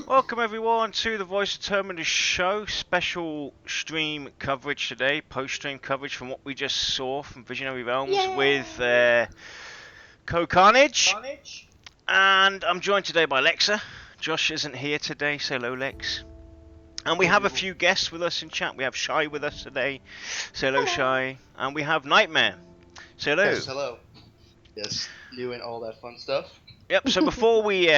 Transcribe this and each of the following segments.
Welcome everyone to the Voice of Terminus show. Special stream coverage today, post-stream coverage from what we just saw from Visionary Realms with CohhCarnage. And I'm joined today by Lexa. Josh isn't here today, say hello Lex. And we have a few guests with us in chat. We have Shy with us today, say hello Shy. And we have Nightmare, say hello. Yes, hello. Yes, new and all that fun stuff. Yep, so before we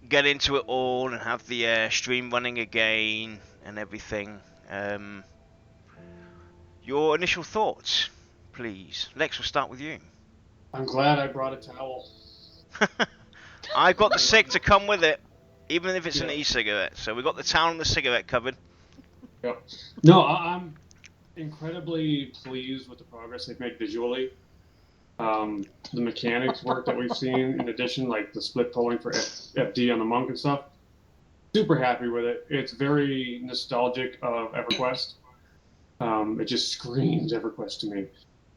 get into it all and have the stream running again and everything, your initial thoughts, please. Lex, we'll start with you. I'm glad I brought a towel. I've got the cig to come with it, even if it's an e-cigarette. So we got the towel and the cigarette covered. Yep. No, I'm incredibly pleased with the progress they've made visually. The mechanics work that we've seen, in addition, like the split polling for FD on the monk and stuff. Super happy with it. It's very nostalgic of EverQuest. It just screams EverQuest to me,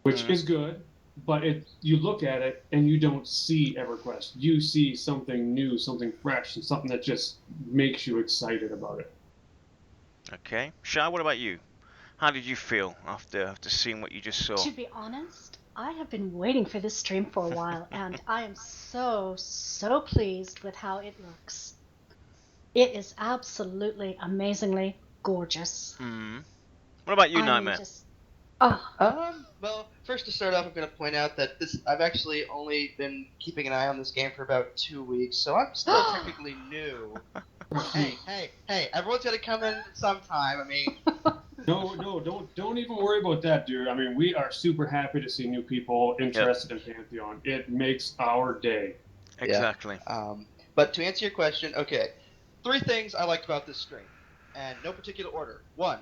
which is good. But you look at it and you don't see EverQuest. You see something new, something fresh, and something that just makes you excited about it. Okay. Shah, what about you? How did you feel after seeing what you just saw? To be honest, I have been waiting for this stream for a while, and I am so pleased with how it looks. It is absolutely amazingly gorgeous. What about you, Nightmare? Well, first to start off, I'm going to point out that I've actually only been keeping an eye on this game for about 2 weeks, so I'm still technically new. Hey, everyone's got to come in sometime, I mean... No, don't even worry about that, dude. I mean, we are super happy to see new people interested in Pantheon. It makes our day. Exactly. Yeah. But to answer your question, okay, 3 things I liked about this stream, and no particular order. 1, I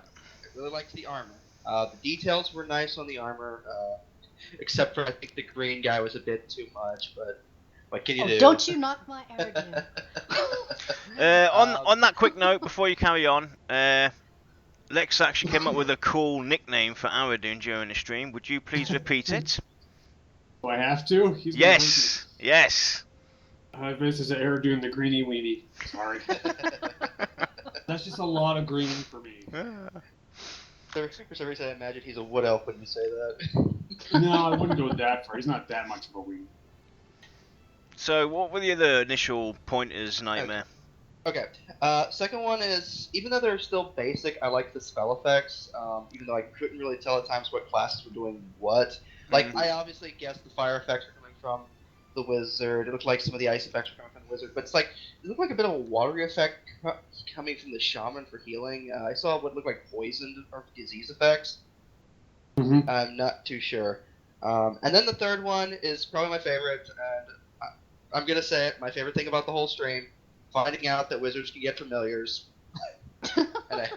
really liked the armor. The details were nice on the armor, except for I think the green guy was a bit too much, but what can you do? Don't you knock my arrogance. On that quick note, before you carry on, Lex actually came up with a cool nickname for Aradun during the stream. Would you please repeat it? Do I have to? Yes. This is Aradun the Greenie Weenie. Sorry. That's just a lot of green for me. For some reason, I imagine he's a wood elf when you say that. No, I wouldn't go that far. He's not that much of a weenie. So, what were the other initial pointers, Nightmare? Okay. Second one is, even though they're still basic, I like the spell effects, even though I couldn't really tell at times what classes were doing what. Like, I obviously guessed the fire effects were coming from the wizard. It looked like some of the ice effects were coming from the wizard, but it's like, it looked like a bit of a watery effect coming from the shaman for healing. I saw what looked like poison or disease effects. I'm not too sure. And then the third one is probably my favorite, and I'm going to say it, my favorite thing about the whole stream, finding out that wizards can get familiars. That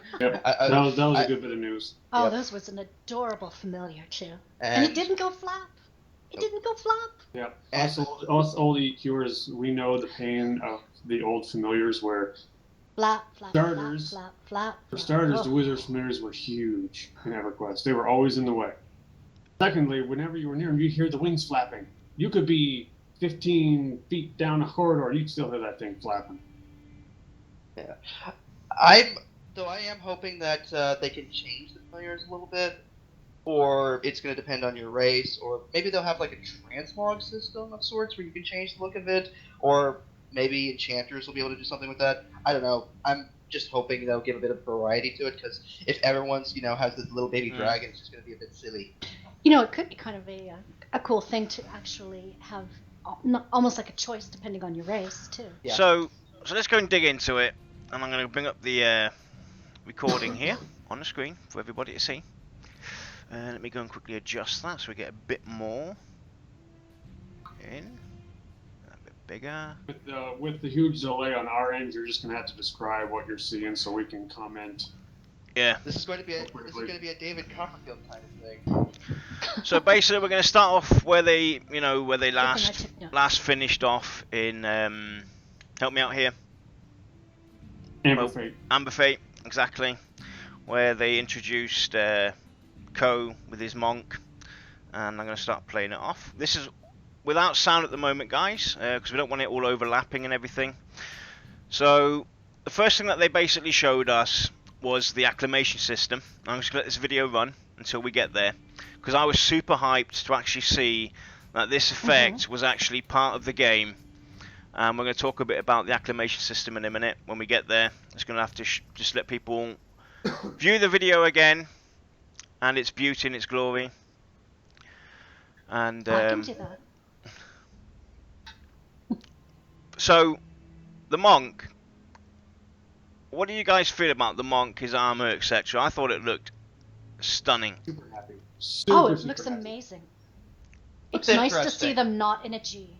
was a good bit of news. Oh, Yep. this was an adorable familiar too. And it didn't go flap. It didn't go flap. Yeah. Us old EQers, we know the pain of the old familiars where flap. For starters, the wizard familiars were huge in EverQuest. They were always in the way. Secondly, whenever you were near them, you'd hear the wings flapping. You could be 15 feet down a corridor, and you'd still hear that thing flapping. Yeah. I am hoping that they can change the familiars a little bit, or it's going to depend on your race, or maybe they'll have like a transmog system of sorts where you can change the look of it, or maybe enchanters will be able to do something with that. I don't know. I'm just hoping they'll give a bit of variety to it, because if everyone's, has this little baby dragon, it's just going to be a bit silly. It could be kind of a cool thing to actually have almost like a choice depending on your race too. Yeah. So let's go and dig into it, and I'm going to bring up the recording here on the screen for everybody to see. Let me go and quickly adjust that so we get a bit more in, a bit bigger. With the huge delay on our end, you're just going to have to describe what you're seeing so we can comment. Yeah. This is going to be a David Copperfield kind of thing. So basically, we're going to start off where they last finished off in. Help me out here. Amber Fate. Amber Fate, exactly, where they introduced Ko with his monk, and I'm going to start playing it off. This is without sound at the moment, guys, because we don't want it all overlapping and everything. So the first thing that they basically showed us was the acclimation system. I'm just going to let this video run until we get there, because I was super hyped to actually see that this effect was actually part of the game. We're going to talk a bit about the acclimation system in a minute when we get there. Just going to have to just let people view the video again and its beauty and its glory. And I can do that. So the monk, what do you guys feel about the monk, his armor, etc.? I thought it looked stunning. Super happy. It looks happy. amazing. Looks It's nice to interesting. see them not in a G.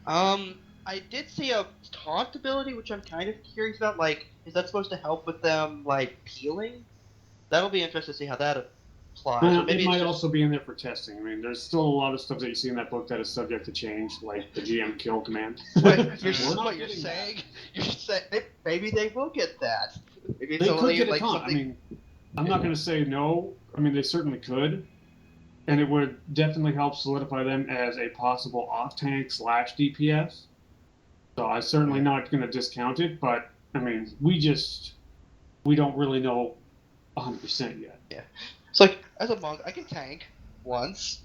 I did see a taunt ability, which I'm kind of curious about. Like, is that supposed to help with them, like, peeling? That'll be interesting to see how that applies. Or maybe It might just... also be in there for testing. I mean, there's still a lot of stuff that you see in that book that is subject to change, like the GM kill command. Wait, We're you're saying? You're saying maybe they will get that. Maybe They it's could only, get a like, taunt. something... I mean, I'm not going to say no. I mean, they certainly could. And it would definitely help solidify them as a possible off-tank / DPS. So I'm certainly not going to discount it, but, I mean, we don't really know 100% yet. Yeah. It's like, as a monk, I can tank once.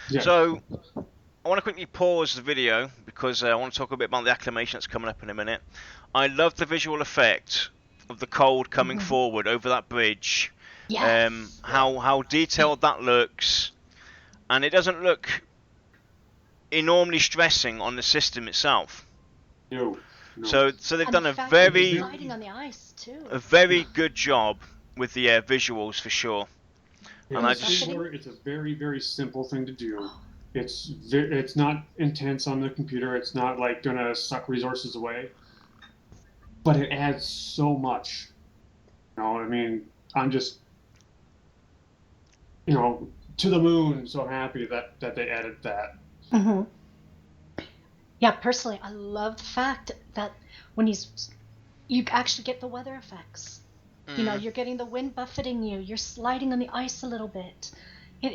Yeah. So I want to quickly pause the video because I want to talk a bit about the acclimation that's coming up in a minute. I love the visual effect of the cold coming forward over that bridge. Yes. How detailed that looks, and it doesn't look enormously stressing on the system itself. No. So they've And done the a fact that very it's sliding on the ice too. good job with the visuals for sure. Yeah, And I it's a very, very simple thing to do. It's not intense on the computer. It's not like gonna suck resources away, but it adds so much. You know, I mean, I'm just, to the moon. So happy that they added that. Mm-hmm. Yeah, personally, I love the fact that when you actually get the weather effects. You know, you're getting the wind buffeting you. You're sliding on the ice a little bit. It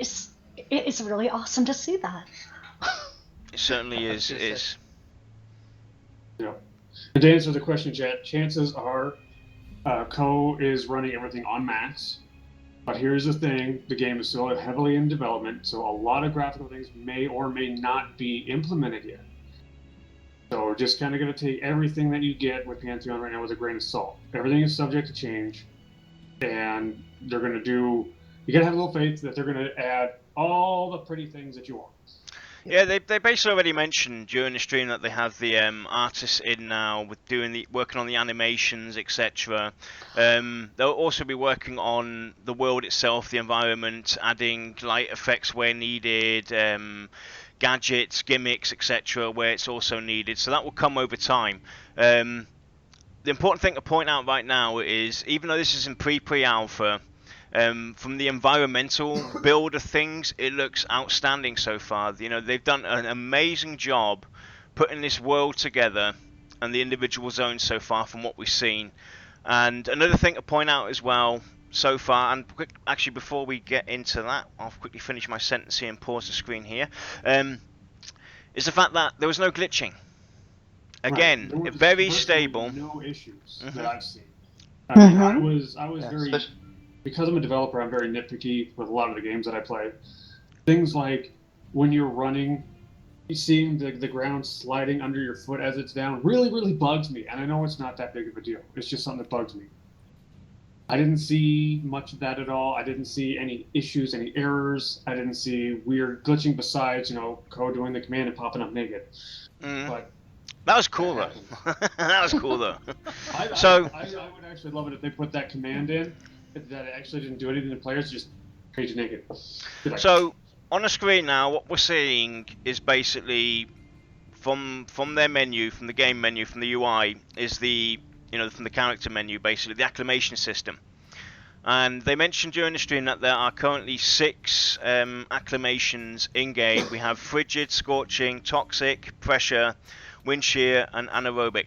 is really awesome to see that. It certainly is. Yeah. And to answer the question, Jet, chances are Co is running everything on max. But here's the thing, the game is still heavily in development, so a lot of graphical things may or may not be implemented yet. So we're just kind of going to take everything that you get with Pantheon right now with a grain of salt. Everything is subject to change, and they're going to you got to have a little faith that they're going to add all the pretty things that you want. Yeah, they basically already mentioned during the stream that they have the artists in now with working on the animations, etc. They'll also be working on the world itself, the environment, adding light effects where needed, gadgets, gimmicks, etc. where it's also needed. So that will come over time. The important thing to point out right now is, even though this is in pre-alpha, from the environmental build of things, it looks outstanding so far. You know, they've done an amazing job putting this world together and the individual zones so far from what we've seen. And another thing to point out as well so far, and actually before we get into that, I'll quickly finish my sentence here and pause the screen here, is the fact that there was no glitching. Again, Right. very stable. No issues that I've seen. Mm-hmm. I was very... especially- Because I'm a developer, I'm very nitpicky with a lot of the games that I play. Things like when you're running, seeing the ground sliding under your foot as it's down really, really bugs me. And I know it's not that big of a deal. It's just something that bugs me. I didn't see much of that at all. I didn't see any issues, any errors. I didn't see weird glitching besides, Co doing the command and popping up naked. But that was cool though. That was cool though. I would actually love it if they put that command in. That actually didn't do anything to players, just page naked. So on the screen now, what we're seeing is basically from their menu, from the game menu, from the UI, is from the character menu, basically the acclimation system. And they mentioned during the stream that there are currently 6 acclimations in game. We have frigid, scorching, toxic, pressure, wind shear, and anaerobic.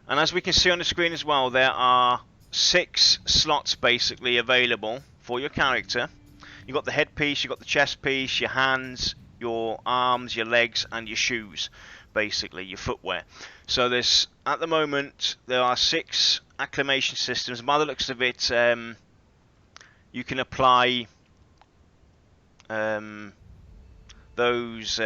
And as we can see on the screen as well, there are 6 slots basically available for your character. You've got the headpiece, you've got the chest piece, your hands, your arms, your legs, and your shoes. basically your footwear. So there's at the moment there are 6 acclimation systems. By the looks of it, you can apply those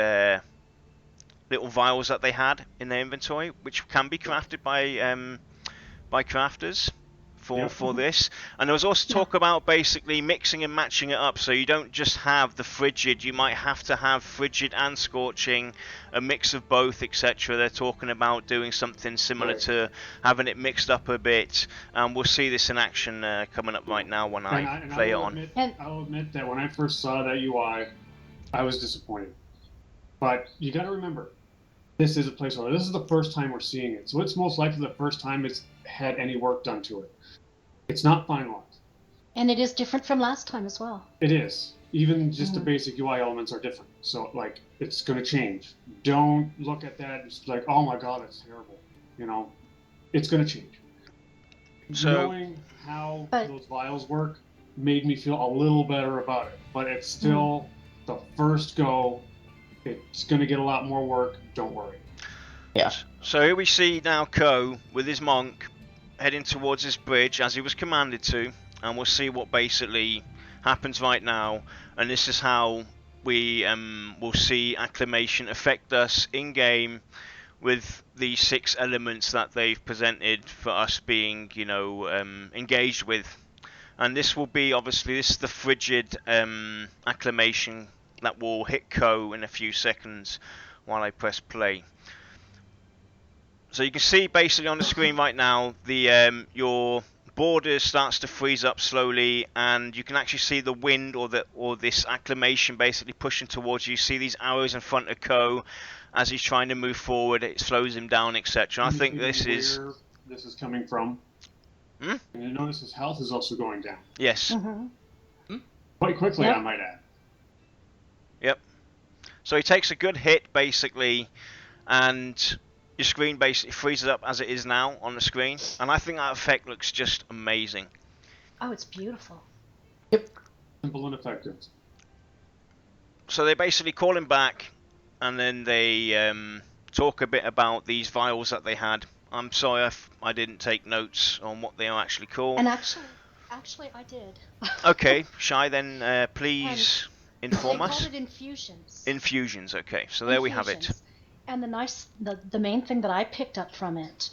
little vials that they had in their inventory, which can be crafted by crafters for this. And there was also talk about basically mixing and matching it up, so you don't just have the frigid, you might have to have frigid and scorching, a mix of both, etc. They're talking about doing something similar to having it mixed up a bit, and we'll see this in action coming up right now when I play it on. I'll admit that when I first saw that UI, I was disappointed. But you got to remember, this is a placeholder. This is the first time we're seeing it, so it's most likely the first time it's had any work done to it. It's not finalized. And it is different from last time as well. It is. Even just the basic UI elements are different. So, like, it's going to change. Don't look at that and just like, oh my god, that's terrible. You know, it's going to change. So, knowing how those vials work made me feel a little better about it. But it's still the first go. It's going to get a lot more work. Don't worry. Yeah. So here we see now Ko with his monk heading towards this bridge as he was commanded to, and we'll see what basically happens right now. And this is how we will see acclimation affect us in game with the 6 elements that they've presented for us being, you know, engaged with. And this will be, obviously, this is the frigid acclimation that will hit Ko in a few seconds while I press play. So you can see basically on the screen right now, the your border starts to freeze up slowly, and you can actually see the wind or this acclimation basically pushing towards you. You see these arrows in front of Ko as he's trying to move forward. It slows him down, etc. I think this is where this is coming from. And you notice his health is also going down. Yes. Quite quickly, I might add. Yep. So he takes a good hit basically, and your screen basically freezes up as it is now on the screen, and I think that effect looks just amazing. Oh, it's beautiful. Yep. Simple and effective. So they basically call him back, and then they talk a bit about these vials that they had. I'm sorry if I didn't take notes on what they are actually called. And actually I did. Okay, Shy, then please inform us. They called it infusions. Infusions, okay. So there we have it. And the main thing that I picked up from it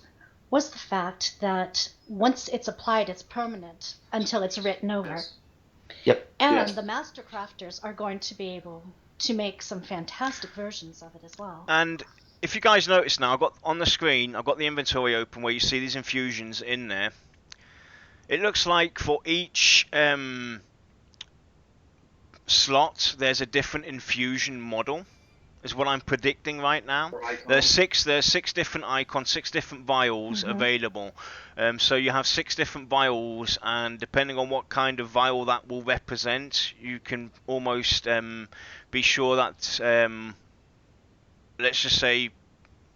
was the fact that once it's applied, it's permanent until it's written over. Yes. Yep. And the master crafters are going to be able to make some fantastic versions of it as well. And if you guys notice now, I've got on the screen, I've got the inventory open where you see these infusions in there. It looks like for each slot, there's a different infusion model, is what I'm predicting right now. There's six different icons, 6 different vials available. So you have 6 different vials, and depending on what kind of vial that will represent, you can almost be sure that, let's just say,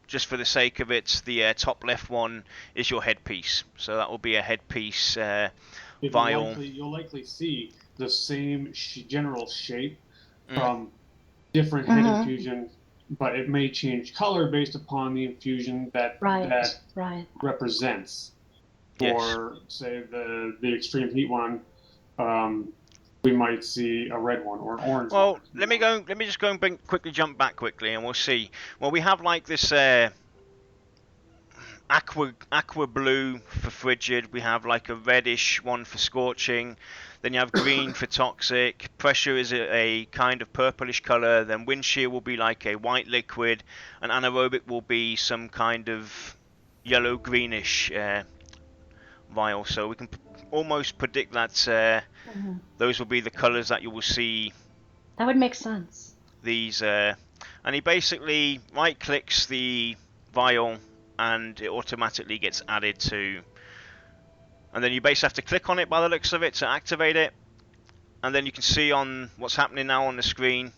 just for the sake of it, the top left one is your headpiece. So that will be a headpiece vial. You'll likely see the same general shape from different head infusion, but it may change color based upon the infusion that represents. For say the extreme heat one, we might see a red one or an orange one. Well, let me just go and quickly jump back quickly, and we'll see. Well, we have like this aqua blue for frigid. We have like a reddish one for scorching. Then you have green for toxic. Pressure is a kind of purplish color. Then wind shear will be like a white liquid, and anaerobic will be some kind of yellow greenish vial. So we can almost predict that those will be the colors that you will see. That would make sense. These and he basically right clicks the vial, and it automatically gets added to. And then you basically have to click on it by the looks of it to activate it. And then you can see on what's happening now on the screen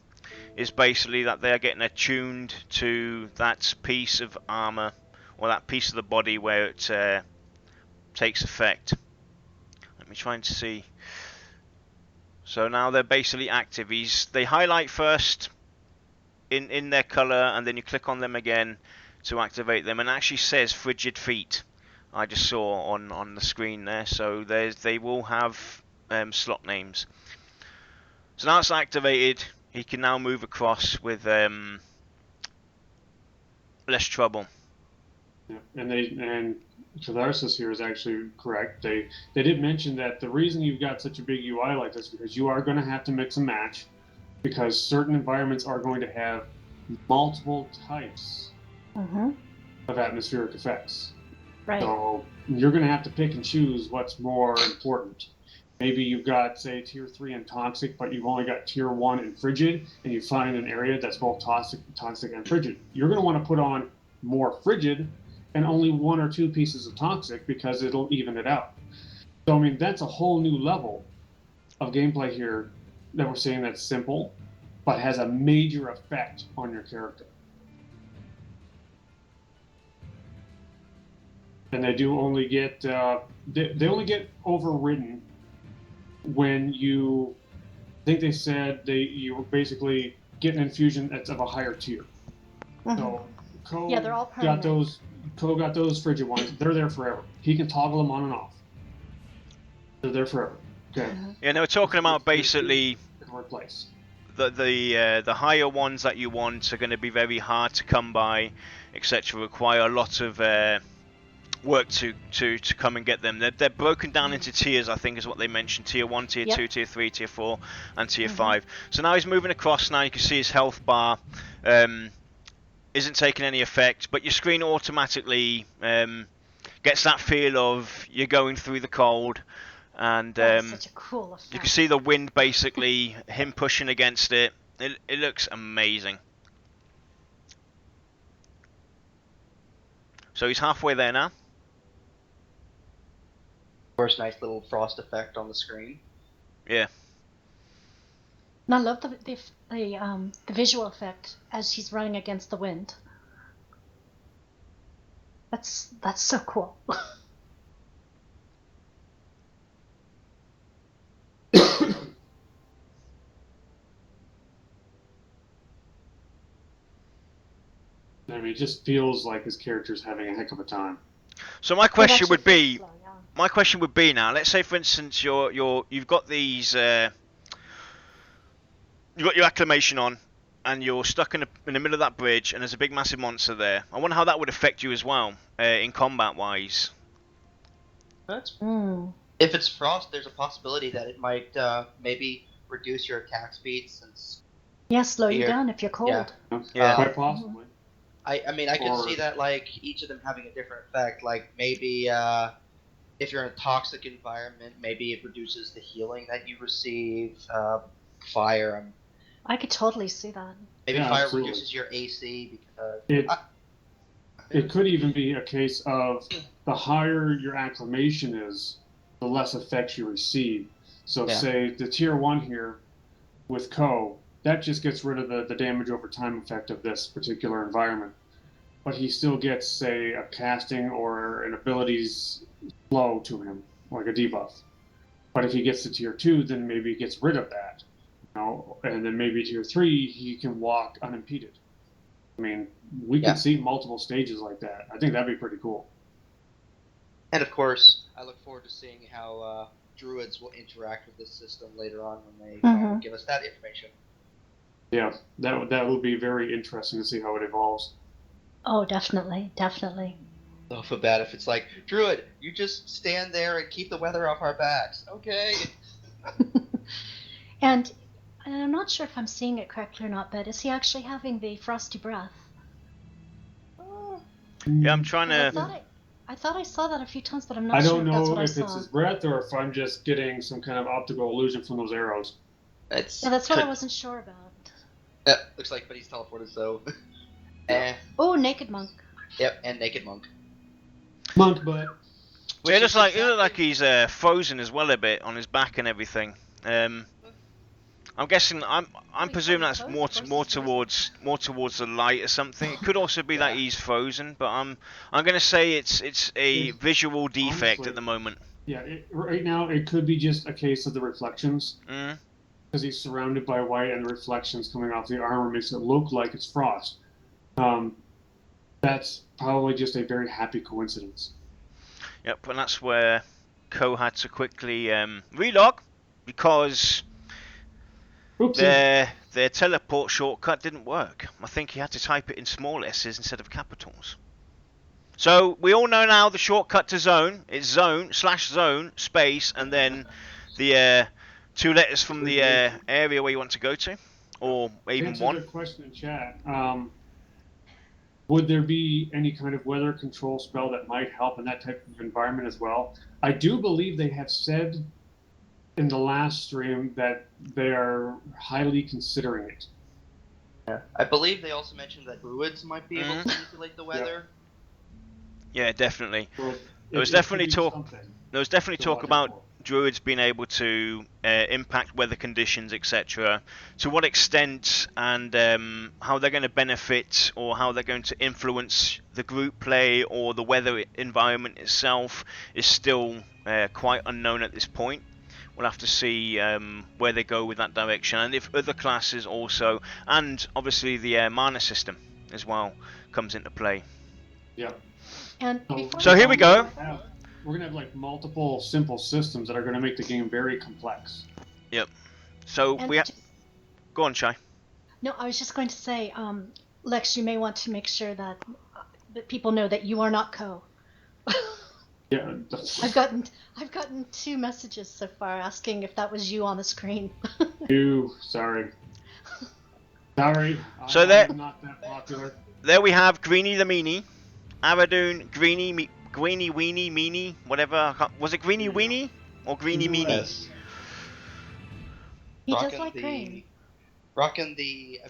is basically that they're getting attuned to that piece of armor or that piece of the body where it takes effect. Let me try and see. So now they're basically active. They highlight first in their color, and then you click on them again to activate them, and it actually says frigid feet. I just saw on the screen there, so they will have slot names. So now it's activated, he can now move across with less trouble. Yeah. And Catharsis here is actually correct. They did mention that the reason you've got such a big UI like this is because you are going to have to mix and match, because certain environments are going to have multiple types of atmospheric effects. Right. So you're going to have to pick and choose what's more important. Maybe you've got, say, tier 3 and toxic, but you've only got tier 1 and frigid, and you find an area that's both toxic and frigid. You're going to want to put on more frigid and only 1 or 2 pieces of toxic, because it'll even it out. So, I mean, that's a whole new level of gameplay here that we're seeing that's simple, but has a major effect on your character. And they do only get they only get overridden when you, I think they said you basically get an infusion that's of a higher tier. So Yeah, they're all permanent. Got those frigid ones. They're there forever. He can toggle them on and off. They're there forever. Okay. Yeah, they were talking about basically workplace. The higher ones that you want are going to be very hard to come by, etc. Require a lot of work to come and get them. They're broken down into tiers, I think is what they mentioned. Tier 1, Tier 2, Tier 3, Tier 4, and Tier 5. So now he's moving across. Now you can see his health bar isn't taking any effect, but your screen automatically gets that feel of you're going through the cold. And That's such a cool effect. you can see the wind, basically, him pushing against it. It looks amazing. So he's halfway there now. Of course, nice little frost effect on the screen. Yeah. And I love the visual effect as he's running against the wind. That's so cool. I mean, it just feels like his character's having a heck of a time. So my question would be, Slow, yeah. my question would be now. Let's say, for instance, you've got these, you've got your acclimation on, and you're stuck in the middle of that bridge, and there's a big, massive monster there. I wonder how that would affect you as well, in combat-wise. If it's frost, there's a possibility that it might maybe reduce your attack speed, since Yeah, slow you Here. down if you're cold. Yeah. Quite possibly. I mean, I could Or- see that, like, each of them having a different effect. Like, maybe if you're in a toxic environment, maybe it reduces the healing that you receive. Fire, I could totally see that. maybe Yeah, fire absolutely. reduces your AC because It could even be a case of the higher your acclimation is, the less effects you receive. So Yeah. say the tier 1 here with Co, that just gets rid of the damage over time effect of this particular environment. But he still gets, say, a casting or an abilities flow to him, like a debuff. But if he gets to tier 2, then maybe he gets rid of that. You know? And then maybe tier 3, he can walk unimpeded. I mean, we Yeah. could see multiple stages like that. I think that'd be pretty cool. And of course, I look forward to seeing how druids will interact with this system later on when they give us that information. Yeah, that will be very interesting to see how it evolves. Oh, definitely, definitely. I feel bad if it's like, Druid, you just stand there and keep the weather off our backs. Okay. And I'm not sure if I'm seeing it correctly or not, but is he actually having the frosty breath? Yeah, I'm trying I thought I saw that a few times, but I'm not I sure don't if that's know what I if saw. it's his breath or if I'm just getting some kind of optical illusion from those arrows. Yeah, that's what I wasn't sure about. Looks like, but he's teleported, so. Oh, naked monk. Yep, and naked monk. Monk butt. Well, it looks like he's frozen as well a bit on his back and everything. I'm guessing, I'm presuming that's more towards the light or something. It could also be that he's frozen, but I'm gonna say it's a visual defect honestly, at the moment. Yeah, right now it could be just a case of the reflections. Mm. because he's surrounded by white and the reflections coming off the armor makes it look like it's frost. That's probably just a very happy coincidence. Yep, and that's where Cohh had to quickly relog because their teleport shortcut didn't work. I think he had to type it in small s's instead of capitals. So we all know now the shortcut to zone. It's zone/zone space and then the 2 letters from the area where you want to go to, or even Answer one. the question in chat. Would there be any kind of weather control spell that might help in that type of environment as well? I do believe they have said in the last stream that they are highly considering it. Yeah. I believe they also mentioned that druids might be able to manipulate the weather. Yeah, definitely. So There was definitely talk about druids being able to impact weather conditions, etc. To what extent and how they're going to benefit or how they're going to influence the group play or the weather environment itself is still quite unknown at this point. We'll have to see where they go with that direction, and if other classes also, and obviously the mana system as well comes into play. Yeah. And So here we go. We're going to have like multiple simple systems that are going to make the game very complex. Yep. So and we go on, Shai. No, I was just going to say, Lex, you may want to make sure that people know that you are not Cohh. Yeah. I've gotten 2 messages so far asking if that was you on the screen. Sorry. So I'm not that popular. There we have Greeny the Meanie, Aradoon, Greeny Weenie Meanie, whatever. Was it Greeny Weenie or Greeny Meanie? Yes. He does like green. Rocking the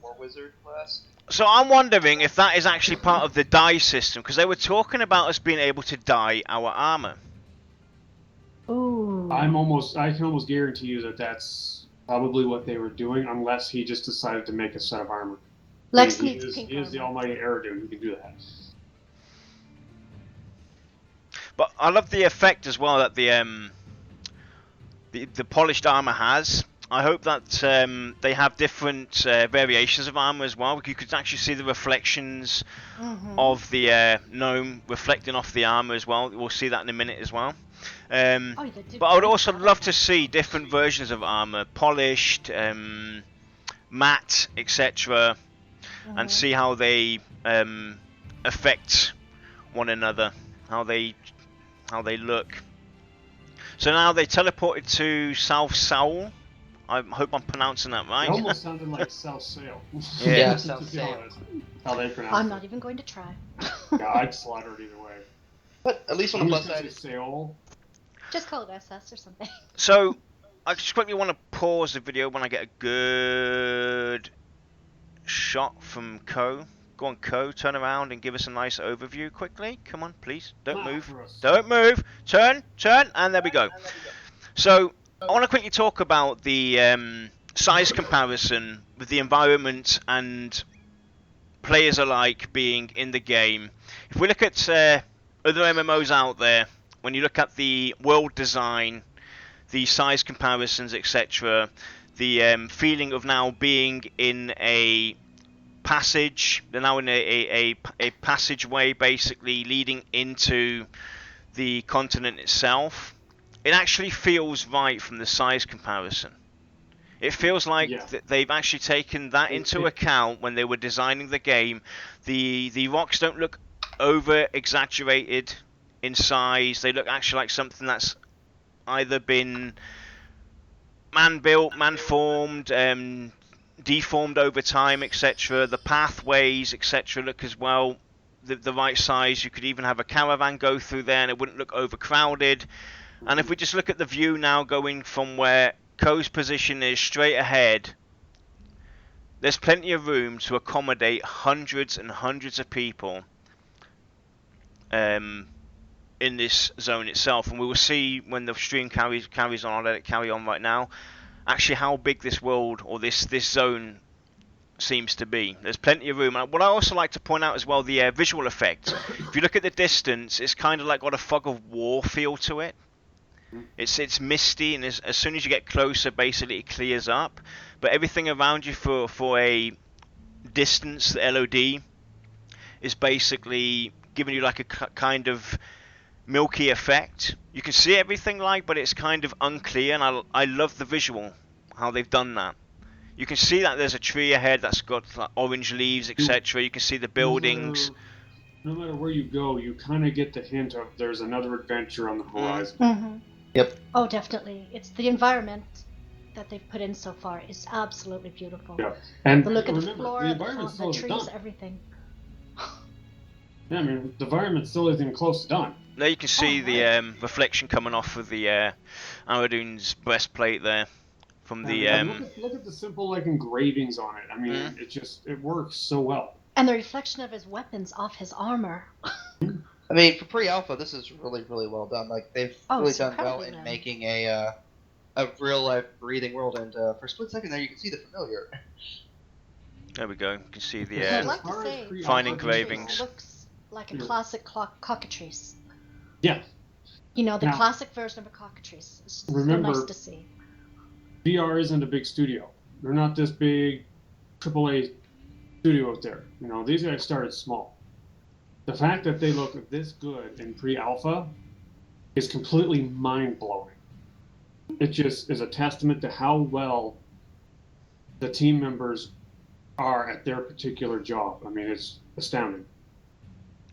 War Wizard class. So I'm wondering if that is actually part of the dye system, because they were talking about us being able to dye our armor. Ooh. I can almost guarantee you that that's probably what they were doing, unless he just decided to make a set of armor. Lex needs pink He is the almighty Aradoon who can do that. But I love the effect as well that the polished armor has. I hope that they have different variations of armor as well. You could actually see the reflections of the gnome reflecting off the armor as well. We'll see that in a minute as well. But I would also love to see different versions of armor, polished, matte, etc., and see how they affect one another, how they look. So now they teleported to South Seoul. I hope I'm pronouncing that right. It almost sounded like South Sail. Yeah, South Sail. How they pronounce it. I'm not even going to try. Yeah, I'd slaughter it either way. But at least on the plus side, Seoul. Just call it SS or something. So I just quickly want to pause the video when I get a good shot from Cohh. Go on, Cohh, turn around and give us a nice overview quickly. Come on, please. Don't move. Don't move. Turn, and there we go. So I want to quickly talk about the size comparison with the environment and players alike being in the game. If we look at other MMOs out there, when you look at the world design, the size comparisons, etc., the feeling of now being in a passage, they're now in a passageway basically leading into the continent itself. It actually feels right from the size comparison. It feels like they've actually taken that into account when they were designing the game. The rocks don't look over exaggerated in size. They look actually like something that's either been man built, man formed, deformed over time, etc. The pathways, etc., look as well the right size. You could even have a caravan go through there and it wouldn't look overcrowded. And if we just look at the view now going from where Cohh's position is straight ahead, there's plenty of room to accommodate hundreds and hundreds of people in this zone itself. And we will see when the stream carries on. I'll let it carry on right now. Actually, how big this world or this zone seems to be. There's plenty of room. And what I also like to point out as well, the visual effect. If you look at the distance, it's kind of like got a fog of war feel to it. It's misty, and as soon as you get closer, basically it clears up. But everything around you for a distance, the LOD, is basically giving you like a kind of milky effect. You can see everything but it's kind of unclear, and I love the visual, how they've done that. You can see that there's a tree ahead that's got like orange leaves, etc. You can see the buildings. No matter where you go, you kind of get the hint of there's another adventure on the horizon. Mm-hmm. Yep. Oh, definitely. It's the environment that they've put in so far is absolutely beautiful. Yeah, and The look of the remember, flora, the environment the still isn't trees, done. everything. Yeah, I mean, the environment still isn't close to done. There you can see Oh, the right. reflection coming off of the Aradune's breastplate there from the. Look at the simple like engravings on it. I mean, it works so well. And the reflection of his weapons off his armor. I mean, for pre-alpha, this is really, really well done. Like, they've really it's done well incredibly in well. making a real-life breathing world. And for a split second there, you can see the familiar. There we go. You can see the I'd like to say, fine the engravings. cockatrice looks like a classic cockatrice. Yeah. You know, the Now, classic version of a cockatrice. It's remember, so nice to see. VR isn't a big studio. They're not this big AAA studio out there. You know, these guys started small. The fact that they look this good in pre-alpha is completely mind-blowing. It just is a testament to how well the team members are at their particular job. I mean, it's astounding.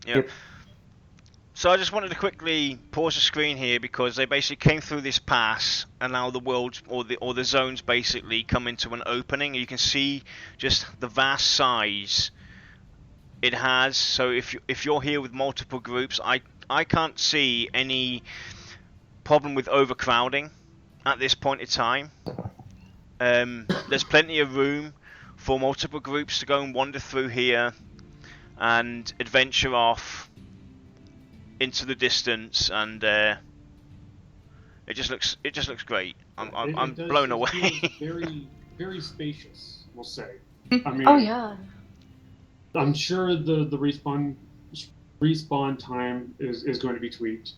Yeah. So I just wanted to quickly pause the screen here because they basically came through this pass, and now the world or the zones basically come into an opening. You can see just the vast size it has. So if you're here with multiple groups, I can't see any problem with overcrowding at this point in time. There's plenty of room for multiple groups to go and wander through here and adventure off into the distance, and it just looks great. I'm blown away. It feels very, very spacious, we'll say. I mean, Oh yeah. I'm sure the respawn time is going to be tweaked,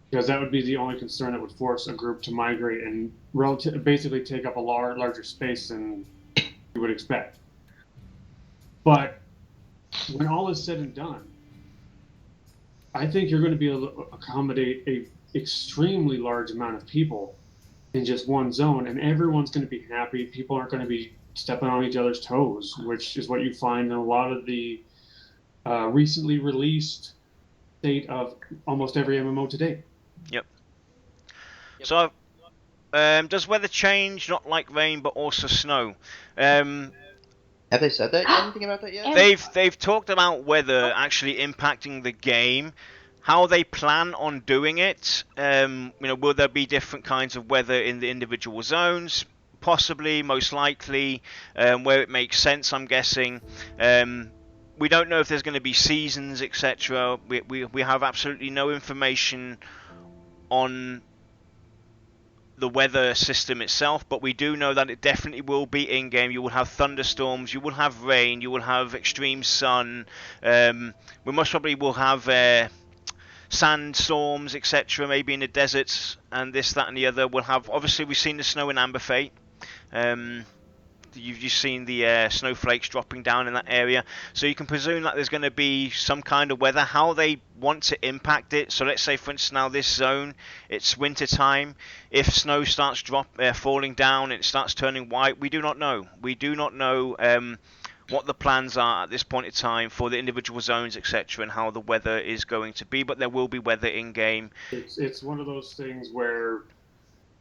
because that would be the only concern that would force a group to migrate and basically take up a larger space than you would expect. But when all is said and done, I think you're going to be able to accommodate a extremely large amount of people in just one zone, and everyone's going to be happy. People aren't going to be stepping on each other's toes, which is what you find in a lot of the recently released state of almost every MMO today. Yep. So, does weather change? Not like rain, but also snow. Have they said that? Anything about that yet? They've talked about weather actually impacting the game. How they plan on doing it? Will there be different kinds of weather in the individual zones? Possibly, most likely, where it makes sense. I'm guessing. We don't know if there's going to be seasons, etc. We have absolutely no information on the weather system itself, but we do know that it definitely will be in-game. You will have thunderstorms, you will have rain, you will have extreme sun. We most probably will have sandstorms, etc. Maybe in the deserts, and this, that, and the other. We'll have, obviously, we've seen the snow in Amber Fate. You've just seen the snowflakes dropping down in that area, so you can presume that there's going to be some kind of weather. How they want to impact it, so let's say for instance now this zone, it's winter time. If snow starts falling down, it starts turning white. We do not know. We do not know what the plans are at this point in time for the individual zones, etc., and how the weather is going to be. But there will be weather in game. It's one of those things where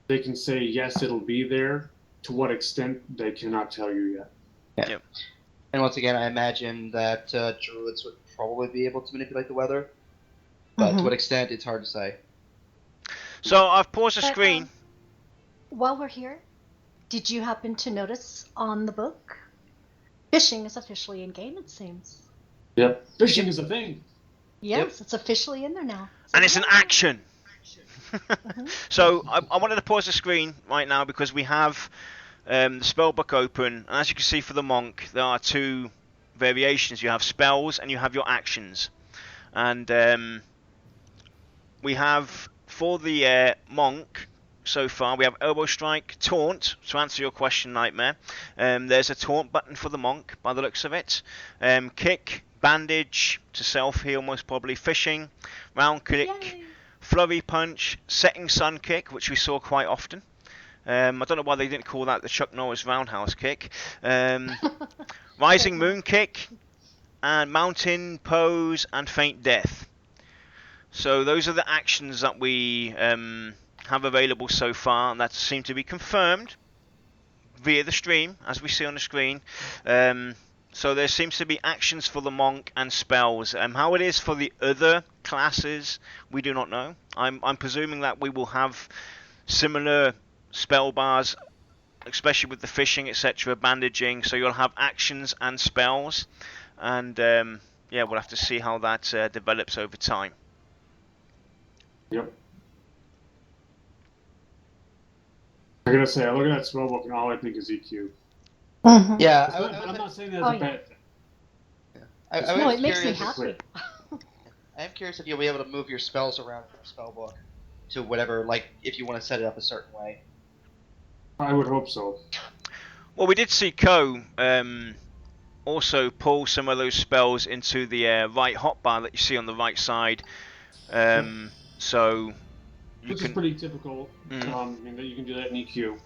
they can say yes, it'll be there. To what extent, they cannot tell you yet. Yeah. Yep. And once again, I imagine that druids would probably be able to manipulate the weather, but to what extent, it's hard to say. So I've paused the screen. While we're here, did you happen to notice on the book, fishing is officially in game? It seems. Yep, fishing is a thing. Yes, it's officially in there now. And it's an action. So I wanted to pause the screen right now because we have the spell book open, and as you can see for the monk, there are two variations. You have spells and you have your actions, and we have for the monk, so far we have elbow strike, taunt. To answer your question, Nightmare, there's a taunt button for the monk by the looks of it. Kick, bandage to self heal, most probably. Fishing, round kick, Yay. flurry punch, setting sun kick, which we saw quite often. I don't know why they didn't call that the Chuck Norris roundhouse kick. Rising moon kick, and mountain pose, and faint death. So those are the actions that we have available so far, and that seem to be confirmed via the stream, as we see on the screen. So there seems to be actions for the monk and spells. How it is for the other classes, we do not know. I'm presuming that we will have similar spell bars, especially with the fishing, etc., bandaging. So you'll have actions and spells, and yeah, we'll have to see how that develops over time. Yep. I gotta say, I look at that spellbook and all I think is EQ. Yeah, I'm not saying that's Oh, a yeah. bad thing. I No, was it makes me curious. happy. I am curious if you'll be able to move your spells around in your spell book to whatever, like if you want to set it up a certain way. I would hope so. Well, we did see Ko also pull some of those spells into the right hotbar that you see on the right side. So you Which can. is pretty typical. Mm. And that you can do that in EQ.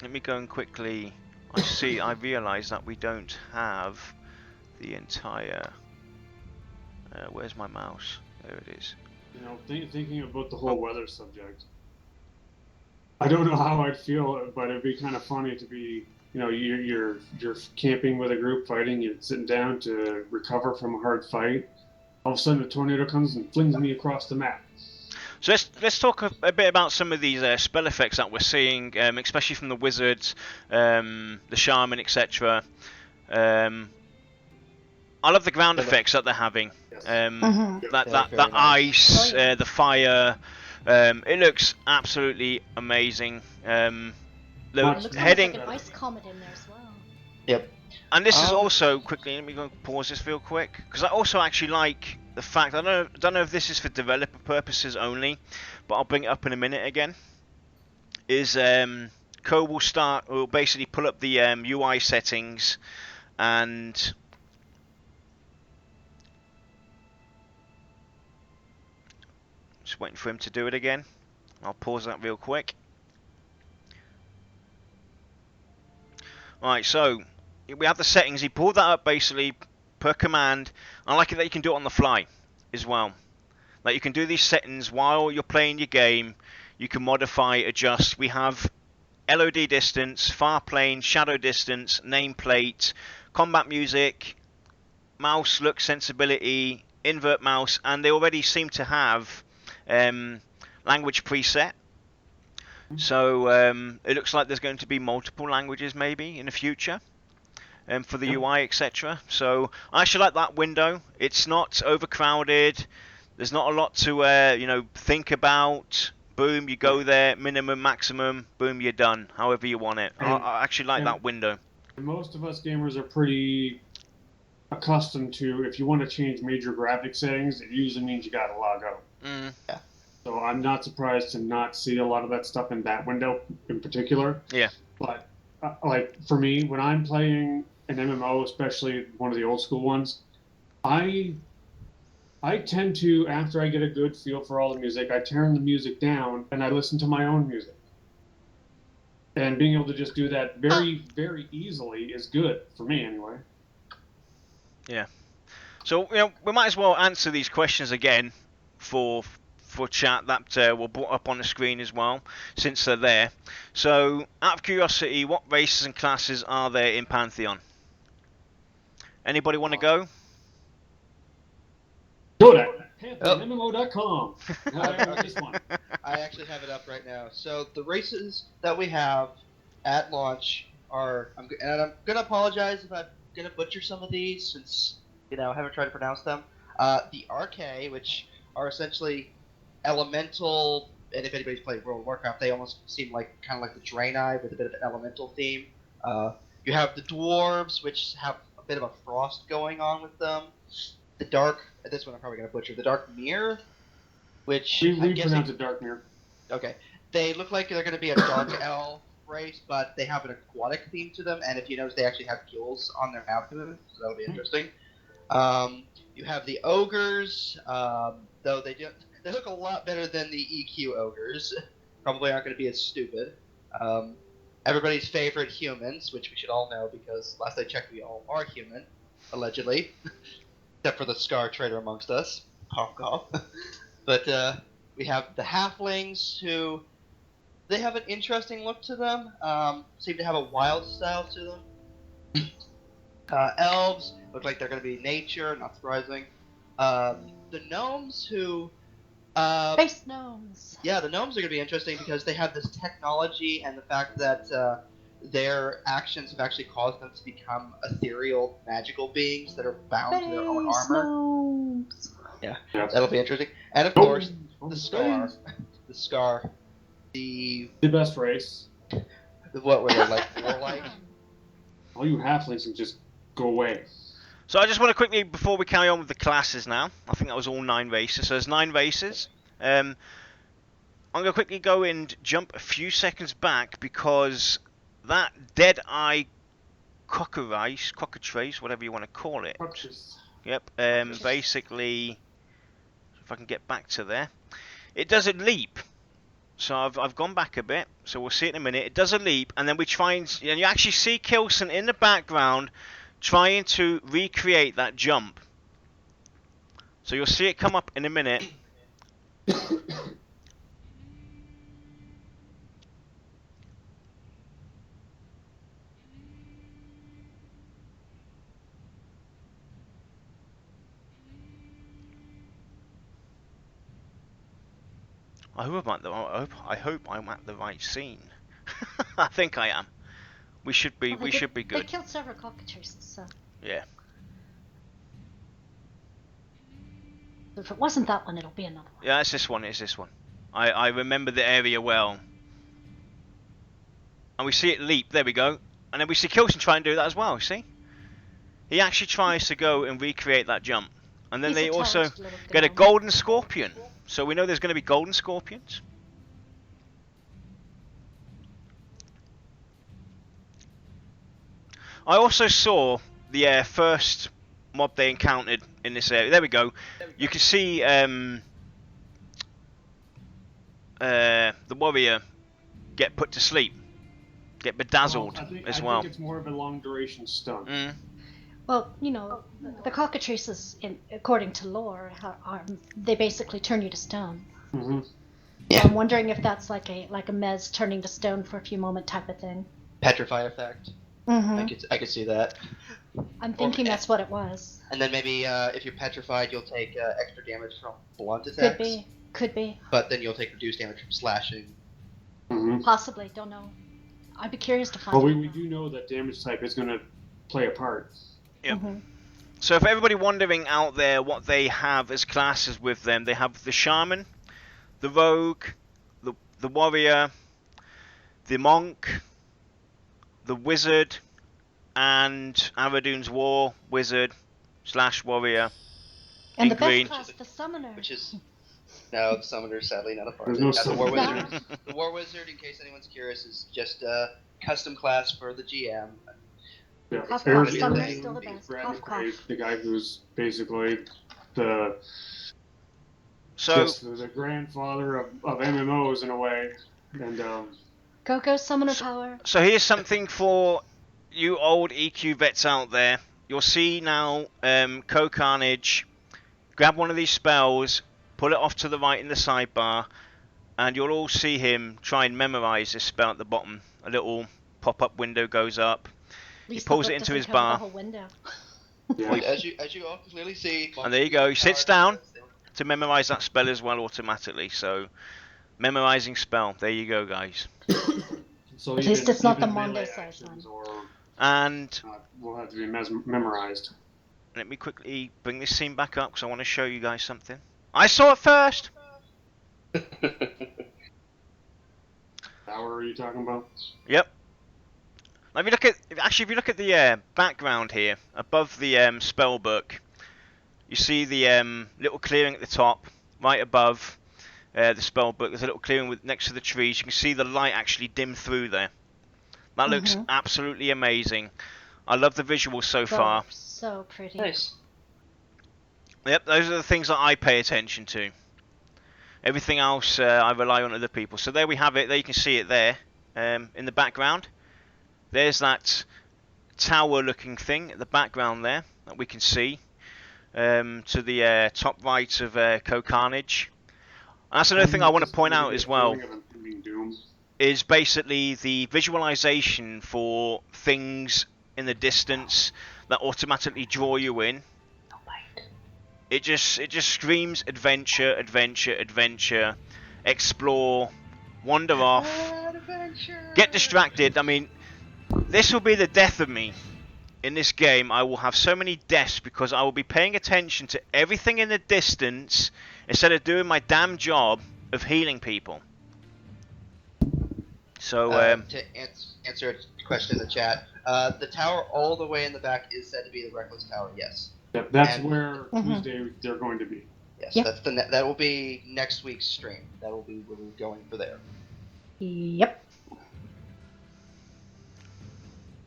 Let me go and quickly. I realise that we don't have the entire. Where's my mouse? There it is. You know, thinking about the whole weather subject. I don't know how I'd feel, but it'd be kind of funny to be, you know, you're camping with a group fighting, you're sitting down to recover from a hard fight. All of a sudden, a tornado comes and flings me across the map. So let's talk a bit about some of these spell effects that we're seeing, especially from the wizards, the shaman, etc. I love the ground effects that they're having. Yes. That Very nice. ice, Oh, yeah. the fire. It looks absolutely amazing. Much The It looks heading, almost like an ice comet in there as well. Yep. and this is also quickly. Let me go pause this real quick because I also actually like the fact. I don't know if this is for developer purposes only, but I'll bring it up in a minute again. Is Ko will basically pull up the UI settings and just waiting for him to do it again. I'll pause that real quick. Right, so we have the settings. He pulled that up basically per command. I like it that you can do it on the fly as well. Like you can do these settings while you're playing your game. You can modify, adjust. We have LOD distance, far plane, shadow distance, nameplate, combat music, mouse look sensibility, invert mouse, and they already seem to have language preset. So it looks like there's going to be multiple languages maybe in the future for the UI, etc. So I actually like that window. It's not overcrowded. There's not a lot to think about. Boom, you go there, minimum, maximum, boom, you're done, however you want it. I actually like that window. Most of us gamers are pretty accustomed to, if you want to change major graphic settings, it usually means you gotta log out. Yeah. So I'm not surprised to not see a lot of that stuff in that window in particular. Yeah. But like for me, when I'm playing an MMO, especially one of the old school ones, I tend to, after I get a good feel for all the music, I turn the music down and I listen to my own music. And being able to just do that very, very easily is good for me anyway. Yeah. So we might as well answer these questions again for chat that were brought up on the screen as well, since they're there. So, out of curiosity, what races and classes are there in Pantheon? Anybody want to go? Go to PantheonMMO.com. I actually have it up right now. So the races that we have at launch are, and I'm gonna apologize if I'm gonna butcher some of these since I haven't tried to pronounce them. The RK, which are essentially elemental, and if anybody's played World of Warcraft, they almost seem like kind of like the Draenei with a bit of an elemental theme. You have the dwarves, which have a bit of a frost going on with them. The dark, this one I'm probably gonna butcher. The dark mirror, which We I'm guessing. pronounce it Darkmere. Okay, they look like they're going to be a dark elf race, but they have an aquatic theme to them, and if you notice, they actually have gills on their abdomen, so that'll be interesting. You have the ogres, though they look a lot better than the EQ ogres. Probably aren't going to be as stupid. Everybody's favorite humans, which we should all know because last I checked, we all are human, allegedly, except for the Scar traitor amongst us. Cough, cough. But we have the halflings, who they have an interesting look to them. Seem to have a wild style to them. Elves look like they're going to be nature, not surprising. The gnomes, who Space gnomes. yeah, the gnomes are going to be interesting because they have this technology and the fact that their actions have actually caused them to become ethereal, magical beings that are bound to their own armor. Gnomes. Yeah, Yes. that'll be interesting. And of Oh, course, oh, the Scar. space. The Scar. The best race. what were they, like warlike? All you halflings can just go away. So I just want to quickly, before we carry on with the classes now, I think that was all 9 races, so there's 9 races. I'm going to quickly go and jump a few seconds back because that Dead-Eye cockatrice, whatever you want to call it. Yep, basically, if I can get back to there, it does a leap. So I've gone back a bit, so we'll see it in a minute. It does a leap, and then we try and you actually see Kilson in the background trying to recreate that jump. So you'll see it come up in a minute. I hope I'm at the right scene. I think I am. We should be They good. killed several cockatrices, so Yeah. if it wasn't that one, it'll be another one. Yeah, it's this one. It's this one. I remember the area well. And we see it leap. There we go. And then we see Kilson try and do that as well. You see? He actually tries to go and recreate that jump. And then He's they a also talented little get a gnome. golden scorpion. So we know there's going to be golden scorpions. I also saw the first mob they encountered in this area. There we go. You can see the warrior get put to sleep, get bedazzled I think well. it's more of a long duration stun. Mm. Well, you know, the cockatrices, according to lore, they basically turn you to stone. Mm-hmm. Yeah. So I'm wondering if that's like a Mez turning to stone for a few moment type of thing. Petrify effect. Mm-hmm. I could see that. I'm thinking that's what it was. And then maybe if you're petrified, you'll take extra damage from blunt attacks. Could be. But then you'll take reduced damage from slashing. Mm-hmm. Possibly, don't know. I'd be curious to find Well, out. we do know that damage type is going to play a part. Yep. Mm-hmm. So for everybody wondering out there what they have as classes with them, they have the shaman, the rogue, the warrior, the monk, the wizard, and Aradoon's war wizard / warrior. And in the green. best class, the summoner. Which is no, the summoner sadly not a part. There's no The war summoner. wizard. The war wizard, in case anyone's curious, is just a custom class for the GM. Yeah. Cough, Aaron- cough, Aaron- summoner's still the best. Brandon Cough, cough. Craig, the guy who's basically the So just the grandfather of MMOs in a way, and Go, summoner power. So here's something for you old EQ vets out there. You'll see now CohhCarnage grab one of these spells, pull it off to the right in the sidebar, and you'll all see him try and memorize this spell at the bottom. A little pop-up window goes up. At least pulls the it book into his doesn't cover bar. the whole window. yeah. As you all clearly see. And there you go, he sits down to memorize that spell as well automatically. So memorizing spell, there you go guys. So At least it's not the melee Monday size actions one. or And will have to be memorized. let me quickly bring this scene back up because I want to show you guys something. I saw it first! Hour are you talking about? Yep. Now if you look at the background here, above the spell book, you see the little clearing at the top, right above. the spell book. There's a little clearing next to the trees. You can see the light actually dim through there. That looks absolutely amazing. I love the visuals so far. So pretty. Nice. Yep, those are the things that I pay attention to. Everything else I rely on other people. So there we have it. There you can see it there in the background. There's that tower-looking thing at the background there that we can see to the top right of CohhCarnage. And that's another thing I want to point out as well. Is basically the visualization for things in the distance that automatically draw you in. It just screams adventure, adventure, adventure, explore, wander off, Adventure. get distracted. I mean, this will be the death of me in this game. I will have so many deaths because I will be paying attention to everything in the distance instead of doing my damn job of healing people. So, to answer a question in the chat, the tower all the way in the back is said to be the Reckless Tower. Yes. Yep, that's where Tuesday they're going to be. Yes, Yep. that's that will be next week's stream. That will be where we're going for there. Yep.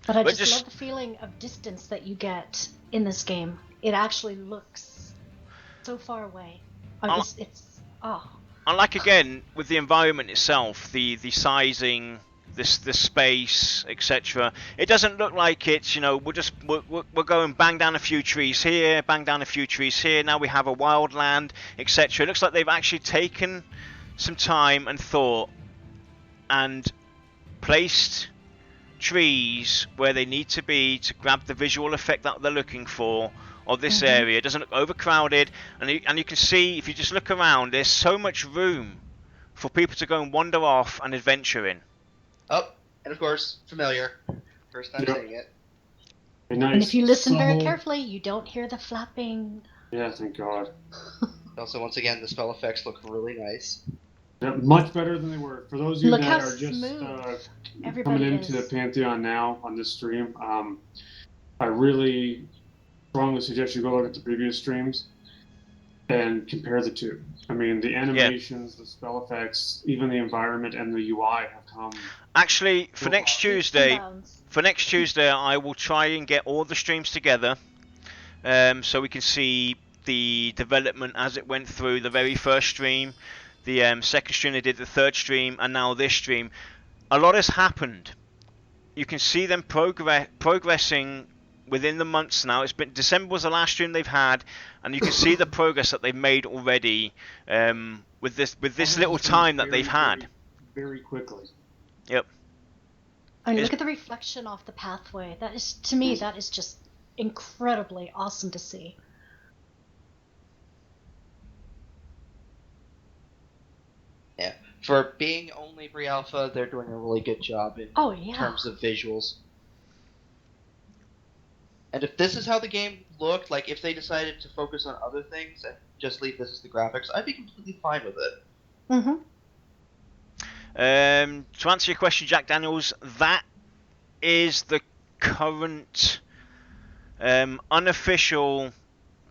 But I But just love the feeling of distance that you get in this game. It actually looks so far away. And like again with the environment itself, the sizing, the space, etc. It doesn't look like it's, you know, we're going bang down a few trees here, bang down a few trees here. Now we have a wild land, etc. It looks like they've actually taken some time and thought and placed trees where they need to be to grab the visual effect that they're looking for of this area. It doesn't look overcrowded, and you can see if you just look around, there's so much room for people to go and wander off and adventure in. Oh, and of course, familiar. First time seeing it. Nice. And if you listen very carefully, you don't hear the flapping. Yeah, thank God. Also, once again, the spell effects look really nice. Yeah, much better than they were. For those of you Look that how are just everybody coming into the Pantheon now on this stream, I really strongly suggest you go look at the previous streams and compare the two. I mean, the animations, the spell effects, even the environment and the UI have come. Actually, for next Tuesday, I will try and get all the streams together, so we can see the development as it went through. The very first stream, the second stream they did, the third stream, and now this stream. A lot has happened. You can see them progressing within the months now. It's been December was the last stream they've had, and you can see the progress that they've made already with this little time that they've had. Very quickly. Yep. I mean, look at the reflection off the pathway. That is, to me, that is just incredibly awesome to see. Yeah. For being only pre-alpha, they're doing a really good job in terms of visuals. And if this is how the game looked, like if they decided to focus on other things and just leave this as the graphics, I'd be completely fine with it. To answer your question, Jack Daniels, that is the current unofficial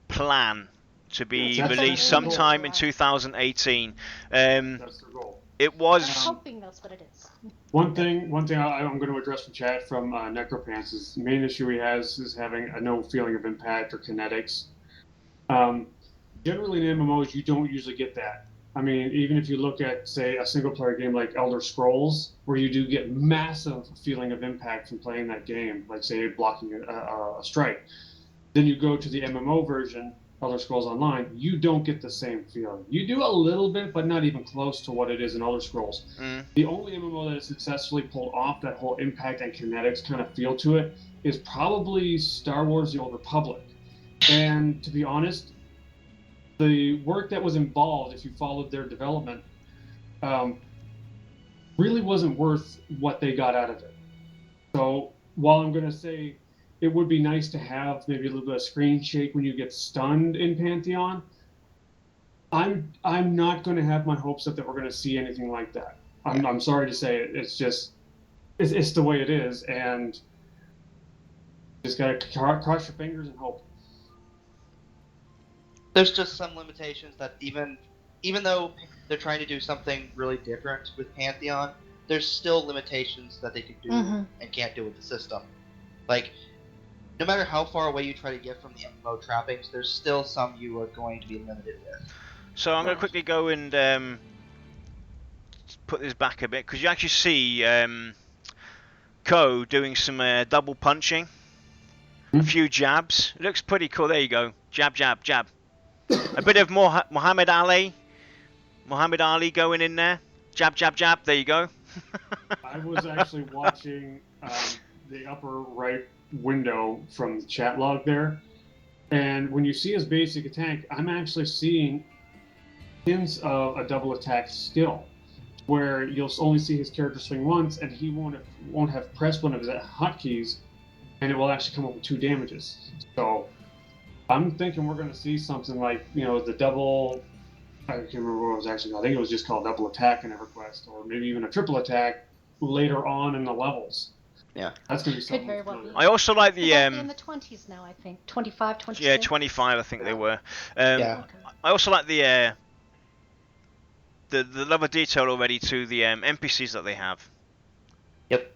plan to be released sometime in 2018. That's the goal. It was. I'm hoping that's what it is. One thing I'm going to address from chat from Necropants is the main issue he has is having a no feeling of impact or kinetics. Generally in MMOs, you don't usually get that. I mean, even if you look at, say, a single-player game like Elder Scrolls, where you do get massive feeling of impact from playing that game, like, say, blocking a strike. Then you go to the MMO version, Elder Scrolls Online, you don't get the same feeling. You do a little bit, but not even close to what it is in Elder Scrolls. The only MMO that has successfully pulled off that whole impact and kinetics kind of feel to it is probably Star Wars: The Old Republic. And to be honest, the work that was involved, if you followed their development, really wasn't worth what they got out of it. So while I'm going to say it would be nice to have maybe a little bit of screen shake when you get stunned in Pantheon, I'm not going to have my hopes up that we're going to see anything like that. I'm sorry to say it. It's just it's the way it is, and just got to cross your fingers and hope. There's just some limitations that even even though they're trying to do something really different with Pantheon, there's still limitations that they could do and can't do with the system. Like, no matter how far away you try to get from the MMO trappings, there's still some you are going to be limited with. So I'm going to quickly go and put this back a bit, because you actually see Co doing some double punching, a few jabs. It looks pretty cool. There you go. Jab, jab, jab. A bit of more Muhammad Ali going in there. Jab, jab, jab. There you go. I was actually watching the upper right window from the chat log there, and when you see his basic attack, I'm actually seeing hints of a double attack skill, where you'll only see his character swing once, and he won't have pressed one of his hotkeys, and it will actually come up with 2 damages. So I'm thinking we're going to see something like, you know, the double. I can't remember what it was actually. I think it was just called double attack in EverQuest, or maybe even a triple attack later on in the levels. Yeah, that's going to be something. Could very well be. I also like the in the 20s now, I think 25, 26. Yeah, 25. I think they were. Yeah. I also like the level of detail already to the NPCs that they have. Yep.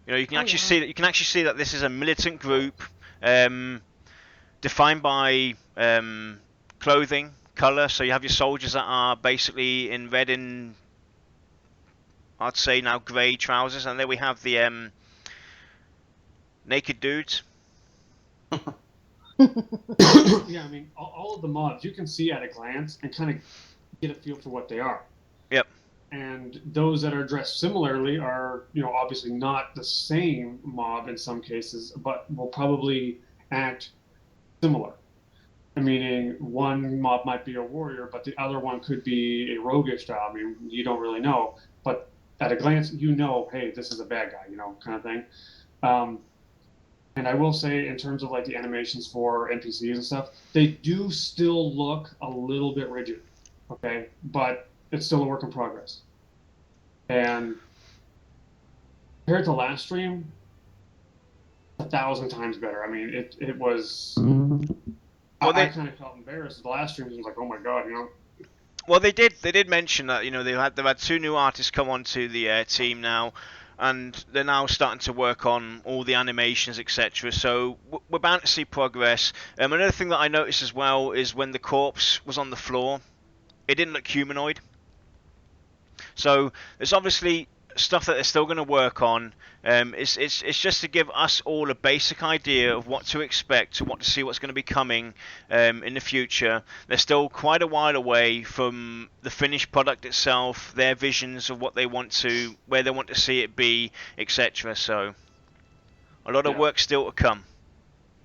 You know, you can actually see that this is a militant group, defined by clothing color. So you have your soldiers that are basically in red and I'd say now grey trousers, and then we have the naked dudes. Yeah, I mean, all of the mobs you can see at a glance and kind of get a feel for what they are. Yep. And those that are dressed similarly are, you know, obviously not the same mob in some cases, but will probably act similar. Meaning one mob might be a warrior, but the other one could be a roguish style. I mean, you don't really know, but at a glance, you know, hey, this is a bad guy, you know, kind of thing. And I will say, in terms of like the animations for NPCs and stuff, they do still look a little bit rigid, okay? But it's still a work in progress. And compared to last stream, 1,000 times better. I mean, it was. Well, I kind of felt embarrassed. The last stream was like, oh my god, you know. Well, they did mention that, you know, they've had 2 new artists come onto the team now, and they're now starting to work on all the animations, etc. So we're bound to see progress. Another thing that I noticed as well is when the corpse was on the floor, it didn't look humanoid. So there's obviously stuff that they're still going to work on. It's just to give us all a basic idea of what to expect, what to see, what's going to be coming in the future. They're still quite a while away from the finished product itself, their visions of what they want to, where they want to see it be, etc. So a lot of work still to come.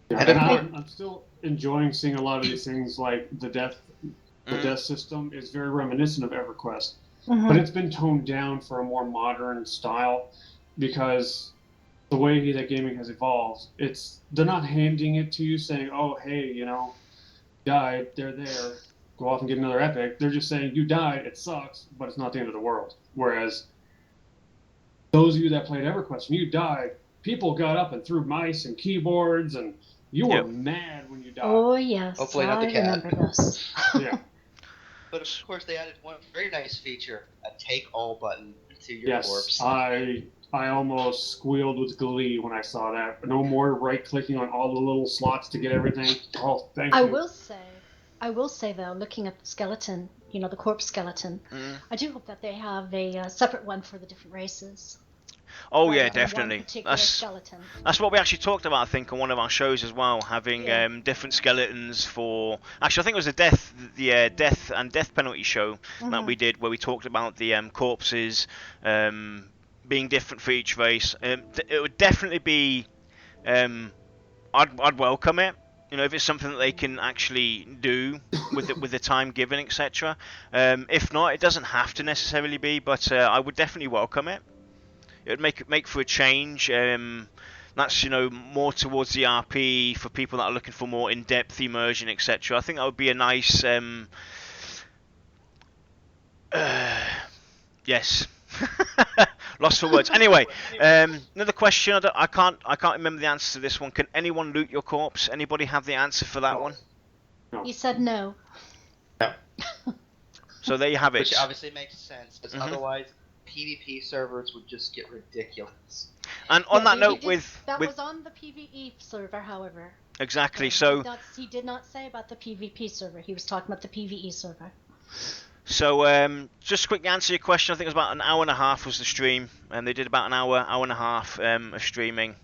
Yeah, and I'm still enjoying seeing a lot of these things, like the death system is very reminiscent of EverQuest. But it's been toned down for a more modern style, because the way that gaming has evolved, they're not handing it to you saying, oh, hey, you know, died, they're there, go off and get another epic. They're just saying, you died, it sucks, but it's not the end of the world. Whereas those of you that played EverQuest, when you died, people got up and threw mice and keyboards, and you were mad when you died. Oh, yes. Hopefully not the cat. Remember this. Yeah. But of course, they added one very nice feature: a take all button to your corpse. I almost squealed with glee when I saw that. No more right-clicking on all the little slots to get everything. Oh, thank you. I will say though, looking at the skeleton, you know, the corpse skeleton, I do hope that they have a separate one for the different races. Oh yeah, definitely. That's what we actually talked about, I think, on one of our shows as well, having different skeletons for. Actually, I think it was the death penalty show that we did, where we talked about the corpses being different for each race. It would definitely be. I'd welcome it. You know, if it's something that they can actually do with the time given, etc. If not, it doesn't have to necessarily be, but I would definitely welcome it. It would make for a change. That's, you know, more towards the RP for people that are looking for more in-depth immersion, etc. I think that would be a nice. Yes. Lost for words. Anyway, another question. I can't remember the answer to this one. Can anyone loot your corpse? Anybody have the answer for that one? No. You said no. No. So there you have it. Which obviously makes sense, because Mhm. otherwise PvP servers would just get ridiculous. And on that he note, did- that with was on the PVE server, however. exactly, So so he did not say about the PvP server. He was talking about the PVE server. just quickly answer your question. I think it was about an hour and a half was the stream, and they did about an hour and a half of streaming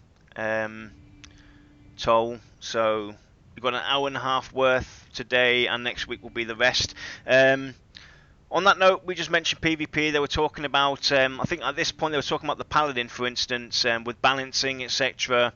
toll. So you've got an hour and a half worth today, and next week will be the rest. On that note, we just mentioned PvP. They were talking about, I think at this point they were talking about the Paladin, for instance, with balancing, etc.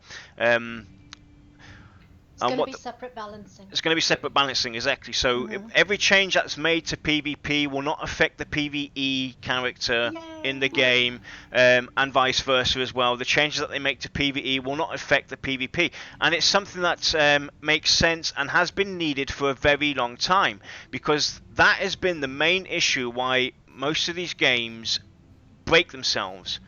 It's going to be separate balancing. It's going to be separate balancing, exactly. So every change that's made to PvP will not affect the PvE character in the game, and vice versa as well. The changes that they make to PvE will not affect the PvP, and it's something that makes sense and has been needed for a very long time, because that has been the main issue why most of these games break themselves.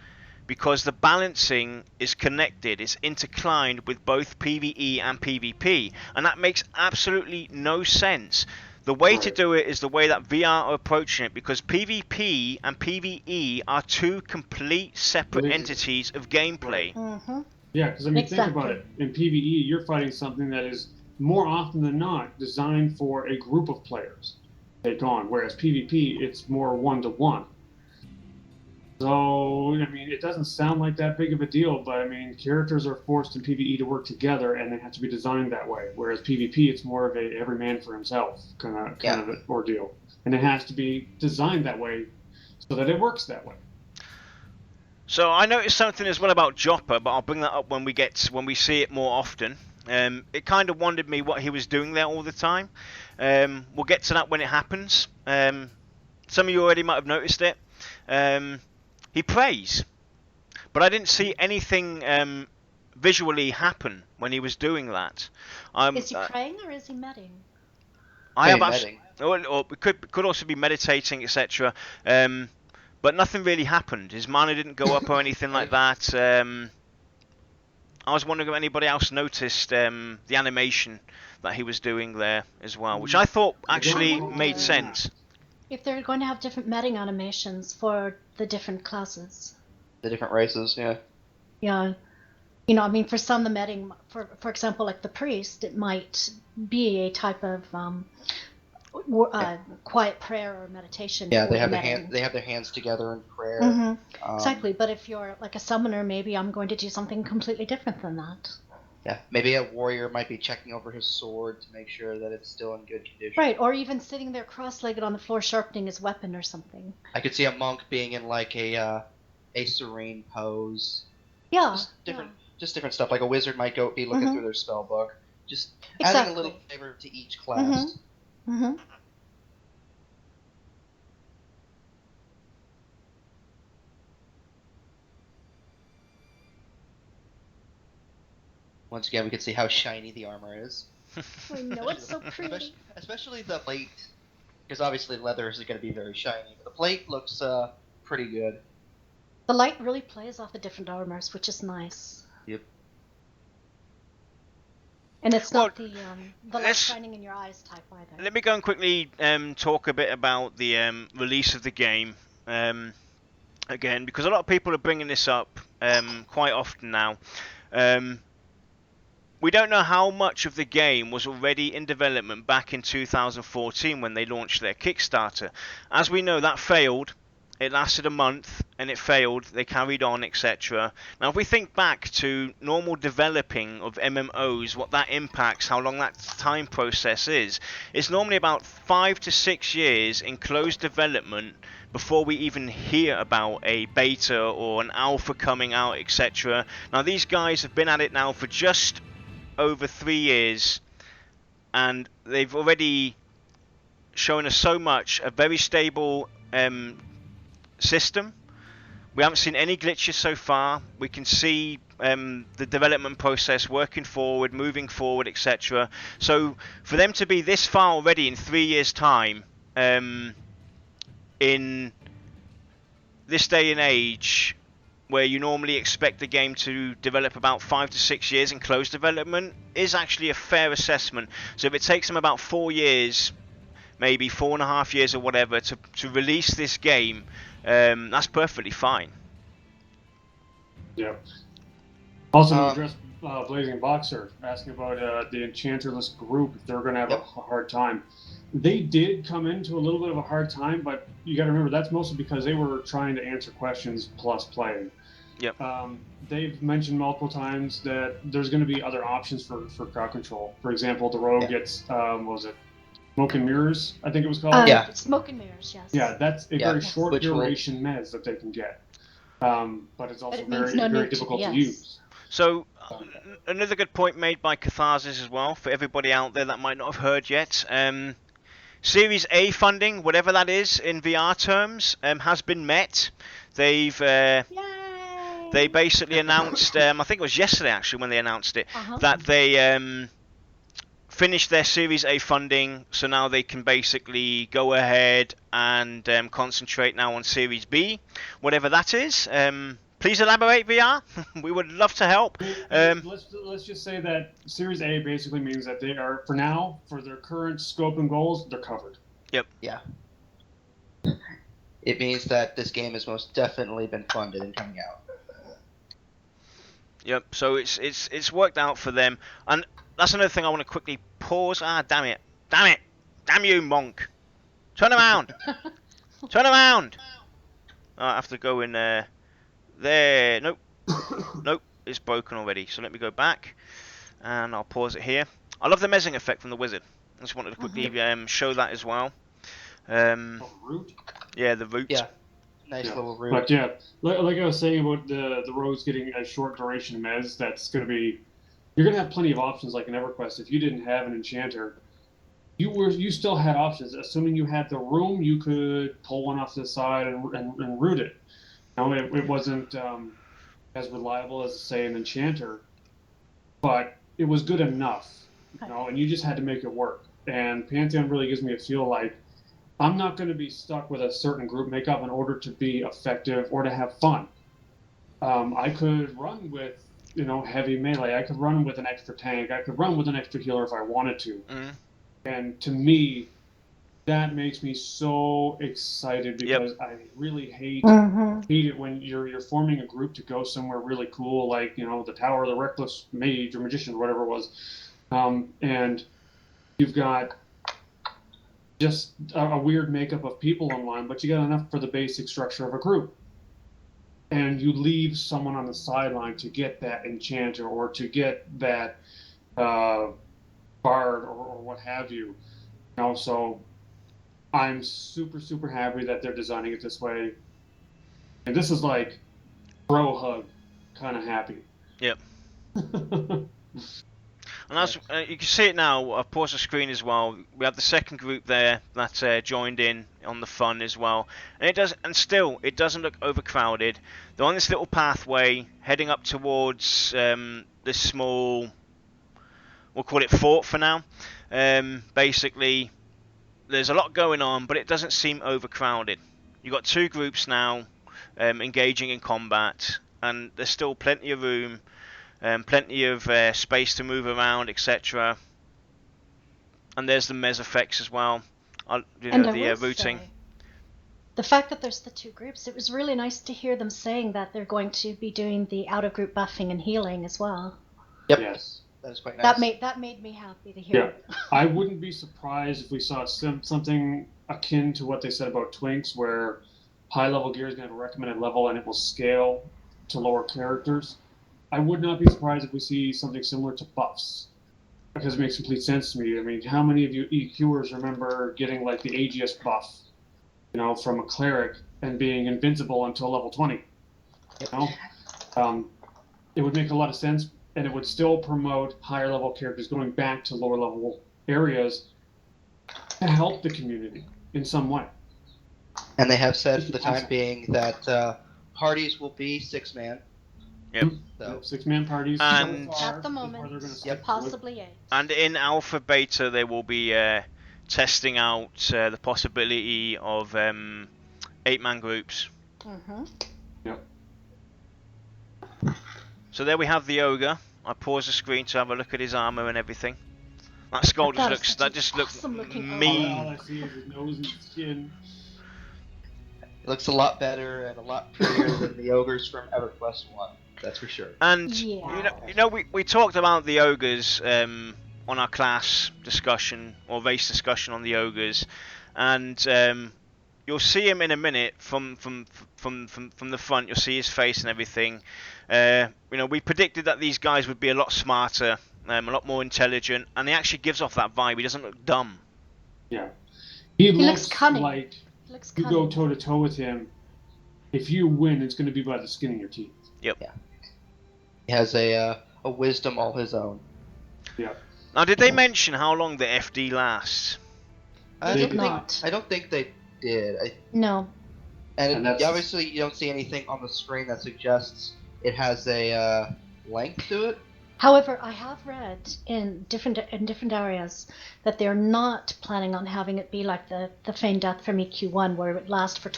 Because the balancing is connected, it's intertwined with both PvE and PvP, and that makes absolutely no sense. The way to do it is the way that VR are approaching it, because PvP and PvE are two complete separate entities of gameplay. Yeah, because I mean, think about it. In PvE, you're fighting something that is more often than not designed for a group of players to take on, whereas PvP, it's more one-to-one. So, I mean, it doesn't sound like that big of a deal, but I mean, characters are forced in PvE to work together, and they have to be designed that way. Whereas PvP, it's more of a every man for himself kind of an ordeal, and it has to be designed that way so that it works that way. So I noticed something as well about Jopper, but I'll bring that up when we see it more often. It kind of wondered me what he was doing there all the time. We'll get to that when it happens. Some of you already might have noticed it. He prays, but I didn't see anything visually happen when he was doing that. Is he praying or is he medding? I have actually, or it could also be meditating, etc. But nothing really happened. His mana didn't go up or anything like that. I was wondering if anybody else noticed the animation that he was doing there as well, which I thought actually made sense. If they're going to have different medding animations for the different classes. The different races, yeah. Yeah. You know, I mean, for some, the medding, for example, like the priest, it might be a type of quiet prayer or meditation. Yeah, they have their hands together in prayer. Exactly, but if you're like a summoner, maybe I'm going to do something completely different than that. Yeah, maybe a warrior might be checking over his sword to make sure that it's still in good condition. Right, or even sitting there cross-legged on the floor sharpening his weapon or something. I could see a monk being in like a serene pose. Yeah. Just different stuff. Like a wizard might be looking through their spell book. Just adding a little flavor to each class. Once again, we can see how shiny the armor is. I know, it's so pretty. Especially the plate, because obviously leather is going to be very shiny. But the plate looks pretty good. The light really plays off the different armors, which is nice. Yep. And it's not the light shining in your eyes type either. Let me go and quickly talk a bit about the release of the game again, because a lot of people are bringing this up quite often now. We don't know how much of the game was already in development back in 2014 when they launched their Kickstarter. As we know, that failed. It lasted a month and it failed. They carried on, etc. Now, if we think back to normal developing of MMOs, what that impacts, how long that time process is, it's normally about 5 to 6 years in closed development before we even hear about a beta or an alpha coming out, etc. Now, these guys have been at it now for just over 3 years, and they've already shown us so much. A very stable system. We haven't seen any glitches so far. We can see the development process working forward, moving forward, etc. So for them to be this far already in 3 years' time, in this day and age, where you normally expect the game to develop about 5 to 6 years in closed development, is actually a fair assessment. So if it takes them about 4 years maybe 4.5 years or whatever to release this game, that's perfectly fine. Yeah. Also, to address Blazing Boxer, asking about the Enchanterless group, if they're going to have a hard time. They did come into a little bit of a hard time, but you got to remember that's mostly because they were trying to answer questions plus playing. Yep. They've mentioned multiple times that there's going to be other options for crowd control. For example, the rogue gets, what was it? Smoke and Mirrors, I think it was called. Smoke and Mirrors, yes. Yeah, that's a very short duration mez that they can get. But it's also very difficult to use. So, another good point made by Catharsis as well, for everybody out there that might not have heard yet. Series A funding, whatever that is in VR terms, has been met. They basically announced, I think it was yesterday actually when they announced it, that they finished their Series A funding, so now they can basically go ahead and concentrate now on Series B, whatever that is. Please elaborate, VR. We would love to help. Let's just say that Series A basically means that they are, for now, for their current scope and goals, they're covered. Yep. Yeah. It means that this game has most definitely been funded and coming out. Yep. So it's worked out for them, and that's another thing I want to quickly pause. Damn it! Damn you, monk! Turn around! Turn around! I have to go in there. There, nope, nope, it's broken already. So let me go back, and I'll pause it here. I love the mezzing effect from the wizard. I just wanted to quickly show that as well. Root? Yeah, the root. Yeah, nice little root. But yeah, like I was saying about the rogues getting a short duration mez, that's going to be, you're going to have plenty of options like in EverQuest. If you didn't have an enchanter, you still had options. Assuming you had the room, you could pull one off to the side and root it. It wasn't as reliable as, say, an enchanter, but it was good enough, and you just had to make it work. And Pantheon really gives me a feel like I'm not going to be stuck with a certain group makeup in order to be effective or to have fun. I could run with, heavy melee. I could run with an extra tank. I could run with an extra healer if I wanted to. And to me, that makes me so excited because I really hate it when you're forming a group to go somewhere really cool, like the Tower of the Reckless Mage or Magician or whatever it was, and you've got just a weird makeup of people online, but you got enough for the basic structure of a group, and you leave someone on the sideline to get that enchanter or to get that bard or what have you. So I'm super happy that they're designing it this way, and this is like bro hug kind of happy. Yep. And that's you can see it now. I've paused the screen as well. We have the second group there that joined in on the fun as well, and it doesn't look overcrowded. They're on this little pathway heading up towards this small, we'll call it fort for now. Basically, there's a lot going on, but it doesn't seem overcrowded. You've got two groups now engaging in combat, and there's still plenty of room, plenty of space to move around, etc. And there's the mez effects as well, the routing. The fact that there's the two groups, it was really nice to hear them saying that they're going to be doing the out-of-group buffing and healing as well. Yep. Yes. That is quite nice. That made me happy to hear. Yeah, I wouldn't be surprised if we saw something akin to what they said about Twinks, where high-level gear is going to have a recommended level and it will scale to lower characters. I would not be surprised if we see something similar to buffs, because it makes complete sense to me. I mean, how many of you EQers remember getting like the Aegis buff, from a cleric and being invincible until level 20? It would make a lot of sense. And it would still promote higher level characters going back to lower level areas to help the community in some way. And they have said for the time being that parties will be 6-man. Yep. So. 6-man parties. And at the moment, possibly 8. And in alpha beta, they will be testing out the possibility of 8-man groups. Yep. So there we have the ogre. I paused the screen to have a look at his armor and everything. That skull That just is looks. such That an just looks awesome-looking ogre. mean. All I see is his nose and skin. It looks a lot better and a lot prettier than the ogres from EverQuest 1. That's for sure. And Yeah. we talked about the ogres on our class discussion or race discussion on the ogres, and you'll see him in a minute from the front. You'll see his face and everything. We predicted that these guys would be a lot smarter, a lot more intelligent, and he actually gives off that vibe. He doesn't look dumb. Yeah. He looks cunning. Like He looks you cunning. go toe to toe with him. If you win, it's going to be by the skin of your teeth. Yep. Yeah. He has a wisdom all his own. Yeah. Now, did they mention how long the FD lasts? I They don't did think not. I don't think they did. No. And that's- obviously you don't see anything on the screen that suggests it has a length to it. However, I have read in different areas that they're not planning on having it be like the Feign Death from EQ1 where it would last for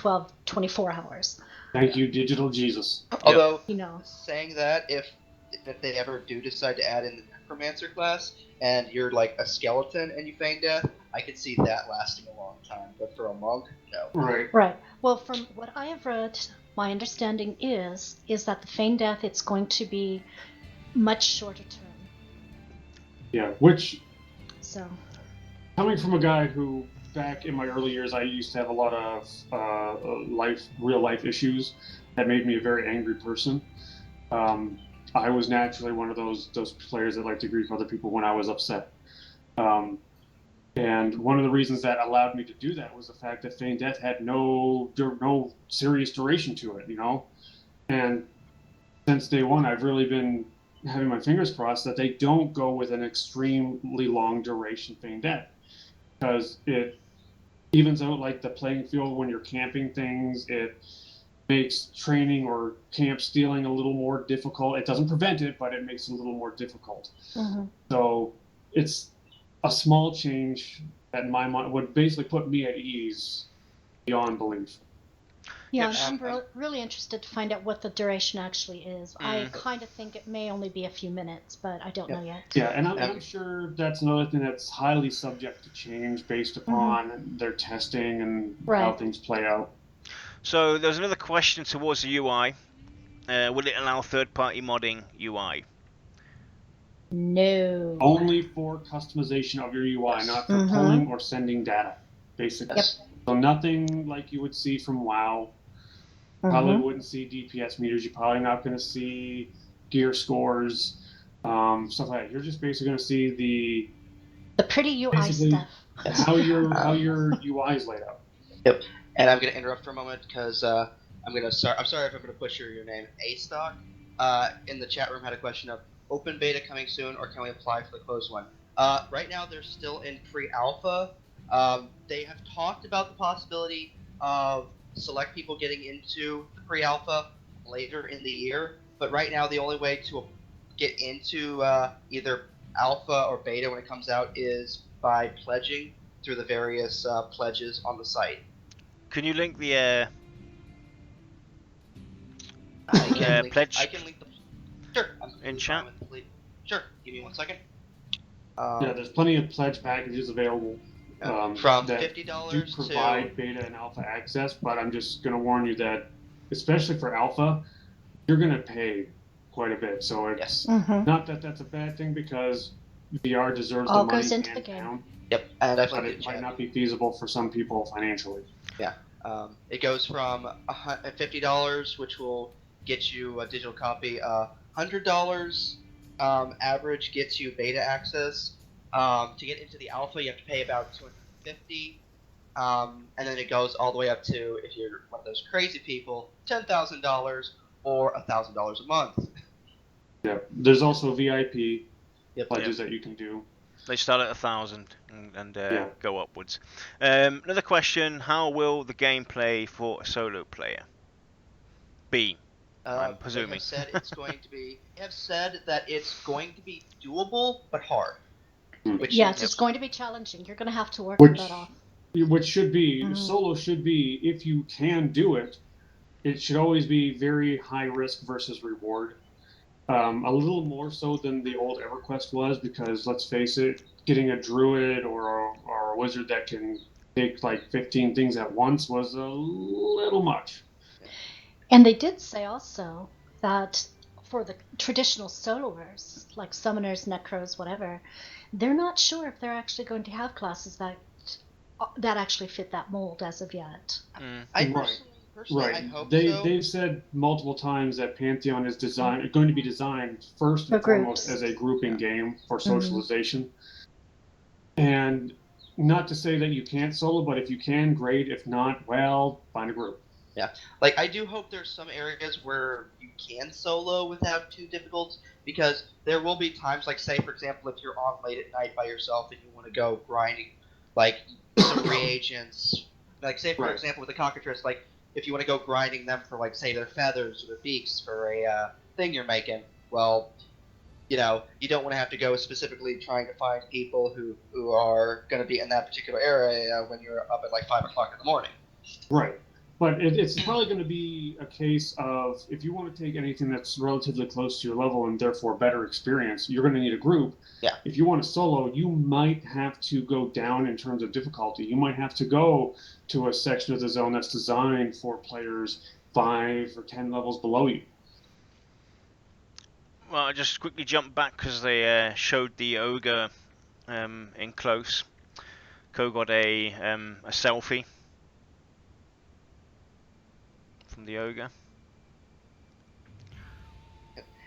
24 hours. Thank you, Digital Jesus. Although, You know. saying that, if they ever do decide to add in the Necromancer class, and you're like a skeleton and you feign death, I could see that lasting a long time. But for a monk, no. Right. Right. Well, from what I have read, my understanding is that the Feign Death, it's going to be much shorter term. Yeah, which, So. coming from a guy who, back in my early years, I used to have a lot of real life issues that made me a very angry person. I was naturally one of those players that liked to grief other people when I was upset. And one of the reasons that allowed me to do that was the fact that Feign Death had no serious duration to it, And since day one, I've really been having my fingers crossed that they don't go with an extremely long duration Feign Death, because it evens out like the playing field when you're camping things. It makes training or camp stealing a little more difficult. It doesn't prevent it, but it makes it a little more difficult. Mm-hmm. So it's a small change that in my mind would basically put me at ease beyond belief. Yeah, Yes. I'm really interested to find out what the duration actually is. I kind of think it may only be a few minutes, but I don't know yet. Yeah, and I'm sure that's another thing that's highly subject to change based upon their testing and how Right. things play out. So there's another question towards the UI. Will it allow third-party modding UI? No. Only for customization of your UI, Yes. not for pulling or sending data, basically. Yes. So nothing like you would see from WoW. Probably wouldn't see DPS meters. You're probably not going to see gear scores, stuff like that. You're just basically going to see The pretty UI basically stuff. how your UI is laid out. Yep. And I'm going to interrupt for a moment because I'm sorry if I'm going to butcher your name. A-Stock in the chat room had a question of open beta coming soon, or can we apply for the closed one? Right now they're still in pre-alpha. They have talked about the possibility of select people getting into the pre-alpha later in the year, but right now the only way to get into either alpha or beta when it comes out is by pledging through the various pledges on the site. Can you link the pledge I can link the. Sure. in chat? Sure. Give me 1 second. Yeah, there's plenty of pledge packages available. From that $50 do to provide beta and alpha access, but I'm just going to warn you that, especially for alpha, you're going to pay quite a bit. So it's not that that's a bad thing, because VR deserves All the money goes into hands the game. down, Yep, and I've but it might not be feasible for some people financially. Yeah, it goes from $50, which will get you a digital copy. $100 average gets you beta access. To get into the alpha, you have to pay about $250, and then it goes all the way up to, if you're one of those crazy people, $10,000 or $1,000 a month. Yeah, there's also VIP Yep. pledges that you can do. They start at 1,000 and Yeah. go upwards. Another question: how will the gameplay for a solo player be? I'm presuming. They have said it's going to be. They have said that it's going to be doable but hard. Which Yes, it's going to be challenging. You're going to have to work your butt off. Which should be, solo should be, if you can do it, it should always be very high risk versus reward. A little more so than the old EverQuest was, because let's face it, getting a druid or a wizard that can take like 15 things at once was a little much. And they did say also that for the traditional soloers, like summoners, necros, whatever, they're not sure if they're actually going to have classes that actually fit that mold as of yet. I personally, I hope so. They've said multiple times that Pantheon is going to be designed first and foremost as a grouping game for socialization. And not to say that you can't solo, but if you can, great. If not, well, find a group. Yeah, like I do hope there's some areas where you can solo without too difficult, because there will be times, like say for example, if you're on late at night by yourself and you want to go grinding, like some reagents, like say for example with the cockatrice, like if you want to go grinding them for like say their feathers or their beaks for a thing you're making, well, you know, you don't want to have to go specifically trying to find people who are going to be in that particular area when you're up at like 5 o'clock in the morning. Right. But it's probably going to be a case of, if you want to take anything that's relatively close to your level and therefore better experience, you're going to need a group. Yeah. If you want to solo, you might have to go down in terms of difficulty. You might have to go to a section of the zone that's designed for players 5 or 10 levels below you. Well, I just quickly jumped back because they showed the ogre in close. Cohh got a selfie from the ogre.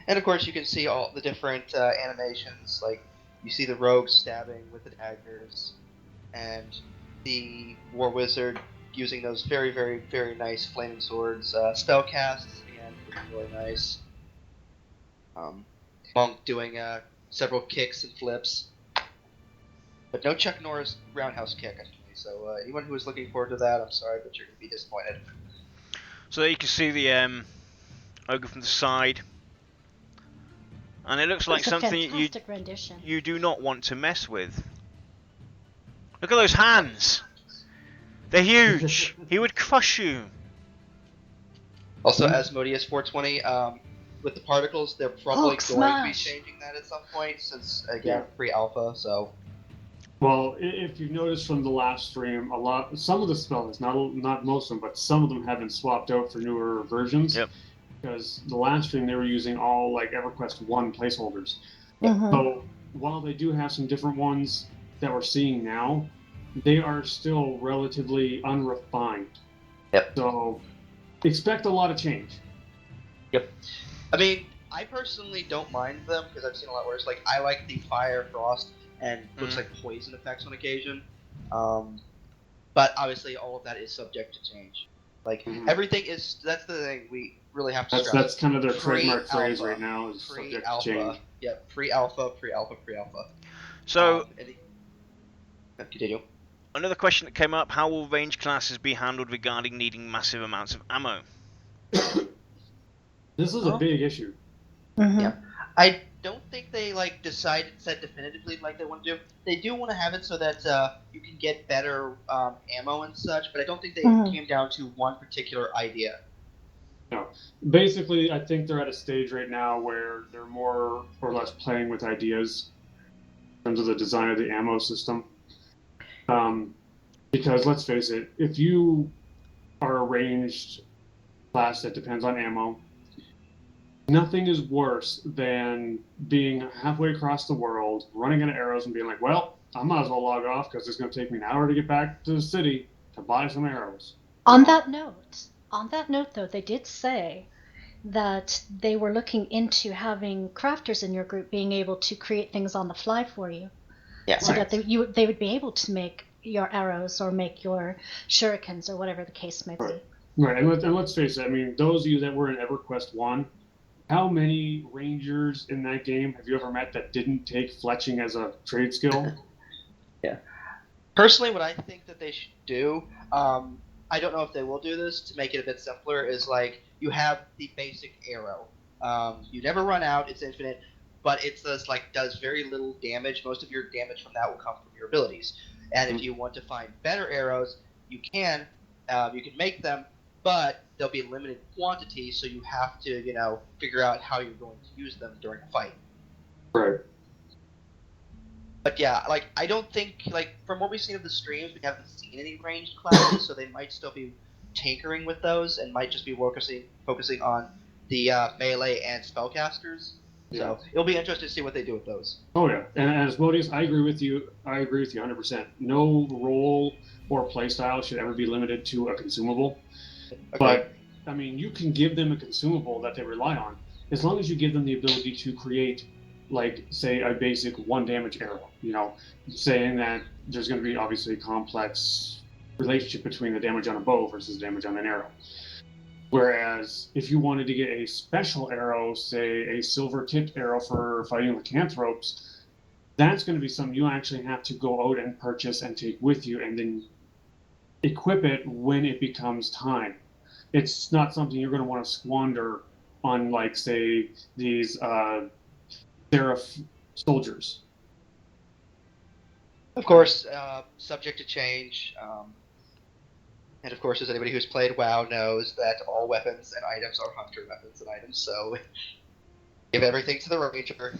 And of course you can see all the different animations, like you see the rogue stabbing with the daggers, and the war wizard using those very, very, very nice flaming swords. Spell casts, again, really nice. Monk doing several kicks and flips. But no Chuck Norris roundhouse kick, actually. So anyone who is looking forward to that, I'm sorry, but you're going to be disappointed. So there you can see the ogre from the side. And it looks like something you do not want to mess with. Look at those hands! They're huge! He would crush you! Also, Asmodeus 420, with the particles, they're probably going to be changing that at some point, since, again, pre-alpha, so... Well, if you've noticed from the last stream, some of the spells, not most of them, but some of them have been swapped out for newer versions. Yep. Because the last stream they were using all like EverQuest 1 placeholders. So while they do have some different ones that we're seeing now, they are still relatively unrefined. Yep. So expect a lot of change. Yep. I mean, I personally don't mind them because I've seen a lot worse. Like, I like the fire, frost, and looks like poison effects on occasion. But obviously all of that is subject to change. Like, everything is, that's the thing we really have to stress. That's kind of their trademark phrase right now, is subject to change. Yeah, pre-alpha, pre-alpha, pre-alpha. So, continue. Another question that came up, how will range classes be handled regarding needing massive amounts of ammo? This is a big issue. Yeah. I don't think they said definitively like they want to do. They do want to have it so that you can get better ammo and such, but I don't think they came down to one particular idea. No. Basically, I think they're at a stage right now where they're more or less playing with ideas in terms of the design of the ammo system. Because let's face it, if you are a ranged class that depends on ammo, nothing is worse than being halfway across the world, running out of arrows and being like, well, I might as well log off because it's going to take me an hour to get back to the city to buy some arrows. On that note, though, they did say that they were looking into having crafters in your group being able to create things on the fly for you. Yeah. So that they would be able to make your arrows or make your shurikens or whatever the case may be. Right, and let's face it, I mean, those of you that were in EverQuest 1, how many rangers in that game have you ever met that didn't take fletching as a trade skill? Yeah. Personally, what I think that they should do, I don't know if they will do this, to make it a bit simpler, is like, you have the basic arrow. You never run out, it's infinite, but it does very little damage. Most of your damage from that will come from your abilities. And if you want to find better arrows, you can make them, but they'll be limited quantity, so you have to, figure out how you're going to use them during a fight. Right. But yeah, I don't think, from what we've seen of the streams, we haven't seen any ranged classes, so they might still be tinkering with those and might just be focusing on the melee and spellcasters. Yeah. So it'll be interesting to see what they do with those. Oh yeah, and as Modius, I agree with you 100%. No role or playstyle should ever be limited to a consumable. Okay. But I mean, you can give them a consumable that they rely on, as long as you give them the ability to create, say, a basic 1 damage arrow. Saying that there's going to be obviously a complex relationship between the damage on a bow versus damage on an arrow. Whereas if you wanted to get a special arrow, say a silver-tipped arrow for fighting lycanthropes, that's going to be something you actually have to go out and purchase and take with you and then equip it when it becomes time. It's not something you're going to want to squander on, say, these Seraph soldiers. Of course, subject to change. And of course, as anybody who's played WoW knows, that all weapons and items are hunter weapons and items, so give everything to the ranger.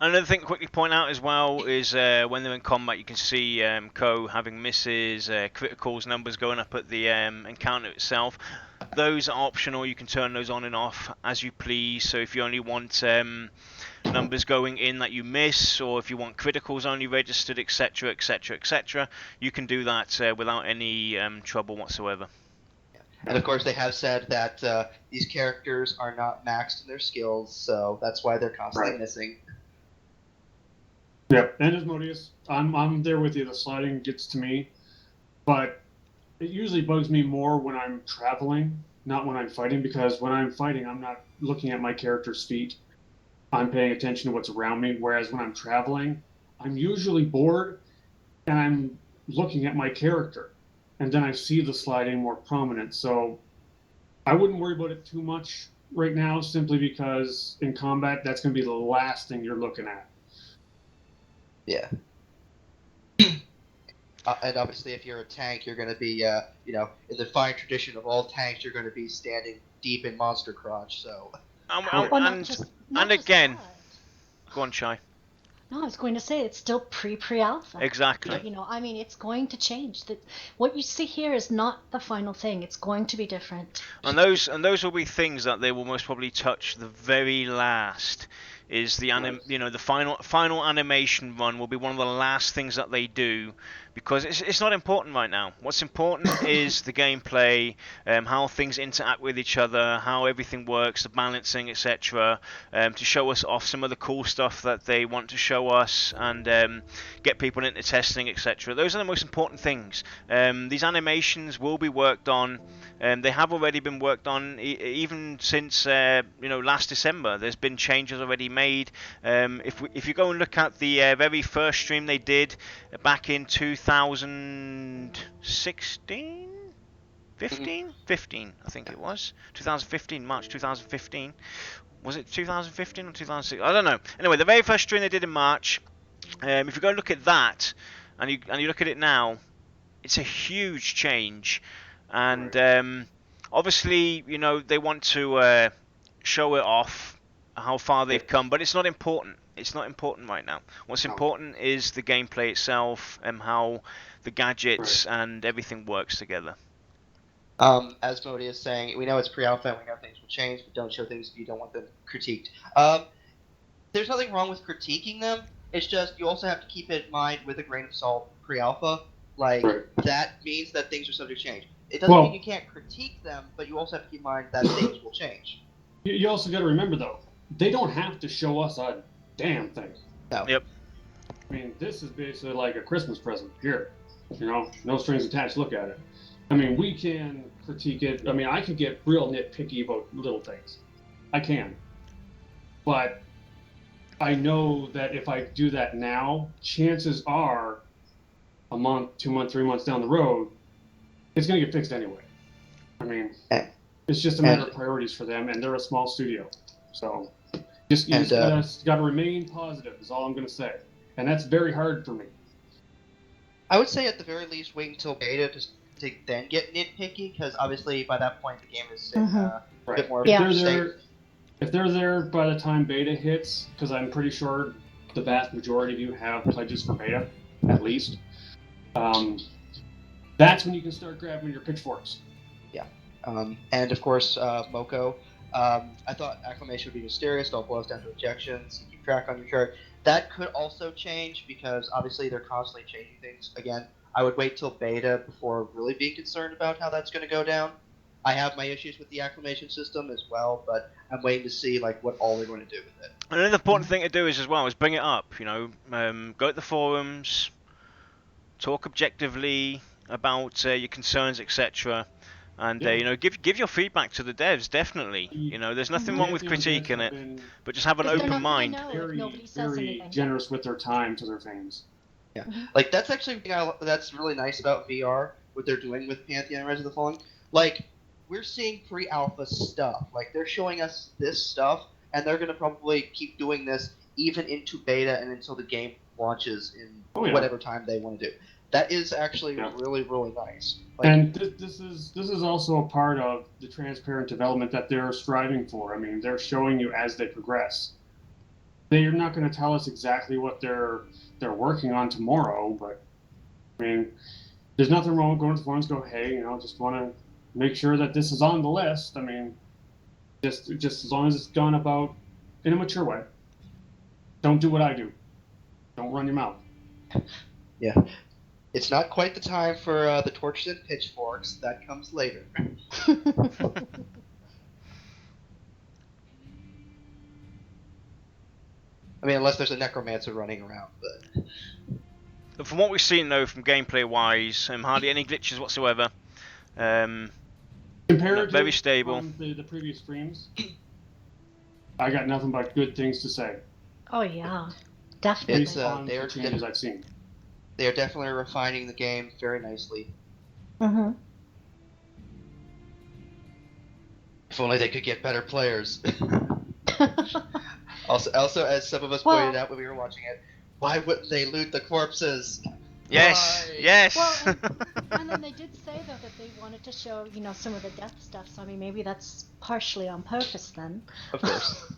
Another thing to quickly point out as well is when they're in combat, you can see Co having misses, criticals numbers going up at the encounter itself. Those are optional. You can turn those on and off as you please. So if you only want numbers going in that you miss, or if you want criticals only registered, etc., etc., etc., you can do that without any trouble whatsoever. And of course, they have said that these characters are not maxed in their skills, so that's why they're constantly missing. Yep, and as Modius, I'm there with you. The sliding gets to me, but it usually bugs me more when I'm traveling, not when I'm fighting, because when I'm fighting, I'm not looking at my character's feet. I'm paying attention to what's around me, whereas when I'm traveling, I'm usually bored, and I'm looking at my character, and then I see the sliding more prominent. So I wouldn't worry about it too much right now, simply because in combat, that's going to be the last thing you're looking at. Yeah. And obviously, if you're a tank, you're going to be, in the fine tradition of all tanks, you're going to be standing deep in monster crotch, so... And again... Go on, Shai. No, I was going to say, it's still pre-alpha. Exactly. It's going to change. What you see here is not the final thing. It's going to be different. And those will be things that they will most probably touch the very last. Is the the final animation run will be one of the last things that they do, because it's not important right now. What's important is the gameplay, how things interact with each other, how everything works, the balancing, etc. To show us off some of the cool stuff that they want to show us, and get people into testing, etc. Those are the most important things. These animations will be worked on. They have already been worked on even since last December. There's been changes already made. If you go and look at the very first stream they did back in 2016, 15, I think it was 2015, March 2015. Was it 2015 or 2016? I don't know. Anyway, the very first stream they did in March. If you go and look at that, and you look at it now, it's a huge change. And obviously, they want to show it off, how far they've come, but it's not important. It's not important right now. What's important is the gameplay itself and how the gadgets and everything works together. As Modi is saying, we know it's pre-alpha and we know things will change, but don't show things if you don't want them critiqued. There's nothing wrong with critiquing them. It's just you also have to keep it in mind with a grain of salt pre-alpha. That means that things are subject to change. It doesn't mean you can't critique them, but you also have to keep in mind that things will change. You also got to remember, though, they don't have to show us a damn thing. No. Yep. I mean, this is basically like a Christmas present. Here, no strings attached. Look at it. I mean, we can critique it. I mean, I could get real nitpicky about little things. I can. But I know that if I do that now, chances are a month, 2 months, 3 months down the road, it's going to get fixed anyway. I mean, it's just a matter of priorities for them, and they're a small studio. So you just got to remain positive is all I'm going to say. And that's very hard for me. I would say at the very least wait until beta to then get nitpicky because obviously by that point the game is in a bit more Yeah. safe. If they're there by the time beta hits, because I'm pretty sure the vast majority of you have pledges for beta, at least, that's when you can start grabbing your pitchforks. Yeah. And of course, Moko. I thought Acclimation would be mysterious. It all boils down to objections. You keep track on your chart. That could also change because obviously they're constantly changing things. Again, I would wait till beta before really being concerned about how that's going to go down. I have my issues with the Acclimation system as well, but I'm waiting to see like what all they're going to do with it. Another important thing to do is bring it up. You know, go to the forums, talk objectively about your concerns, etc. And you know, give your feedback to the devs. Definitely, you know, there's nothing wrong with critiquing it, but just have an open mind. Very generous with their time to their fans. Yeah, like that's actually that's really nice about VR. What they're doing with Pantheon and Rise of the Fallen, like we're seeing pre-alpha stuff. Like they're showing us this stuff, and they're gonna probably keep doing this even into beta and until the game launches in whatever time they want to do. That is actually really, really nice. Like, and this is also a part of the transparent development that they're striving for. I mean, they're showing you as they progress. They're not going to tell us exactly what they're working on tomorrow, but I mean, there's nothing wrong with going to the forums and go, hey, you know, just want to make sure that this is on the list. I mean, just as long as it's done about in a mature way. Don't do what I do. Don't run your mouth. Yeah. It's not quite the time for the torches and pitchforks. That comes later. I mean, unless there's a necromancer running around, but... From what we've seen, though, from gameplay-wise, hardly any glitches whatsoever. Compared to very stable. The previous streams, I got nothing but good things to say. Oh, yeah. Definitely. It's, they are changes I've seen. They are definitely refining the game very nicely. Mm-hmm. If only they could get better players. also, as some of us pointed out when we were watching it, why wouldn't they loot the corpses? Yes, why? yes. Well, and then they did say though that they wanted to show, you know, some of the death stuff. So I mean, maybe that's partially on purpose then. Of course.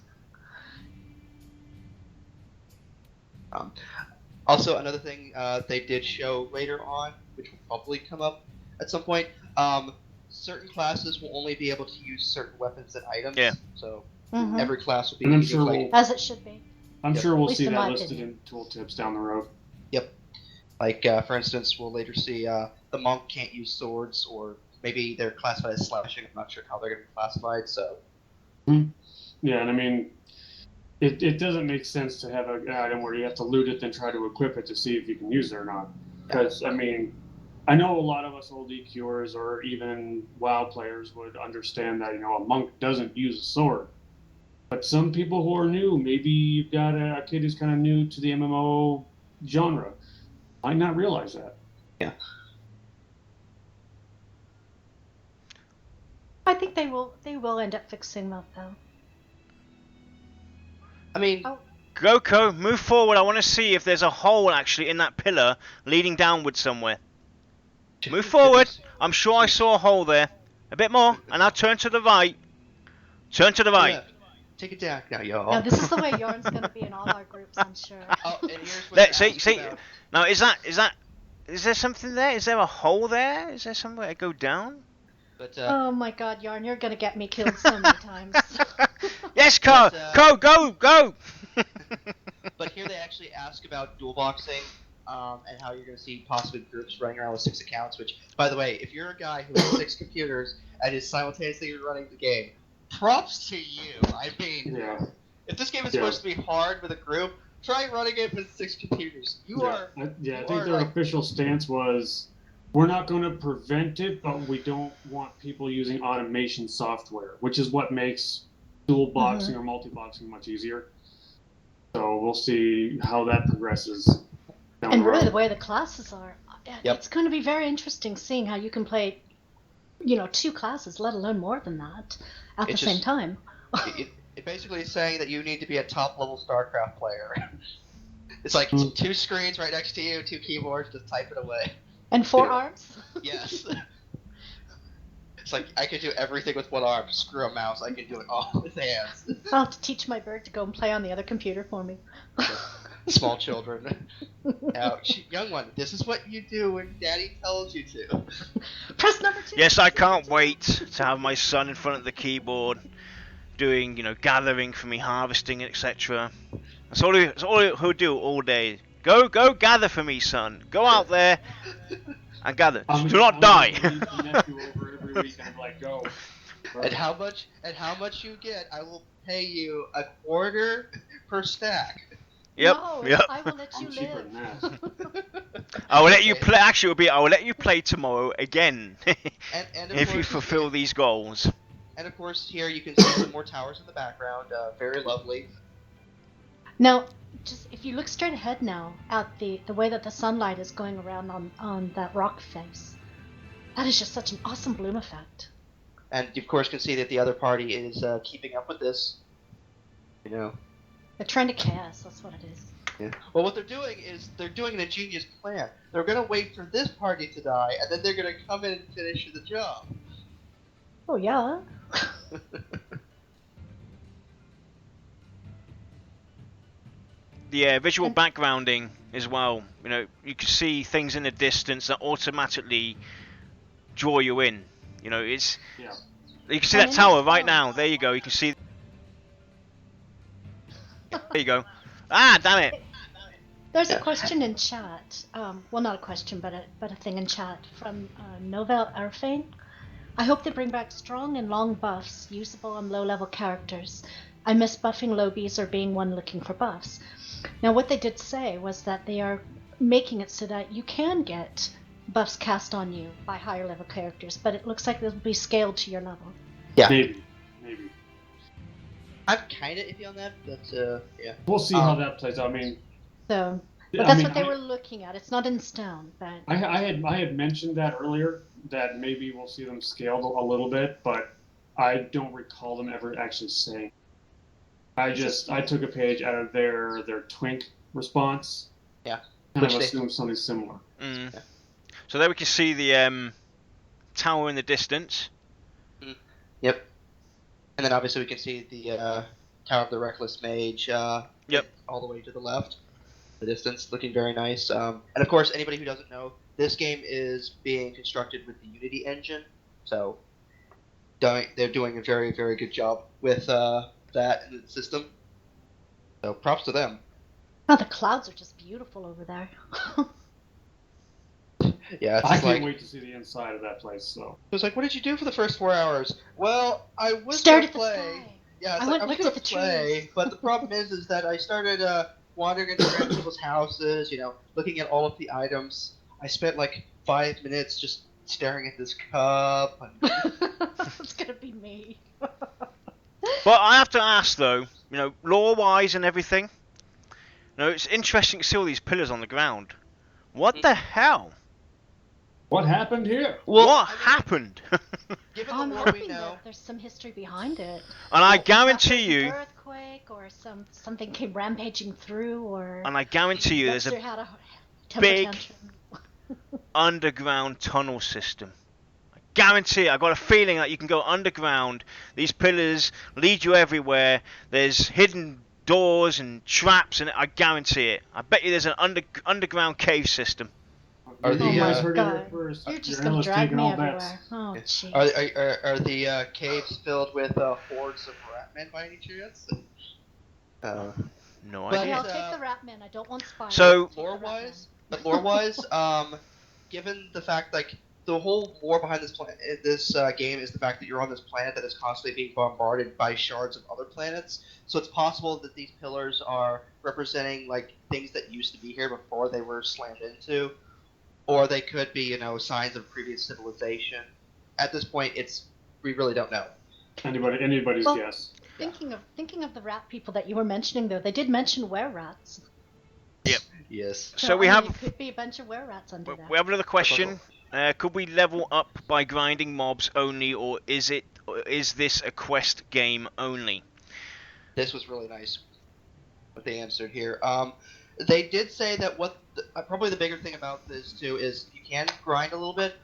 Also, another thing they did show later on, which will probably come up at some point, certain classes will only be able to use certain weapons and items. Yeah. So every class will be And I'm unique, sure like, as it should be. I'm sure we'll see in that my listed opinion. in tooltips down the road. Yep. Like, for instance, we'll later see the monk can't use swords, or maybe they're classified as slashing. I'm not sure how they're going to be classified, so... Yeah, and I mean, it doesn't make sense to have an item where you have to loot it then try to equip it to see if you can use it or not. Because, I mean, I know a lot of us old EQers or even WoW players would understand that, you know, a monk doesn't use a sword. But some people who are new, maybe you've got a kid who's kind of new to the MMO genre, might not realize that. Yeah. I think they will end up fixing that though. I mean... Goku, move forward. I want to see if there's a hole actually in that pillar leading downward somewhere. Move forward. I'm sure I saw a hole there. A bit more, and now turn to the right. Turn to the right. Yeah. Take it down now, y'all. Now this is the way Yarn's gonna be in all our groups, I'm sure. Oh, and here's what See. Now is there something there? Is there a hole there? Is there somewhere to go down? But, oh my God, Yarn, you're gonna get me killed so many times. Yes, Ko! Go! But here they actually ask about dual boxing, and how you're going to see possibly groups running around with 6 accounts, which, by the way, if you're a guy who has 6 computers and is simultaneously running the game, props to you. I mean, if this game is supposed to be hard with a group, try running it with 6 computers. I think their official stance was, we're not going to prevent it, but we don't want people using automation software, which is what makes dual boxing or multi-boxing much easier. So we'll see how that progresses. And really, the way the classes are, it's going to be very interesting seeing how you can play, you know, 2 classes, let alone more than that, at the same time. It basically is saying that you need to be a top-level StarCraft player. It's like 2 screens right next to you, 2 keyboards, just type it away. And 4 arms? Yes. like I could do everything with one arm. Screw a mouse. I can do it all with hands. I'll have to teach my bird to go and play on the other computer for me. Small children. Ouch. Young one, this is what you do when Daddy tells you to. Press number 2. Yes, I can't wait to have my son in front of the keyboard doing, gathering for me, harvesting, etc. That's all he'll do all day. Go gather for me, son. Go out there and gather. Do not die. Nephew over every week and like, go. And how much you get? I will pay you a quarter per stack. Yep. No, Yep. I will let you I'm cheaper live. than that. I will let you play. Actually, it'll be I will let you play tomorrow again And of if you course, fulfill these goals. And of course, here you can see some more towers in the background. Very lovely. Now, just if you look straight ahead now at the way that the sunlight is going around on that rock face, that is just such an awesome bloom effect. And you of course can see that the other party is keeping up with this. They're trying to chaos, that's what it is. Yeah. Well, what they're doing is they're doing an ingenious plan. They're going to wait for this party to die, and then they're going to come in and finish the job. Oh, yeah. The visual backgrounding as well. You can see things in the distance that automatically draw you in. It's. Yeah. You can see that tower right now. There you go. You can see. There you go. Ah, damn it. There's a question in chat. Well, not a question, but a thing in chat from Novel Feign. I hope they bring back strong and long buffs usable on low-level characters. I miss buffing lobies or being one looking for buffs. Now, what they did say was that they are making it so that you can get buffs cast on you by higher-level characters, but it looks like they'll be scaled to your level. Yeah. Maybe. I'm kind of iffy on that, but yeah. We'll see how that plays out. I mean, So, but that's what they were looking at. It's not in stone, but I had mentioned that earlier, that maybe we'll see them scaled a little bit, but I don't recall them ever actually saying. I took a page out of their twink response. Yeah. Kind of assumed something similar. Mm. Yeah. So there we can see the tower in the distance. Yep. And then obviously we can see the Tower of the Reckless Mage. Yep. All the way to the left, the distance, looking very nice. And of course, anybody who doesn't know, this game is being constructed with the Unity engine, so they're doing a very, very good job with that in the system. So props to them. oh, the clouds are just beautiful over there. Yeah, I can't wait to see the inside of that place. So it was like, what did you do for the first 4 hours? Well, I was Stared gonna at the play. sky. Yeah, I went was looked gonna at the play, trees. but the problem is that I started wandering into random people's houses, looking at all of the items. I spent like 5 minutes just staring at this cup. It's gonna be me. But I have to ask though, lore-wise and everything. It's interesting to see all these pillars on the ground. What the hell? what happened here? Well, what happened? Given I'm the lore we hoping know, that there's some history behind it. And I Perhaps guarantee there's an you, earthquake or something came rampaging through, or and I guarantee you, there's Dexter a had a temper big tantrum. underground tunnel system. I guarantee it. I got a feeling that you can go underground. These pillars lead you everywhere. There's hidden doors and traps, and I guarantee it. I bet you there's an underground cave system. Are the, Oh my heard God. it here first. You're just Your gonna analyst drag taking me all bets. everywhere. Oh, jeez. are the caves filled with hordes of ratmen by any chance? No But, Okay, idea. I'll take the Ratman. I don't want spiders. So- I'll take the lore-wise, given the fact the whole lore behind this game is the fact that you're on this planet that is constantly being bombarded by shards of other planets. So it's possible that these pillars are representing things that used to be here before they were slammed into, or they could be signs of previous civilization. At this point, we really don't know. Anybody's Well, guess. Thinking of the rat people that you were mentioning, though, they did mention were-rats. Yes. So we have It could be a bunch of were-rats under that. we have another question. Could we level up by grinding mobs only, or is this a quest game only? This was really nice what they answered here. They did say that probably the bigger thing about this too is you can grind a little bit.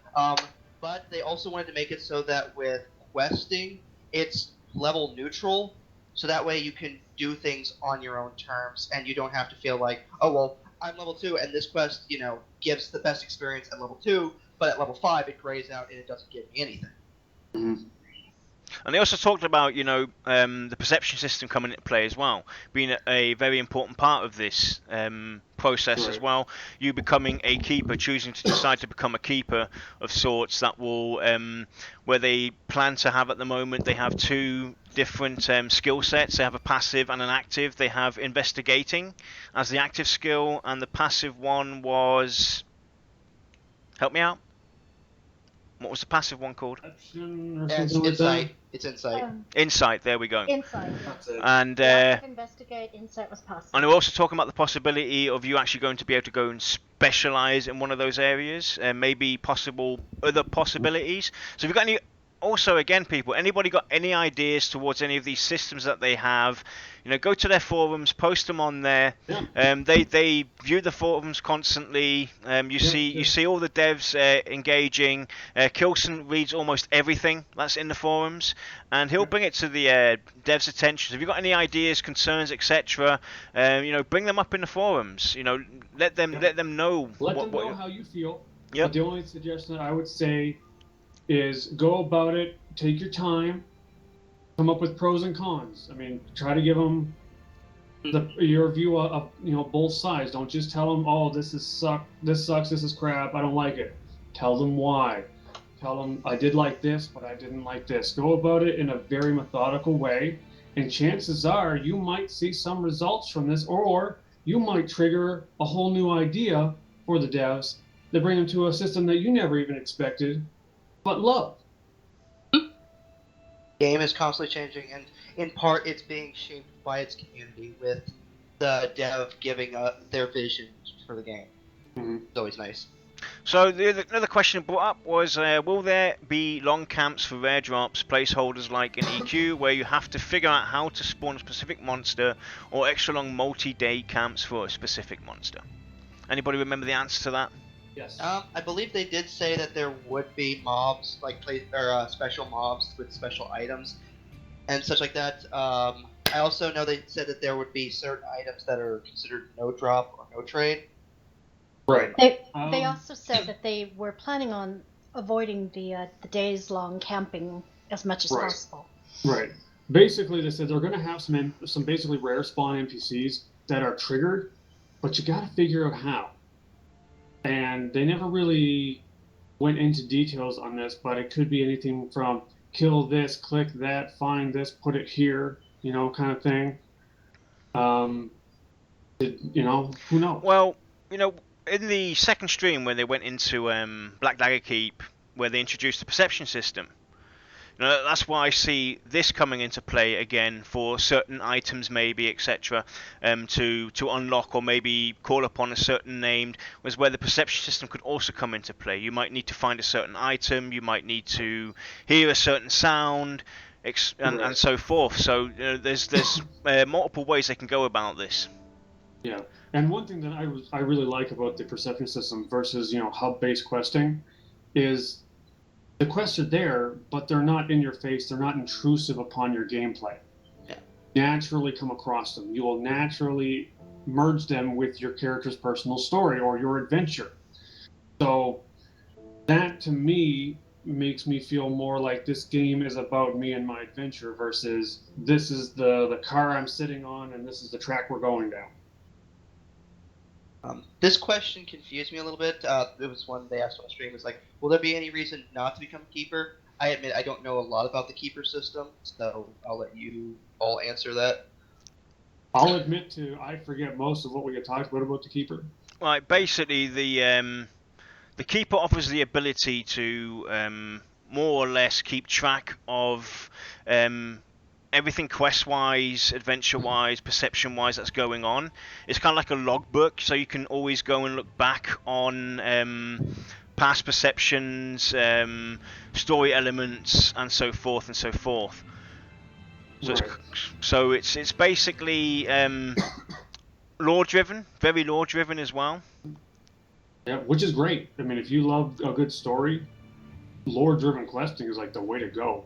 but they also wanted to make it so that with questing, it's level neutral, so that way you can do things on your own terms, and you don't have to feel like, oh, well, I'm level 2, and this quest, gives the best experience at level 2, but at level 5 it grays out and it doesn't give me anything. Mm-hmm. And they also talked about, the perception system coming into play as well, being a very important part of this process as well. You becoming a keeper, choosing to decide to become a keeper of sorts, that will, where they plan to have at the moment, they have 2 different skill sets. They have a passive and an active. They have investigating as the active skill, and the passive one was... Help me out. What was the passive one called? It's insight. It's insight. Insight. There we go. Insight. And investigate. Insight was passive. and we're also talking about the possibility of you actually going to be able to go and specialize in one of those areas, and maybe possible other possibilities. So if you've got any... Also, again, people, anybody got any ideas towards any of these systems that they have, go to their forums, post them on there. Yeah. They view the forums constantly. You see all the devs engaging. Kilson reads almost everything that's in the forums, and he'll bring it to the devs' attention. So if you've got any ideas, concerns, etc., bring them up in the forums. Let them know. Let them know how you feel. Yep. But the only suggestion that I would say is go about it, take your time, come up with pros and cons. I mean, try to give them your view of both sides. Don't just tell them, oh, this sucks, this is crap, I don't like it. Tell them why. Tell them, I did like this, but I didn't like this. Go about it in a very methodical way, and chances are you might see some results from this, or you might trigger a whole new idea for the devs that bring them to a system that you never even expected, but love. Game is constantly changing, and in part it's being shaped by its community, with the dev giving their vision for the game. Mm-hmm. It's always nice. So another question brought up was, will there be long camps for rare drops, placeholders like in EQ, where you have to figure out how to spawn a specific monster, or extra long multi-day camps for a specific monster? Anybody remember the answer to that? Yes. I believe they did say that there would be mobs, special mobs with special items and such like that. I also know they said that there would be certain items that are considered no drop or no trade. Right. They also said that they were planning on avoiding the days-long camping as much as possible. Right. Basically, they said they're going to have some basically rare spawn NPCs that are triggered, but you got to figure out how. And they never really went into details on this, but it could be anything from kill this, click that, find this, put it here, kind of thing. Who knows? Well, in the second stream when they went into Black Dagger Keep, where they introduced the perception system, that's why I see this coming into play again for certain items, maybe, etc., to unlock or maybe call upon a certain name, was where the perception system could also come into play. You might need to find a certain item, you might need to hear a certain sound, and so forth. So there's multiple ways they can go about this. Yeah, and one thing that I really like about the perception system versus hub-based questing is the quests are there, but they're not in your face. They're not intrusive upon your gameplay. Yeah. Naturally come across them. You will naturally merge them with your character's personal story or your adventure. So that, to me, makes me feel more like this game is about me and my adventure versus this is the car I'm sitting on and this is the track we're going down. This question confused me a little bit. It was one they asked on the stream. It's like, will there be any reason not to become a keeper? I admit I don't know a lot about the keeper system, so I'll let you all answer that. I'll admit I forget most of what we had talked about the keeper. Right, basically the keeper offers the ability to more or less keep track of everything quest-wise, adventure-wise, perception-wise that's going on. It's kind of like a logbook, so you can always go and look back on past perceptions, story elements, and so forth and so forth. So it's basically lore-driven, very lore-driven as well. Yeah, which is great. I mean, if you love a good story, lore-driven questing is like the way to go.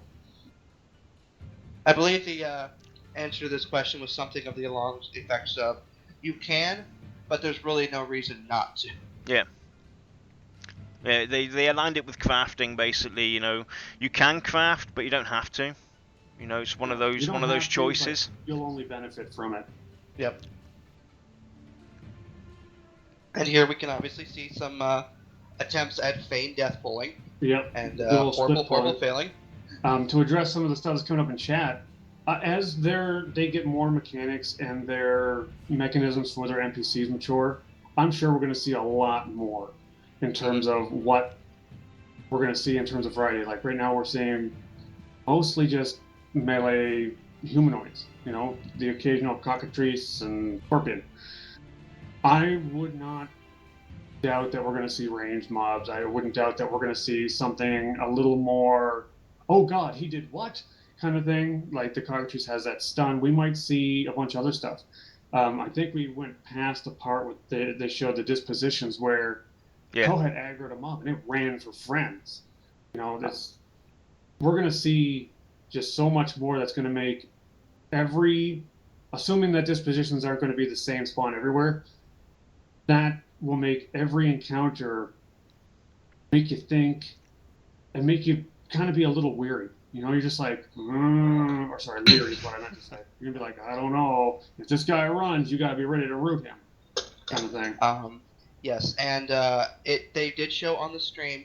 I believe the answer to this question was something of the along effects of, you can, but there's really no reason not to. Yeah. Yeah, they aligned it with crafting basically. You know, you can craft, but you don't have to. You know, it's one of those choices. You'll only benefit from it. Yep. And here we can obviously see some attempts at Feign death pulling. Yep. And horrible failing. To address some of the stuff that's coming up in chat, as they get more mechanics and their mechanisms for their NPCs mature, I'm sure we're going to see a lot more in terms of what we're going to see in terms of variety. Like right now we're seeing mostly just melee humanoids, you know, the occasional cockatrice and scorpion. I would not doubt that we're going to see ranged mobs. I wouldn't doubt that we're going to see something a little more, oh god, he did what? Kind of thing. Like the cockatrice has that stun. We might see a bunch of other stuff. I think we went past the part with they showed the dispositions where Cohh had aggroed them up and it ran for friends. You know, we're going to see just so much more that's going to make assuming that dispositions aren't going to be the same spawn everywhere, that will make every encounter make you think and make you kind of be a little weary. You know, you're just like, or sorry, leery is what I meant to say. You're going to be like, I don't know. If this guy runs, you got to be ready to root him, kind of thing. Yes, and they did show on the stream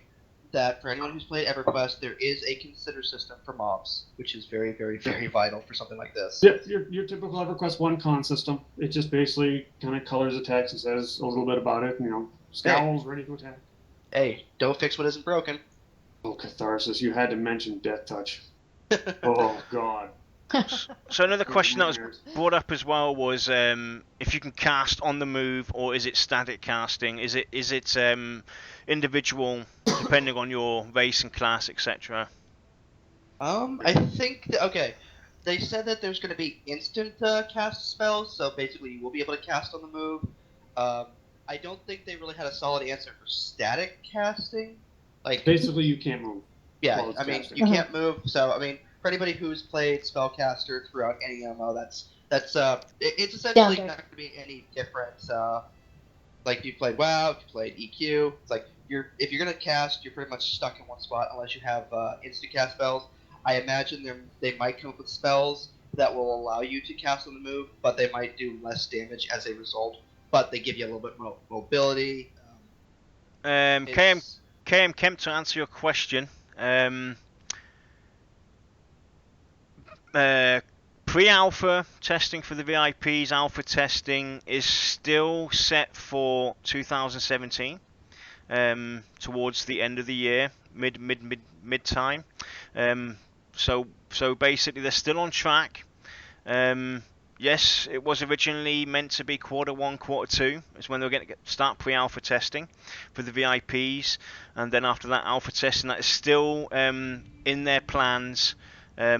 that for anyone who's played EverQuest, there is a consider system for mobs, which is very, very, very vital for something like this. Yep, your typical EverQuest 1 con system. It just basically kind of colors the text and says a little bit about it. You know, scowls, ready to attack. Hey, don't fix what isn't broken. Oh, Catharsis, you had to mention Death Touch. Oh, God. So another question that was brought up as well was if you can cast on the move, or is it static casting? Is it individual depending on your race and class, etc.? I think okay. They said that there's going to be instant cast spells, so basically you will be able to cast on the move. I don't think they really had a solid answer for static casting. Like basically, you can't move. Yeah, I mean you can't move. So I mean, for anybody who's played spellcaster throughout any MMO, it's essentially not going to be any different. Like if you played WoW, if you played EQ, it's like if you're going to cast, you're pretty much stuck in one spot unless you have instant cast spells. I imagine they might come up with spells that will allow you to cast on the move, but they might do less damage as a result. But they give you a little bit more mobility. KM Kemp, to answer your question, pre-alpha testing for the VIPs, alpha testing is still set for 2017, towards the end of the year, mid time. So basically they're still on track. Yes, it was originally meant to be Q1, Q2 is when they were going to start pre-alpha testing for the VIPs, and then after that alpha testing, that is still in their plans.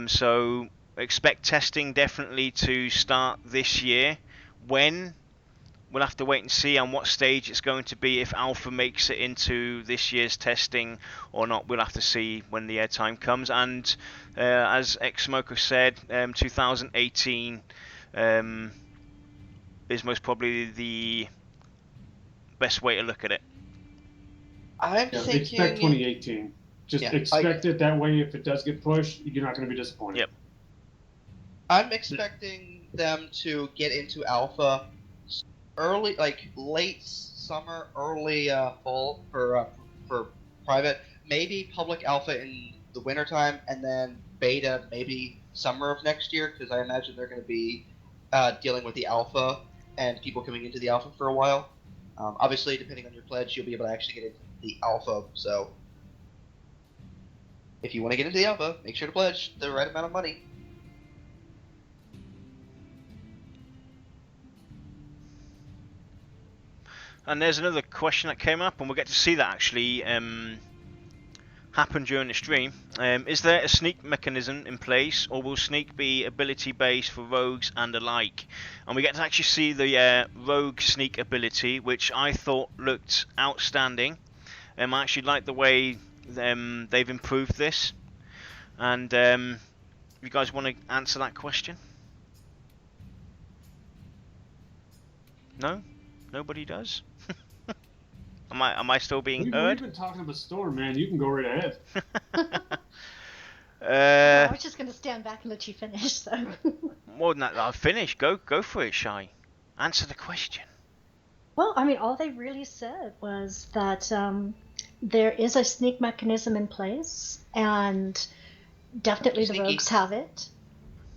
So expect testing definitely to start this year. When? We'll have to wait and see on what stage it's going to be. If alpha makes it into this year's testing or not, we'll have to see when the airtime comes. And as X-Smoker said, 2018 is most probably the best way to look at it. I'm thinking... Expect 2018. Just expect it that way. If it does get pushed, you're not going to be disappointed. Yep. I'm expecting them to get into alpha early, like late summer, early fall for private. Maybe public alpha in the wintertime, and then beta maybe summer of next year, because I imagine they're going to be dealing with the alpha and people coming into the alpha for a while. Obviously, depending on your pledge, you'll be able to actually get into the alpha. So, if you want to get into the alpha, make sure to pledge the right amount of money. And there's another question that came up, and we'll get to see that actually happen during the stream. Is there a sneak mechanism in place, or will sneak be ability based for rogues and alike? And we get to actually see the rogue sneak ability, which I thought looked outstanding. I actually like the way they've improved this, and you guys want to answer that question? No, nobody does. Am I still being heard? We've been talking about Storm, man. You can go right ahead. I was just going to stand back and let you finish. So. More than that, I'll finish. Go for it, Shy. Answer the question. Well, I mean, all they really said was that there is a sneak mechanism in place, and definitely the rogues have it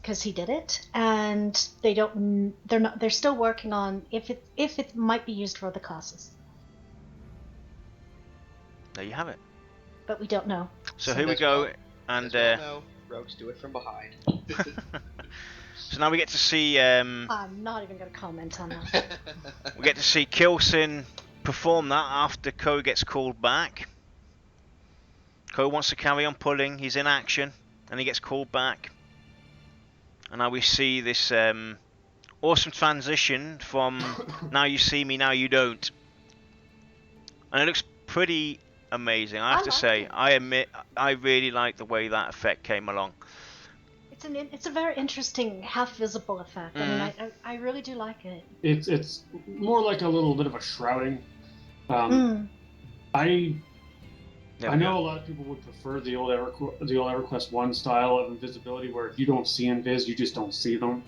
because he did it, and they don't. They're not. They're still working on if it might be used for other classes. There you have it. But we don't know. So here we go, and no, rogues do it from behind. So now we get to see. I'm not even going to comment on that. We get to see Kilsin perform that after Ko gets called back. Ko wants to carry on pulling. He's in action, and he gets called back. And now we see this awesome transition from now you see me, now you don't. And it looks pretty amazing. I have to say, I admit, I really like the way that effect came along. It's a very interesting half-visible effect. I mean, I really do like it. It's more like a little bit of a shrouding. I know a lot of people would prefer the old EverQuest 1 style of invisibility, where if you don't see invis, you just don't see them.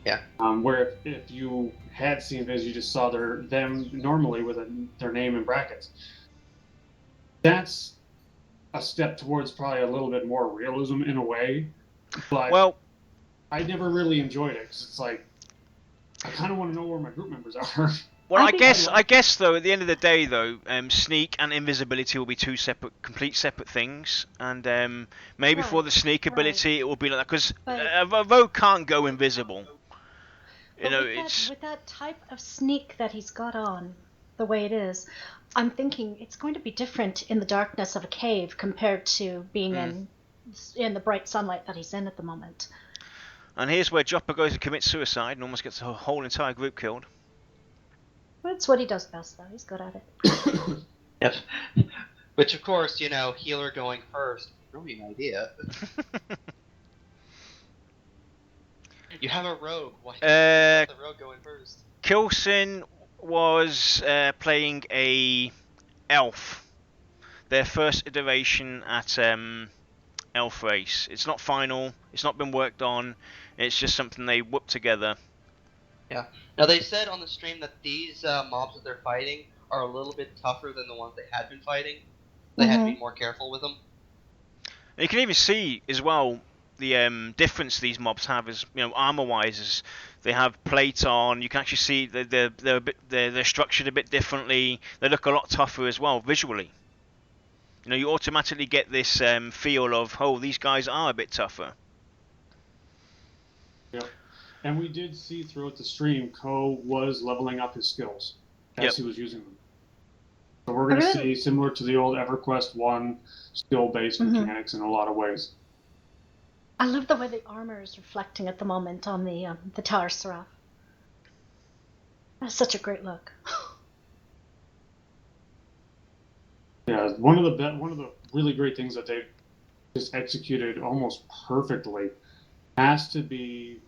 Yeah. Where if you had seen invis, you just saw them normally with their name in brackets. That's a step towards probably a little bit more realism in a way. But well, I never really enjoyed it because it's like I kind of want to know where my group members are. Well, I guess though, at the end of the day though, sneak and invisibility will be two complete separate things, and maybe for the sneak ability it will be like that because a rogue can't go invisible. You know, with that type of sneak that he's got on, the way it is, I'm thinking it's going to be different in the darkness of a cave compared to being in the bright sunlight that he's in at the moment. And here's where Joppa goes to commit suicide and almost gets the whole entire group killed. That's what he does best, though. He's good at it. Yep. Which, of course, healer going first. Brilliant idea. You have a rogue. Why the rogue going first? Kilsin was playing a elf. Their first iteration at elf race. It's not final. It's not been worked on. It's just something they whipped together. Yeah. Now they said on the stream that these mobs that they're fighting are a little bit tougher than the ones they had been fighting. They had to be more careful with them. And you can even see as well the difference these mobs have is armor-wise. Is they have plates on. You can actually see they're structured a bit differently. They look a lot tougher as well visually. You automatically get this feel of, oh, these guys are a bit tougher. Yep. And we did see throughout the stream, Ko was leveling up his skills as he was using them. So we're going to see, similar to the old EverQuest 1, skill-based mechanics in a lot of ways. I love the way the armor is reflecting at the moment on the Tower Seraph. That's such a great look. Yeah, one of the really great things that they've just executed almost perfectly has to be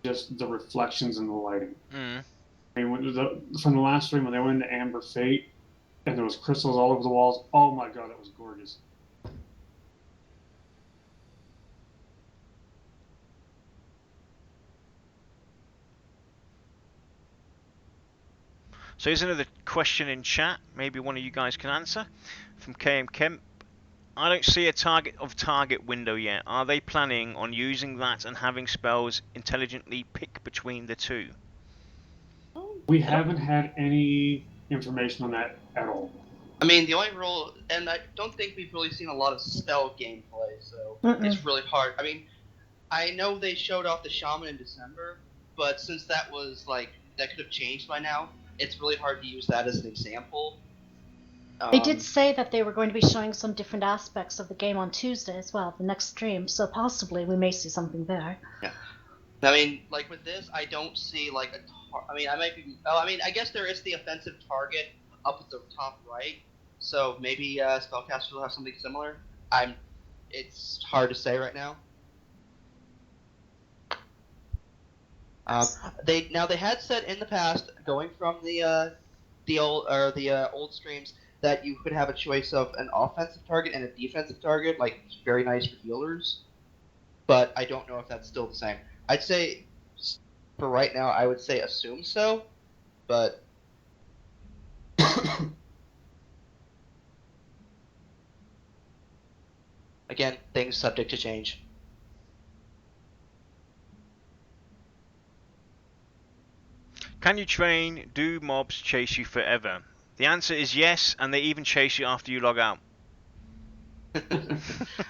just the reflections in the lighting. I mean, from the last stream when they went into Amber Fate and there was crystals all over the walls, oh my god, that was gorgeous. So here's another question in chat. Maybe one of you guys can answer. From KM Kemp. I don't see a target window yet. Are they planning on using that and having spells intelligently pick between the two? We haven't had any information on that at all. I mean, the only rule, and I don't think we've really seen a lot of spell gameplay, so it's really hard. I mean, I know they showed off the Shaman in December, but since that could have changed by now, it's really hard to use that as an example. They did say that they were going to be showing some different aspects of the game on Tuesday as well, the next stream, so possibly we may see something there. Yeah. I mean, with this, I don't see, I guess there is the offensive target up at the top right, so maybe Spellcaster will have something similar. It's hard to say right now. They had said in the past, going from the old streams, that you could have a choice of an offensive target and a defensive target, like very nice for healers. But I don't know if that's still the same. I'd say for right now, I would say assume so, but again, things subject to change. Can you train? Do mobs chase you forever? The answer is yes, and they even chase you after you log out.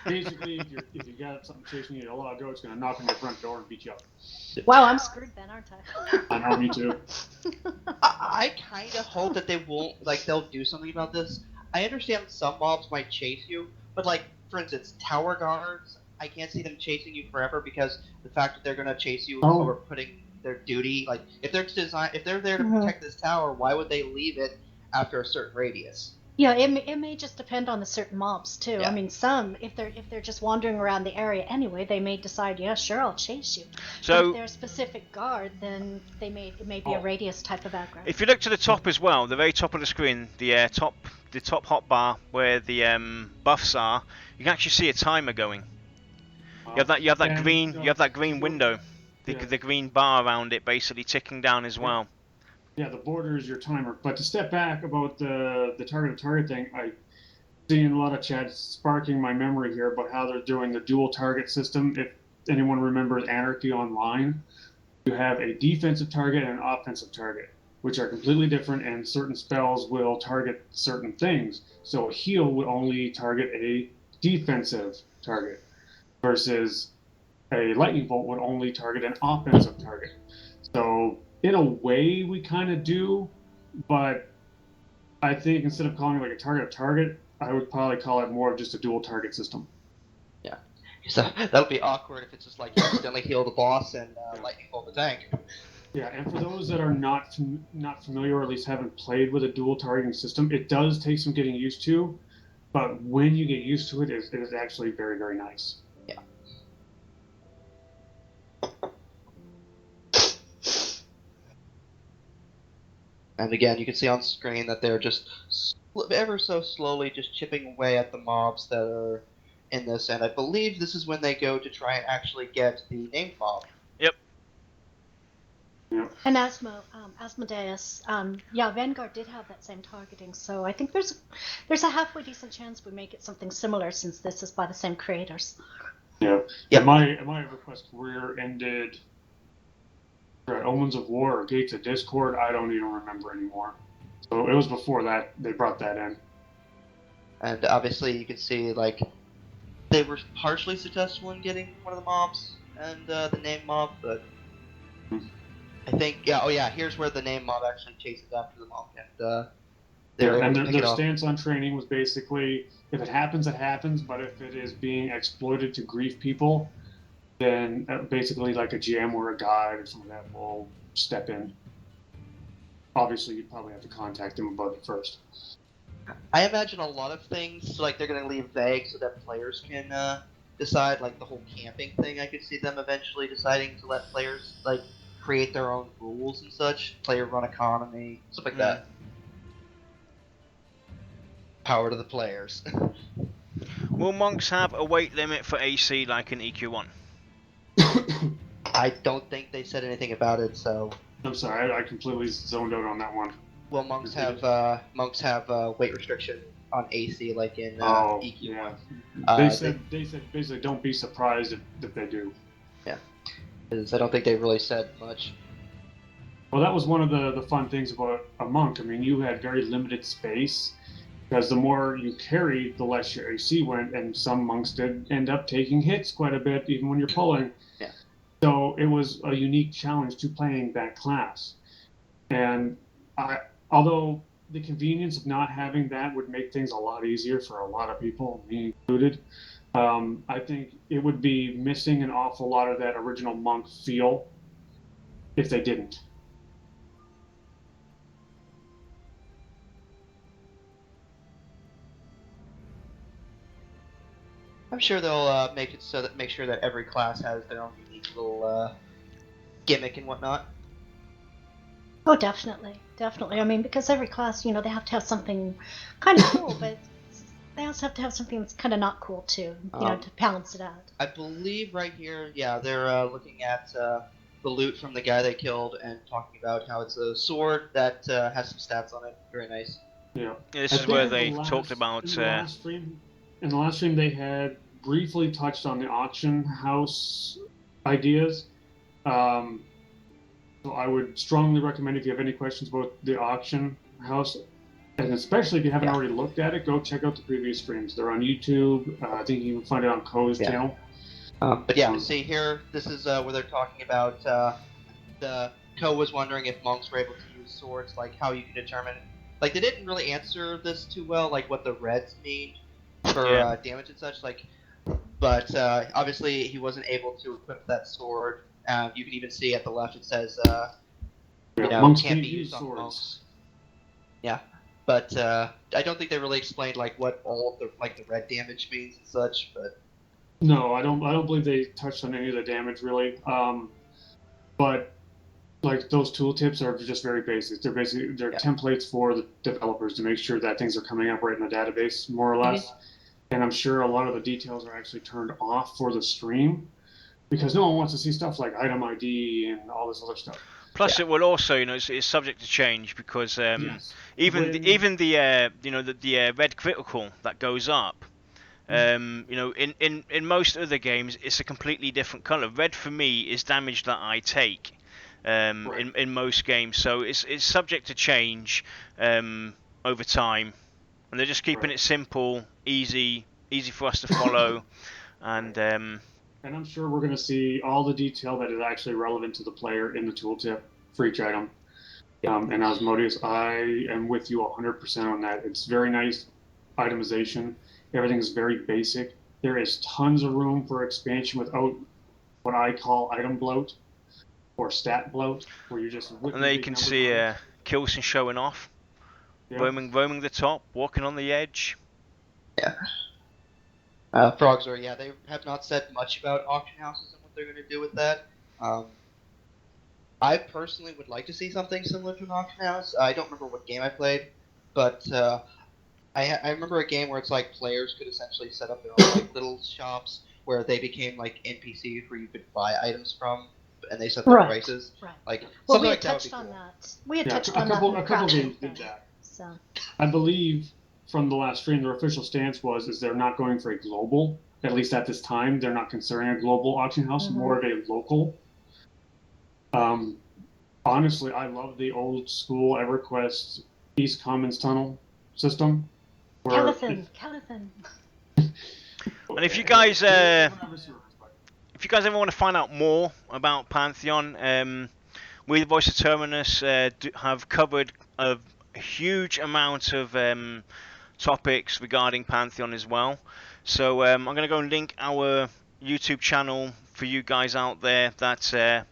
Basically, if you got something chasing you to log out, it's going to knock on your front door and beat you up. Wow, I'm screwed then, aren't I? I know, me too. I kind of hope that they won't, they'll do something about this. I understand some mobs might chase you, but for instance, tower guards, I can't see them chasing you forever because the fact that they're going to chase you over putting their duty, if they're there to protect this tower, why would they leave it after a certain radius? Yeah, it may just depend on the certain mobs too. Yeah. I mean, some if they're just wandering around the area anyway, they may decide, yeah, sure, I'll chase you. So but if they're a specific guard, then it may be a radius type of aggro. If you look to the top as well, the very top of the screen, the top hotbar where the buffs are, you can actually see a timer going. You have that green window, the green bar around it, basically ticking down as well. Yeah, the border is your timer. But to step back about the target thing, I see in a lot of chats sparking my memory here about how they're doing the dual target system. If anyone remembers Anarchy Online, you have a defensive target and an offensive target, which are completely different, and certain spells will target certain things. So a heal would only target a defensive target, versus a lightning bolt would only target an offensive target. So in a way, we kind of do, but I think instead of calling it like a target, I would probably call it more of just a dual target system. Yeah, so that'll be awkward if it's just like you accidentally heal the boss and lightning bolt the tank. Yeah, and for those that are not familiar, or at least haven't played with a dual targeting system, it does take some getting used to, but when you get used to it, it is actually very, very nice. Yeah. And again, you can see on screen that they're just ever so slowly just chipping away at the mobs that are in this, and I believe this is when they go to try and actually get the named mob. Yep. And Asmodeus, Vanguard did have that same targeting, so I think there's a halfway decent chance we make it something similar since this is by the same creators. Yeah. Yep. My request career ended at Omens of War or Gates of Discord. I don't even remember anymore. So it was before that they brought that in. And obviously you can see they were partially successful in getting one of the mobs and the name mob, but I think here's where the name mob actually chases after the mob, and their stance on training was basically, if it happens, it happens, but if it is being exploited to grief people, then basically like a GM or a guide or something like that will step in. Obviously, you'd probably have to contact them about it first. I imagine a lot of things they're going to leave vague so that players can decide, like the whole camping thing. I could see them eventually deciding to let players create their own rules and such, player run economy, stuff like that. Power to the players. Will monks have a weight limit for AC like in EQ1? I don't think they said anything about it, so... I'm sorry, I completely zoned out on that one. Well, monks have weight restriction on AC like in EQ1. Yeah. They said basically don't be surprised if they do. Yeah, because I don't think they really said much. Well, that was one of the fun things about a monk. I mean, you had very limited space, because the more you carried, the less your AC went, and some monks did end up taking hits quite a bit, even when you're pulling. Yeah. So it was a unique challenge to playing that class. And although the convenience of not having that would make things a lot easier for a lot of people, me included, I think it would be missing an awful lot of that original monk feel if they didn't. I'm sure they'll make it so that make sure that every class has their own unique little gimmick and whatnot. Oh, definitely, definitely. I mean, because every class, they have to have something kind of cool, but they also have to have something that's kind of not cool too, to balance it out. I believe right here, yeah, they're looking at the loot from the guy they killed and talking about how it's a sword that has some stats on it. Very nice. Yeah. This is where they talked about. In the last stream, they had briefly touched on the auction house ideas. So I would strongly recommend, if you have any questions about the auction house, and especially if you haven't already looked at it, go check out the previous streams. They're on YouTube. I think you can find it on Coh's channel. But yeah, see here, this is where they're talking about the Coh was wondering if monks were able to use swords, like how you can determine. Like, they didn't really answer this too well, like what the reds mean for damage and such. Like, but obviously he wasn't able to equip that sword. You can even see at the left it says, monks can't be used on monks. Yeah, but I don't think they really explained like what all of the the red damage means and such. But no, I don't believe they touched on any of the damage really. But like those tooltips are just very basic. They're templates for the developers to make sure that things are coming up right in the database, more or less. And I'm sure a lot of the details are actually turned off for the stream, because no one wants to see stuff like item ID and all this other stuff. Plus, it will also, it's subject to change, because even the red critical that goes up, in most other games, it's a completely different color. Red for me is damage that I take in most games, so it's subject to change over time, and they're just keeping it simple, easy for us to follow, and I'm sure we're going to see all the detail that is actually relevant to the player in the tooltip for each item. And Osmodeus, I am with you 100% on that. It's very nice itemization. Everything is very basic. There is tons of room for expansion without what I call item bloat or stat bloat, where you're just... And there you can see Kilson showing off, roaming the top, walking on the edge. Yeah. Frogs are, they have not said much about auction houses and what they're going to do with that. I personally would like to see something similar to an auction house. I don't remember what game I played, but I remember a game where it's like players could essentially set up their own little shops where they became like NPCs where you could buy items from, and they set their prices. Right. Like, well, something we like had touched that on would be cool. that. We had touched on that. A couple games did that. So. I believe from the last stream, their official stance is they're not going for a global. At least at this time, they're not considering a global auction house, more of a local. Honestly, I love the old school EverQuest East Commons tunnel system. Calithan. And if you guys ever want to find out more about Pantheon, we, the Voice of Terminus, have covered a huge amount of topics regarding Pantheon as well. So I'm going to go and link our YouTube channel for you guys out there that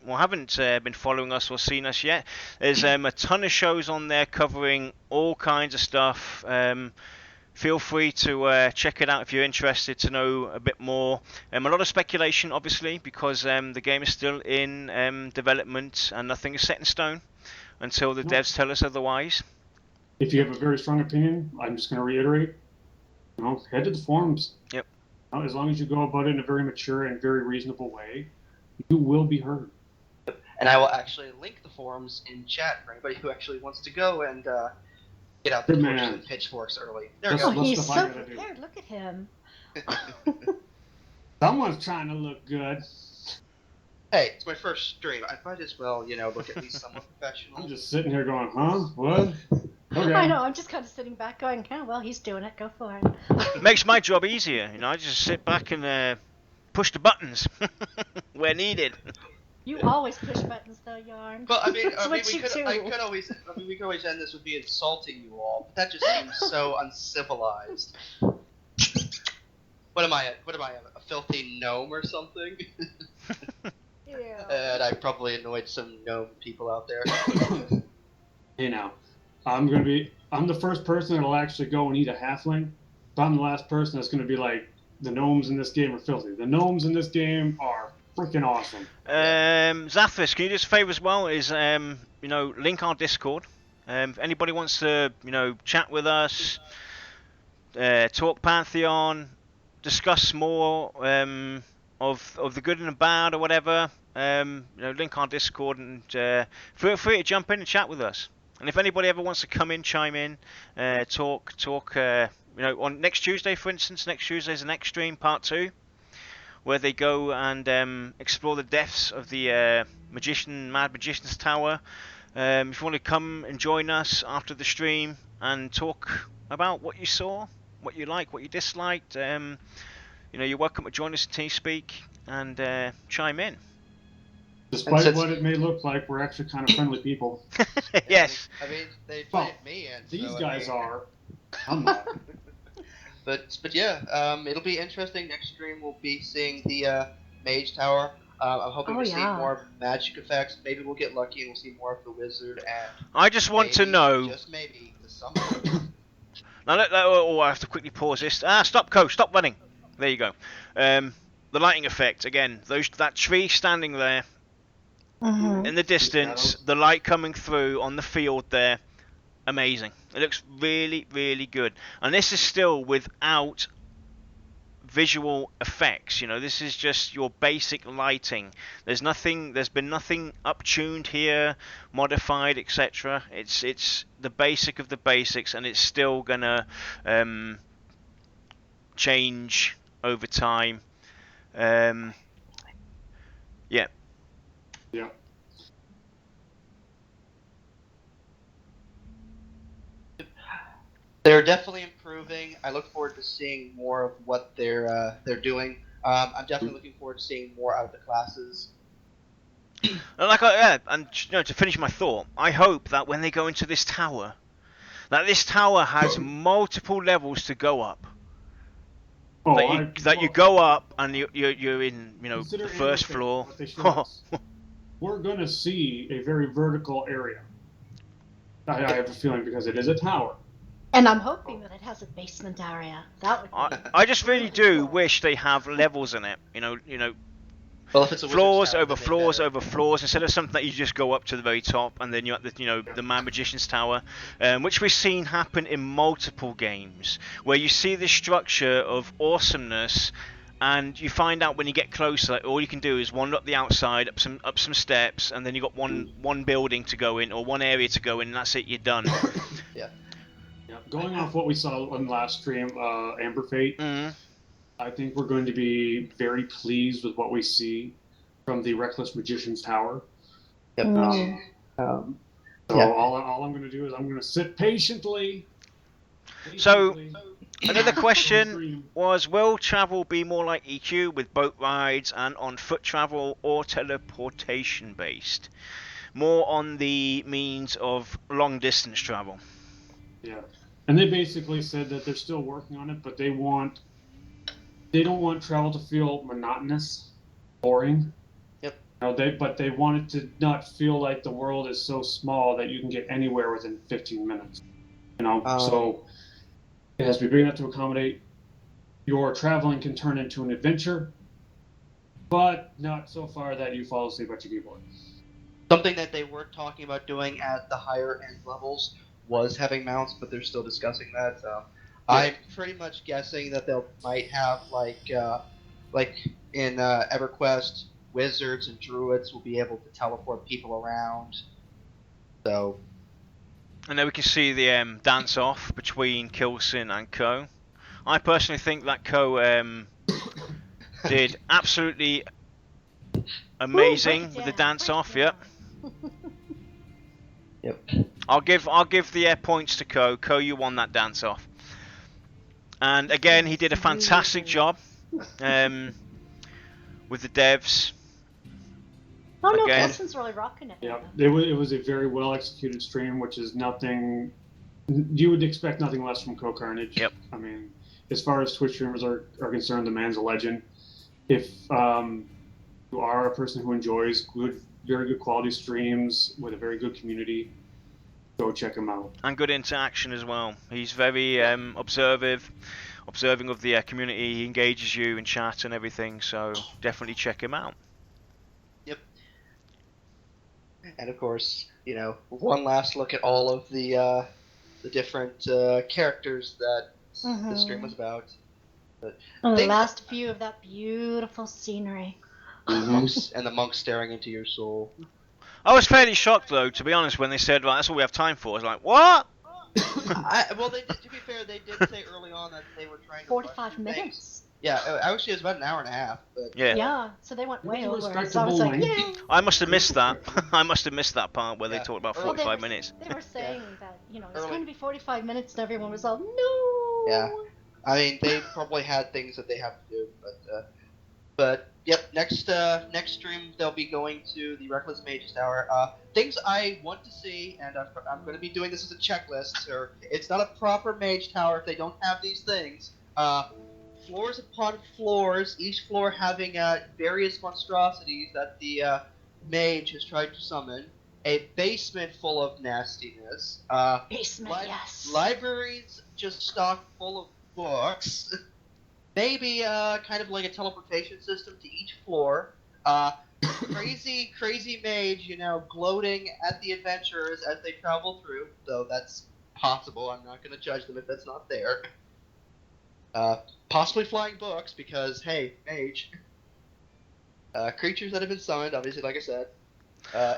haven't been following us or seen us yet. There's a ton of shows on there covering all kinds of stuff. Feel free to check it out if you're interested to know a bit more. A lot of speculation, obviously, because the game is still in development and nothing is set in stone until the devs tell us otherwise. If you have a very strong opinion, I'm just going to reiterate, head to the forums. Yep. As long as you go about it in a very mature and very reasonable way, you will be heard. And I will actually link the forums in chat for anybody who actually wants to go and get out the torches and pitchforks early. There we go. He's so prepared. Look at him. Someone's trying to look good. Hey, it's my first stream. I might as well, look at least somewhat professional. I'm just sitting here going, huh? What? Okay. I know, I'm just kind of sitting back going, well, he's doing it. Go for it. Makes my job easier. I just sit back and push the buttons where needed. You always push buttons, though, Yarn. Well, we could always end this with me insulting you all, but that just seems so uncivilized. What am I, a filthy gnome or something? Yeah. And I probably annoyed some gnome people out there. I'm the first person that'll actually go and eat a halfling, but I'm the last person that's going to be like, the gnomes in this game are filthy. The gnomes in this game are freaking awesome. Zathras, can you do us a favour as well? Is link our Discord. If anybody wants to chat with us, talk Pantheon, discuss more of the good and the bad or whatever, link our Discord and feel free to jump in and chat with us. And if anybody ever wants to come in, chime in, talk, on next Tuesday, for instance, next Tuesday is the next stream, part 2, where they go and explore the depths of the Mad Magician's Tower. If you want to come and join us after the stream and talk about what you saw, what you liked, what you disliked, you're welcome to join us in TeamSpeak and chime in. Despite what it may look like, we're actually kind of friendly people. Yes. I mean, they invited me in. These so, guys are. I'm not. But yeah, it'll be interesting. Next stream we'll be seeing the Mage Tower. I'm hoping we see more magic effects. Maybe we'll get lucky and we'll see more of the wizard. And I just want to know. Just maybe the summon. Now, I have to quickly pause this. Stop, Coach. Stop running. There you go. The lighting effect again. That tree standing there in the distance, the light coming through on the field there, amazing. It looks really, really good. And this is still without visual effects. This is just your basic lighting. There's been nothing uptuned here, modified, etc. It's the basic of the basics, and it's still gonna change over time. Yeah. Yeah. They're definitely improving. I look forward to seeing more of what they're doing. I'm definitely looking forward to seeing more out of the classes. And to finish my thought, I hope that when they go into this tower, that this tower has multiple levels to go up. You go up and you're in the first floor. We're gonna see a very vertical area. I have a feeling because it is a tower. And I'm hoping that it has a basement area. That would be I just really do wish they have levels in it. Well, if it's a floors over floors over floors, instead of something that you just go up to the very top and then you're at the Mad Magician's Tower, which we've seen happen in multiple games, where you see this structure of awesomeness, and you find out when you get closer that all you can do is wander up the outside, up some steps, and then you got one building to go in or one area to go in, and that's it. You're done. Yeah. Yeah. Going off what we saw on last stream, Amber Fate. Mm-hmm. I think we're going to be very pleased with what we see from the Reckless Magician's Tower. Yep. All I'm going to do is I'm going to sit patiently. So, another question was, will travel be more like EQ with boat rides and on foot travel, or teleportation based? More on the means of long distance travel. Yeah. And they basically said that they're still working on it, but they don't want travel to feel monotonous, boring. Yep. But they want it to not feel like the world is so small that you can get anywhere within 15 minutes. So it has to be big enough to accommodate your traveling can turn into an adventure, but not so far that you fall asleep at your keyboard. Something that they were talking about doing at the higher end levels was having mounts, but they're still discussing that. So. I'm pretty much guessing that they might have like in EverQuest, wizards and druids will be able to teleport people around. So. And then we can see the dance off between Kilson and Co. I personally think that Co did absolutely amazing with the dance off. Yep. Yep. I'll give the points to Co. Co, you won that dance off. And again, he did a fantastic job with the devs. Oh no, Kilson's really rocking it. Yeah, it was a very well executed stream, which is nothing. You would expect nothing less from CohhCarnage. Yep. I mean, as far as Twitch streamers are concerned, the man's a legend. If you are a person who enjoys very good quality streams with a very good community, go check him out. And good interaction as well. He's very observant observing of the community. He engages you in chat and everything, so definitely check him out. Yep. And of course, one last look at all of the different characters that the stream was about. But the last view of that beautiful scenery. The monks staring into your soul. I was fairly shocked, though, to be honest, when they said, "Right, that's all we have time for." I was like, "What?" Well, to be fair, they did say early on that they were trying to 45 minutes. Things. Yeah, actually, it was about an hour and a half. But yeah, so they went way over. So I was like, yay! I must have missed that. I must have missed that part where they talked about 45 minutes. They were saying that, it's going to be 45 minutes, and everyone was all, no! Yeah. I mean, they probably had things that they have to do, but yep. Next stream they'll be going to the Reckless Mages Tower. Things I want to see, and I'm going to be doing this as a checklist. Or it's not a proper mage tower if they don't have these things. Floors upon floors, each floor having various monstrosities that the mage has tried to summon. A basement full of nastiness. Basement, yes. Libraries just stocked full of books. Maybe kind of like a teleportation system to each floor. Crazy mage, gloating at the adventurers as they travel through. Though that's possible. I'm not going to judge them if that's not there. Possibly flying books because, hey, mage. Creatures that have been summoned, obviously, like I said.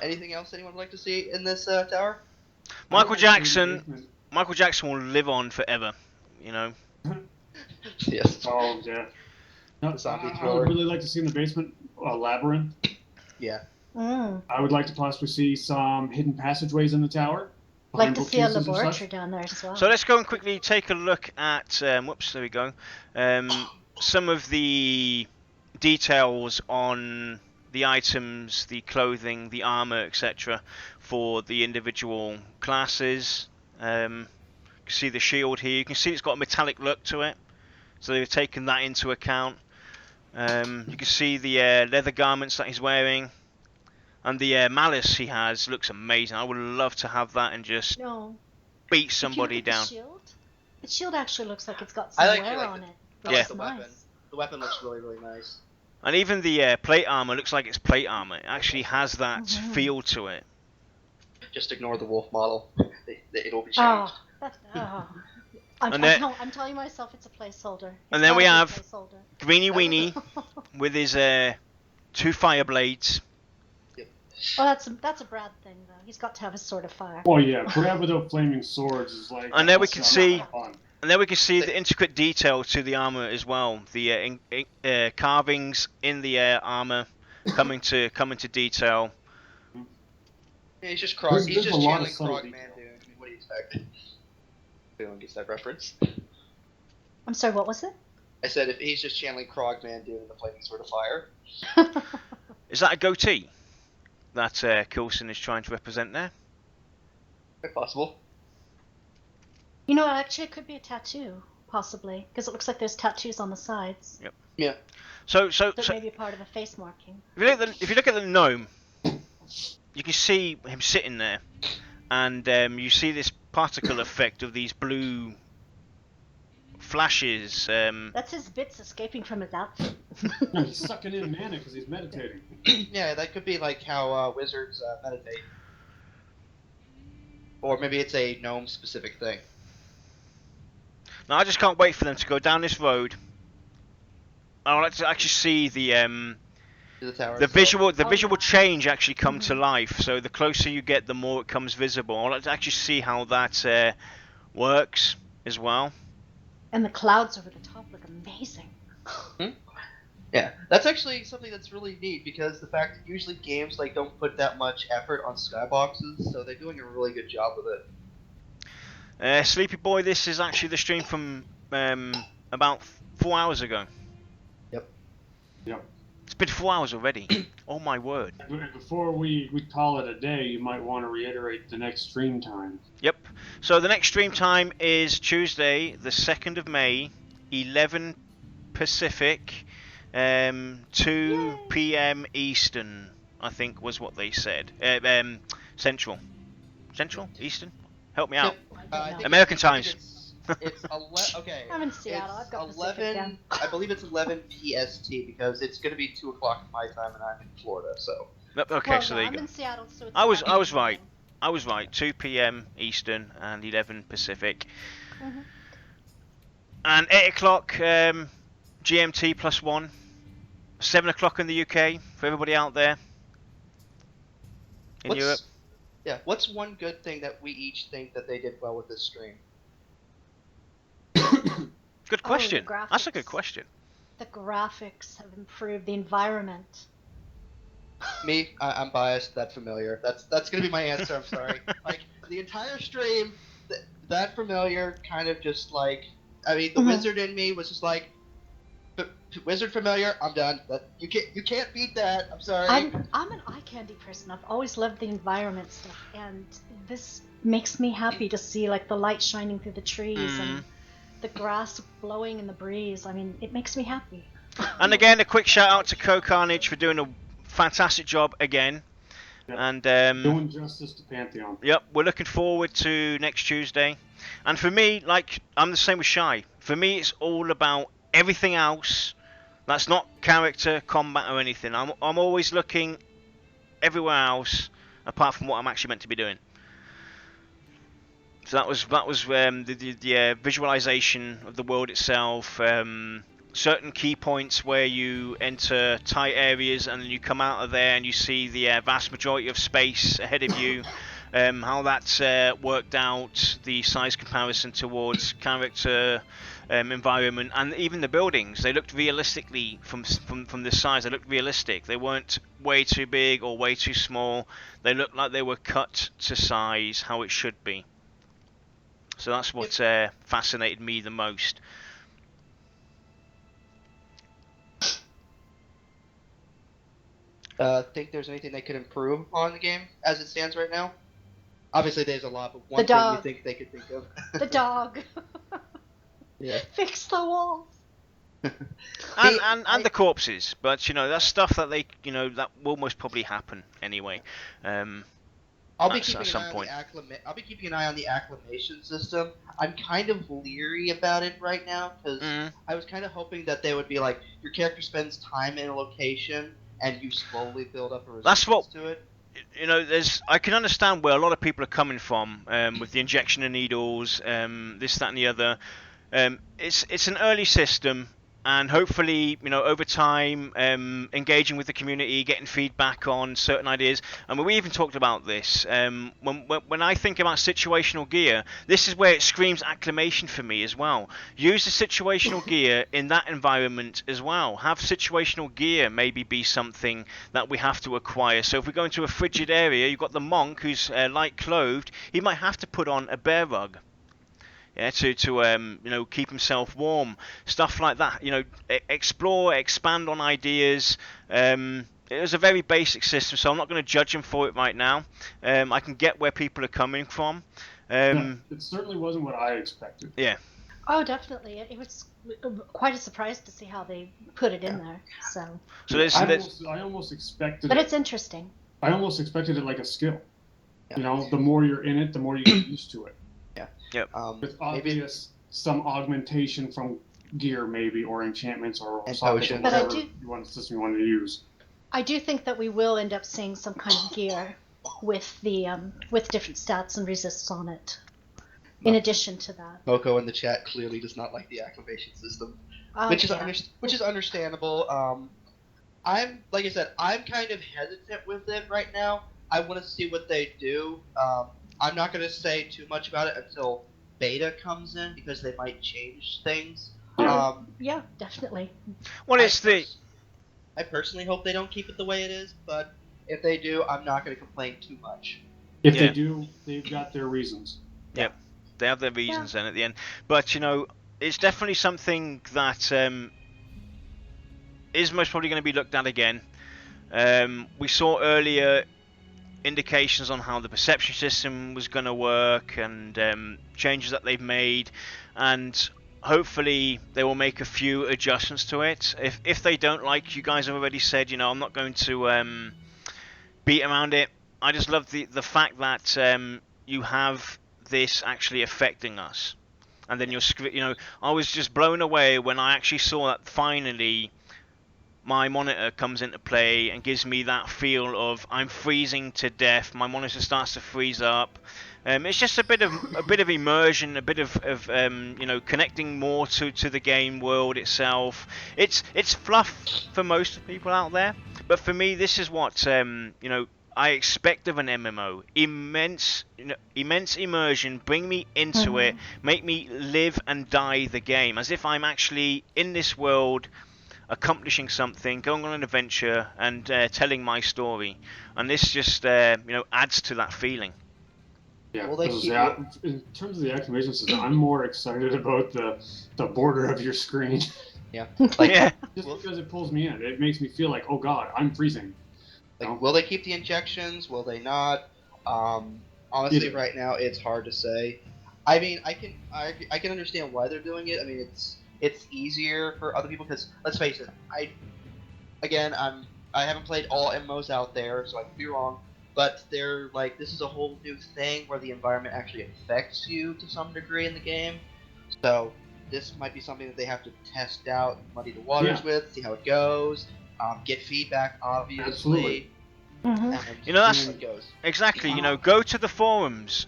Anything else anyone would like to see in this tower? Michael Jackson will live on forever, Yes. Oh, yeah. No, zombie I would really like to see in the basement labyrinth. Yeah. I would like to possibly see some hidden passageways in the tower. Like to see a laboratory down there as well. So let's go and quickly take a look at, whoops, there we go, some of the details on the items, the clothing, the armor, etc. for the individual classes. You can see the shield here. You can see it's got a metallic look to it, so they've taken that into account. You can see the leather garments that he's wearing, and the malice he has looks amazing. I would love to have that and just beat somebody down. The shield actually looks like it's got some wear on it. I like the weapon. The weapon looks really, really nice. And even the plate armor looks like it's plate armor. It actually has that feel to it. Just ignore the wolf model. It'll be changed. I'm telling myself it's a placeholder. And then we have Greeny Weenie with his 2 fire blades. Well, that's a Brad thing, though. He's got to have a sword of fire. Well, yeah, Brad without flaming swords is like. And there we can see. And then we can see the intricate detail to the armor as well. The carvings in the armor coming to detail. Yeah, he's just Krog. He's just channeling Krog Man, dude. I mean, what do you expect? Everyone gets that reference. I'm sorry, what was it? I said if he's just channeling Krog Man, dude, in the flaming sword of fire. Is that a goatee that Coulson is trying to represent there? Quite possible. Actually, it could be a tattoo, possibly, because it looks like there's tattoos on the sides. Yep. Yeah. So maybe part of a face marking. If you look at the gnome, you can see him sitting there, and you see this particle effect of these blue flashes. That's his bits escaping from his outfit. No, he's sucking in mana because he's meditating. Yeah, that could be like how wizards meditate. Or maybe it's a gnome-specific thing. Now I just can't wait for them to go down this road. I would like to actually see the visual change actually come to life. So the closer you get, the more it comes visible. I would like to actually see how that works as well. And the clouds over the top look amazing. Yeah, that's actually something that's really neat because the fact that usually games don't put that much effort on skyboxes, so they're doing a really good job with it. Sleepy Boy, this is actually the stream from about 4 hours ago. Yep. It's been 4 hours already. Oh my word. Before we call it a day, you might want to reiterate the next stream time. Yep. So the next stream time is Tuesday, the 2nd of May, 11 Pacific, 2 p.m. Eastern, I think was what they said. Central? Eastern? Help me out. Yep. American times. It's 11. Okay. I'm in Seattle. It's I've got Pacific 11. down. I believe it's 11 PST because it's going to be 2 o'clock my time and I'm in Florida. So. Okay, Well, so no, there you I'm go. in Seattle, so it's I was 11 right. p.m. I was right. 2 p.m. Eastern and 11 Pacific. Mhm. And 8 o'clock GMT +1. 7 o'clock in the UK for everybody out there in Europe. Yeah. What's one good thing that we each think that they did well with this stream? Good question. Oh, That's a good graphics. question. The graphics have improved. The environment. Me, I'm biased. That familiar. That's gonna be my answer. I'm sorry. Like the entire stream, that familiar kind of just like. I mean, the wizard in me was just like, wizard familiar. I'm done. But you can't beat that. I'm sorry. I'm an eye candy person. I've always loved the environment stuff, and this makes me happy to see like the light shining through the trees and the grass blowing in the breeze. I mean, it makes me happy. And again, a quick shout out to CohhCarnage for doing a fantastic job again. Yep. And doing justice to Pantheon. Yep, we're looking forward to next Tuesday. And for me, like, I'm the same with Shy. For me, it's all about everything else. That's not character, combat, or anything. I'm always looking everywhere else apart from what I'm actually meant to be doing. So that was the visualization of the world itself. Certain key points where you enter tight areas and then you come out of there and you see the vast majority of space ahead of you. How that's worked out, the size comparison towards character, environment, and even the buildings. They looked realistically from this size. They looked realistic. They weren't way too big or way too small. They looked like they were cut to size how it should be. So that's what fascinated me the most. Think there's anything they could improve on the game as it stands right now? Obviously, there's a lot, but one thing you think they could think of? The dog. Yeah. Fix the walls. and the corpses, but that's stuff that they that will most probably happen anyway. I'll be keeping an eye on the acclimation system. I'm kind of leery about it right now because I was kind of hoping that they would be like your character spends time in a location and you slowly build up a resistance to it. I can understand where a lot of people are coming from with the injection of needles, this, that, and the other. It's an early system, and hopefully, over time, engaging with the community, getting feedback on certain ideas. And we even talked about this. When I think about situational gear, this is where it screams acclimation for me as well. Use the situational gear in that environment as well. Have situational gear maybe be something that we have to acquire. So if we go into a frigid area, you've got the monk who's light clothed. He might have to put on a bear rug. Yeah, to keep himself warm, stuff like that. Explore, expand on ideas. It was a very basic system, so I'm not going to judge him for it right now. I can get where people are coming from. It certainly wasn't what I expected. Yeah. Oh, definitely. It was quite a surprise to see how they put it in there. So I almost expected. But it's interesting. I almost expected it like a skill. Yeah. The more you're in it, the more you get used to it. Yep. With obvious some augmentation from gear maybe or enchantments or potions. But whatever system you want to use. I do think that we will end up seeing some kind of gear with the with different stats and resists on it. In addition to that, Moko in the chat clearly does not like the acclimation system, which is understandable. I'm like I said, I'm kind of hesitant with it right now. I want to see what they do. I'm not going to say too much about it until beta comes in because they might change things. Yeah, definitely. Well, I personally hope they don't keep it the way it is, but if they do, I'm not going to complain too much. If they do, they've got their reasons. Yep, they have their reasons then at the end. But it's definitely something that is most probably going to be looked at again. We saw earlier indications on how the perception system was going to work and changes that they've made, and hopefully they will make a few adjustments to it. If they don't, like you guys have already said, I'm not going to beat around it. I just love the fact that you have this actually affecting us. and then I was just blown away when I actually saw that finally my monitor comes into play and gives me that feel of I'm freezing to death. My monitor starts to freeze up. It's just a bit of immersion, a bit of connecting more to the game world itself. It's fluff for most people out there, but for me, this is what I expect of an MMO. Immense immersion. Bring me into it. Make me live and die the game as if I'm actually in this world, accomplishing something, going on an adventure, and telling my story. And this just adds to that feeling. Yeah, in terms of the Acclimation system, I'm more excited about the border of your screen. Yeah. Just because it pulls me in. It makes me feel like, oh god, I'm freezing. Like, will they keep the injections? Will they not? Honestly, right now, it's hard to say. I mean, I can understand why they're doing it. I mean, it's easier for other people because, let's face it, I haven't played all MMOs out there, so I could be wrong. But they're like, this is a whole new thing where the environment actually affects you to some degree in the game. So this might be something that they have to test out, muddy the waters with, see how it goes, get feedback, obviously. Mm-hmm. That's how it goes. Exactly. Go to the forums.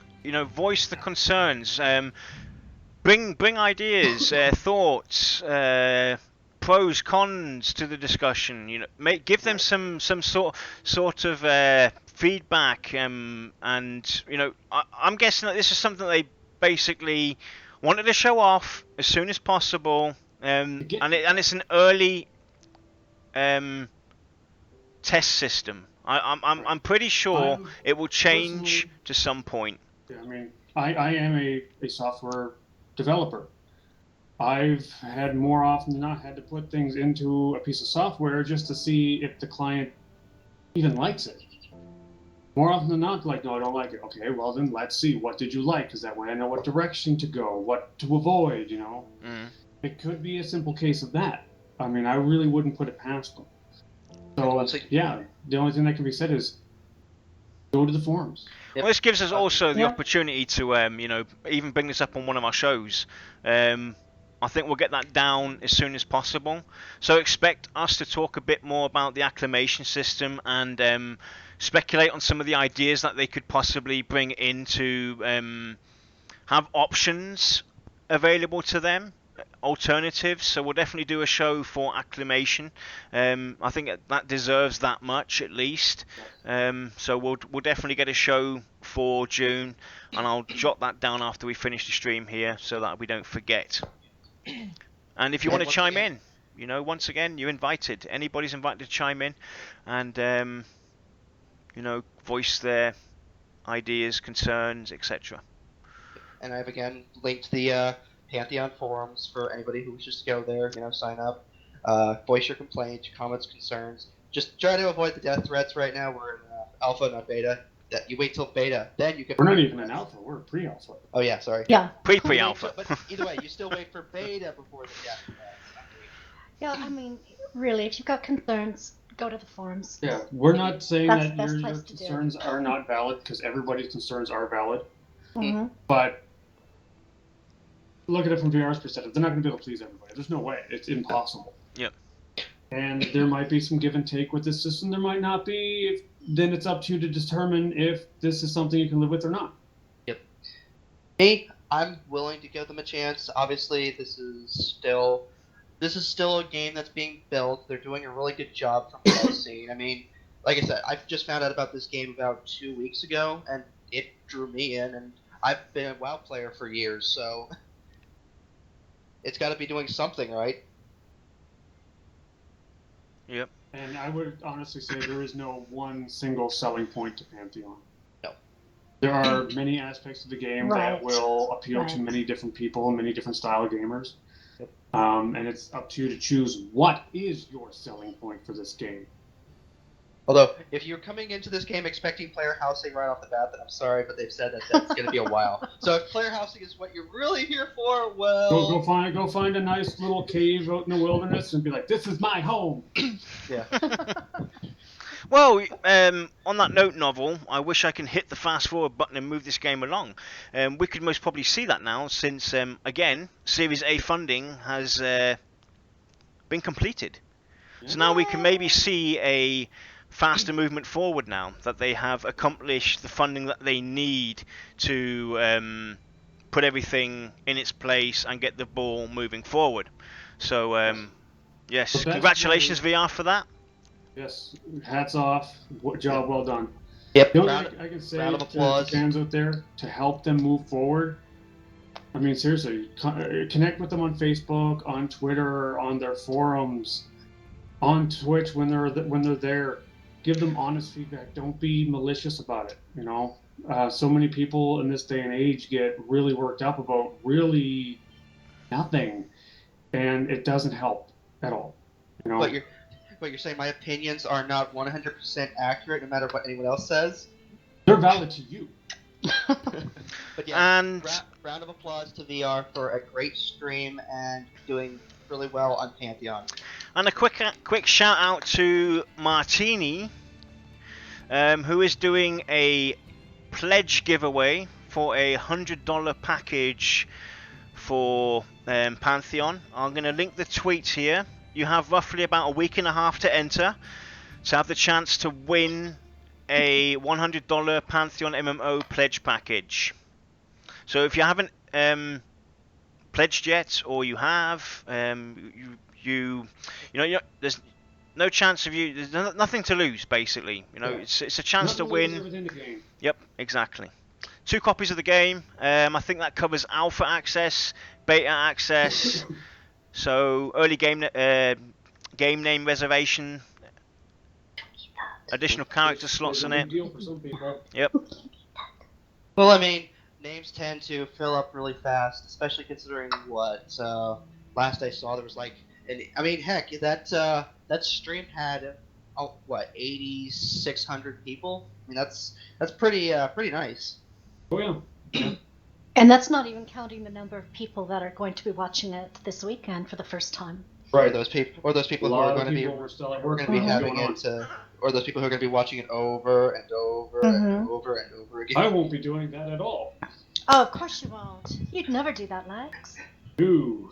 Voice the concerns. Bring ideas, thoughts, pros, cons to the discussion. Give them some sort of feedback. And I'm guessing that this is something they basically wanted to show off as soon as possible. And it's an early test system. I'm pretty sure it will change to some point. Yeah, I mean, I am a software developer. I've had more often than not had to put things into a piece of software just to see if the client even likes it. More often than not, like, no, I don't like it. Okay, well then let's see, what did you like? Because that way I know what direction to go, what to avoid, It could be a simple case of that. I mean, I really wouldn't put it past them. So, yeah, the only thing that can be said is go to the forums. Well, this gives us also the opportunity to, even bring this up on one of our shows. I think we'll get that down as soon as possible. So expect us to talk a bit more about the Acclimation system and speculate on some of the ideas that they could possibly bring in to have options available to them, alternatives. So we'll definitely do a show for Acclimation. I think that deserves that much at least. So we'll definitely get a show for June, and I'll jot that down after we finish the stream here so that we don't forget. And if you want to chime in, once again, you're invited. Anybody's invited to chime in and voice their ideas, concerns, etc. And I've again linked the Pantheon forums for anybody who wishes to go there, sign up, voice your complaints, your comments, concerns. Just try to avoid the death threats right now. We're in alpha, not beta. That you wait till beta, then you can. We're not even in alpha. We're pre-alpha. Oh yeah, sorry. Yeah. Pre-alpha. But either way, you still wait for beta before the death threats. Yeah, I mean, really, if you've got concerns, go to the forums. Yeah, we're not saying That's that the best your place to do it. concerns are not valid, because everybody's concerns are valid. Mm-hmm. But look at it from VR's perspective. They're not going to be able to please everybody. There's no way. It's impossible. Yep. And there might be some give and take with this system. There might not be. Then it's up to you to determine if this is something you can live with or not. Yep. Me, I'm willing to give them a chance. Obviously, this is still a game that's being built. They're doing a really good job from what I've seen. I mean, like I said, I've just found out about this game about 2 weeks ago, and it drew me in, and I've been a WoW player for years, so it's got to be doing something right. Yep. And I would honestly say there is no one single selling point to Pantheon. No. There are many aspects of the game that will appeal to Right. many different people, many different style of gamers. Yep. And it's up to you to choose what is your selling point for this game. Although, if you're coming into this game expecting player housing right off the bat, then I'm sorry, but they've said that that's going to be a while. So if player housing is what you're really here for, well... Go find a nice little cave out in the wilderness and be like, this is my home. Yeah. Well, on that note, Novel, I wish I can hit the fast forward button and move this game along. We could most probably see that now, since again, Series A funding has been completed. So now we can maybe see a faster movement forward now that they have accomplished the funding that they need to put everything in its place and get the ball moving forward. So yes, congratulations VR for that. Yes, hats off. Job well done. Yep. The only thing I can say to fans out there to help them move forward, I mean, seriously, connect with them on Facebook, on Twitter, on their forums, on Twitch when they're there. Give them honest feedback. Don't be malicious about it. You know, so many people in this day and age get really worked up about really nothing, and it doesn't help at all. You know. But you're saying my opinions are not 100% accurate, no matter what anyone else says. They're valid to you. But yeah, and round of applause to VR for a great stream and doing really well on Pantheon. And a quick shout out to Martini, who is doing a pledge giveaway for a $100 package for Pantheon. I'm going to link the tweet here. You have roughly about a week and a half to enter to have the chance to win a $100 Pantheon MMO pledge package. So if you haven't pledged yet, or you have, you know, there's no chance of you. There's nothing to lose, basically. You know, it's a chance to win. Yep, exactly. 2 copies of the game. I think that covers alpha access, beta access. So early game name reservation, additional character slots in it. Yep. Well, I mean, names tend to fill up really fast, especially considering what last I saw there was like, I mean, heck, that stream had 8,600 people. I mean, that's pretty nice. Oh yeah. And that's not even counting the number of people that are going to be watching it this weekend for the first time. Right, those people who are going to be having it, or those people who are going to be watching it over and over and over and over again. I won't be doing that at all. Oh, of course you won't. You'd never do that, Lex. Ooh.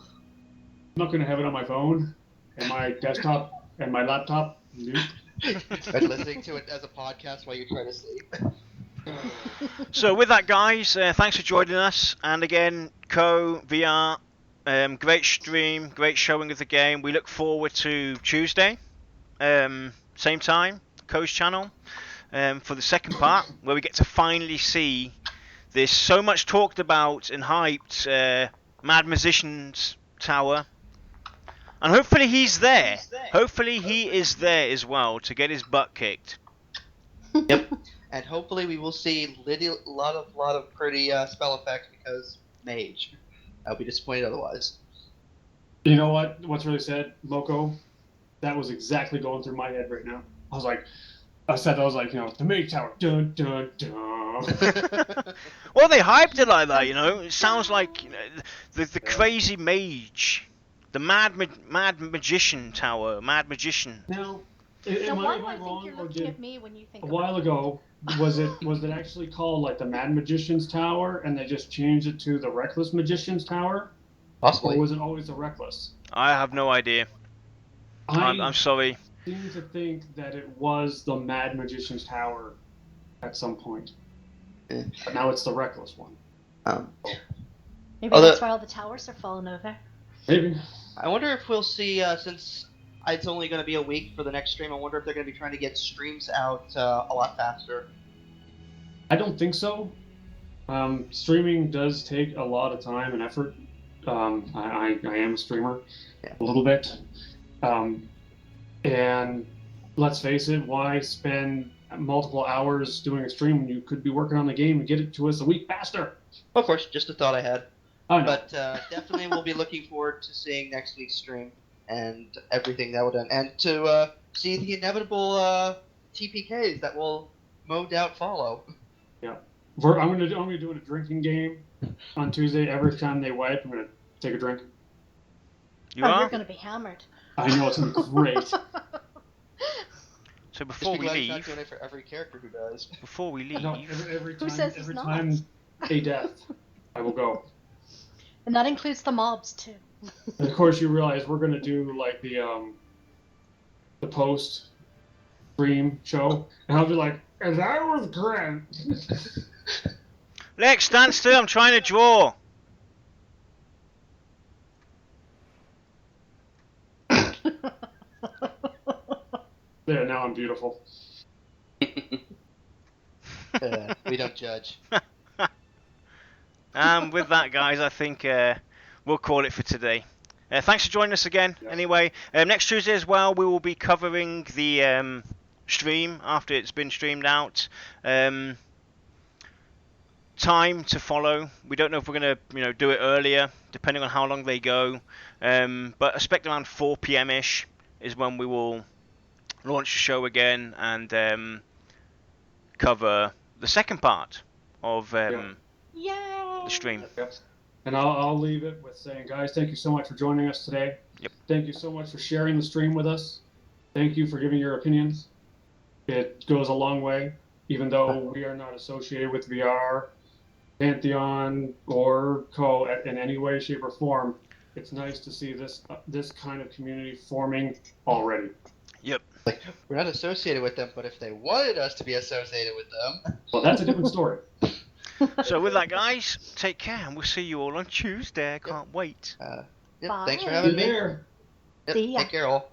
I'm not going to have it on my phone, and my desktop, and my laptop. Nope. And listening to it as a podcast while you try to sleep. So with that, guys, thanks for joining us. And again, VR, great stream, great showing of the game. We look forward to Tuesday, same time, Coh's channel, for the second part, where we get to finally see this so much talked about and hyped Mad Magician's Tower. And hopefully he's there. Hopefully he is there as well to get his butt kicked. Yep. And hopefully we will see a lot of pretty spell effects because mage. I'll be disappointed otherwise. You know what? What's really sad, Loco? That was exactly going through my head right now. I was like, you know, the mage tower, dun dun dun. Well, they hyped it like that, you know. It sounds like, you know, the crazy mage, the mad magician tower, mad magician. Now, why do I think you're looking at me when you think a while ago? Was it actually called like the Mad Magician's Tower, and they just changed it to the Reckless Magician's Tower? Possibly. Or was it always the Reckless? I have no idea. I'm sorry. I seem to think that it was the Mad Magician's Tower at some point. Yeah. But now it's the Reckless one. Maybe that's why all the towers are falling over. Maybe. I wonder if we'll see, since it's only going to be a week for the next stream, I wonder if they're going to be trying to get streams out a lot faster. I don't think so. Streaming does take a lot of time and effort. I am a streamer, a little bit. And let's face it, why spend multiple hours doing a stream when you could be working on the game and get it to us a week faster? Of course, just a thought I had. I know. But definitely we'll be looking forward to seeing next week's stream and everything that will done, and to see the inevitable TPKs that will no doubt follow. Yeah, I'm gonna do a drinking game on Tuesday. Every time they wipe, I'm gonna take a drink. You're gonna be hammered. I know, it's gonna be great. So before we He's not leave, doing it for every character who does. before we leave, No, every Who time, says he's every not? time a death, I will go. And that includes the mobs too. And of course, you realize we're gonna do like the post stream show, and I'll be like, and that was great. Lex, stand still. I'm trying to draw. There, now I'm beautiful. We don't judge. With that, guys, I think we'll call it for today. Thanks for joining us again. Yes. Anyway, next Tuesday as well, we will be covering the stream after it's been streamed out. Time to follow. We don't know if we're gonna, do it earlier, depending on how long they go. But I expect around 4 p.m. ish is when we will launch the show again and cover the second part of Yay! the stream. Yep. And I'll leave it with saying, guys, thank you so much for joining us today. Yep. Thank you so much for sharing the stream with us. Thank you for giving your opinions. It goes a long way, even though we are not associated with VR, Pantheon, or Co. in any way, shape, or form. It's nice to see this kind of community forming already. Yep. Like, we're not associated with them, but if they wanted us to be associated with them... Well, that's a different story. So with that, guys, take care, and we'll see you all on Tuesday. I can't wait. Yep, Bye. thanks for See having you me. there. Yep, See ya. take care, all.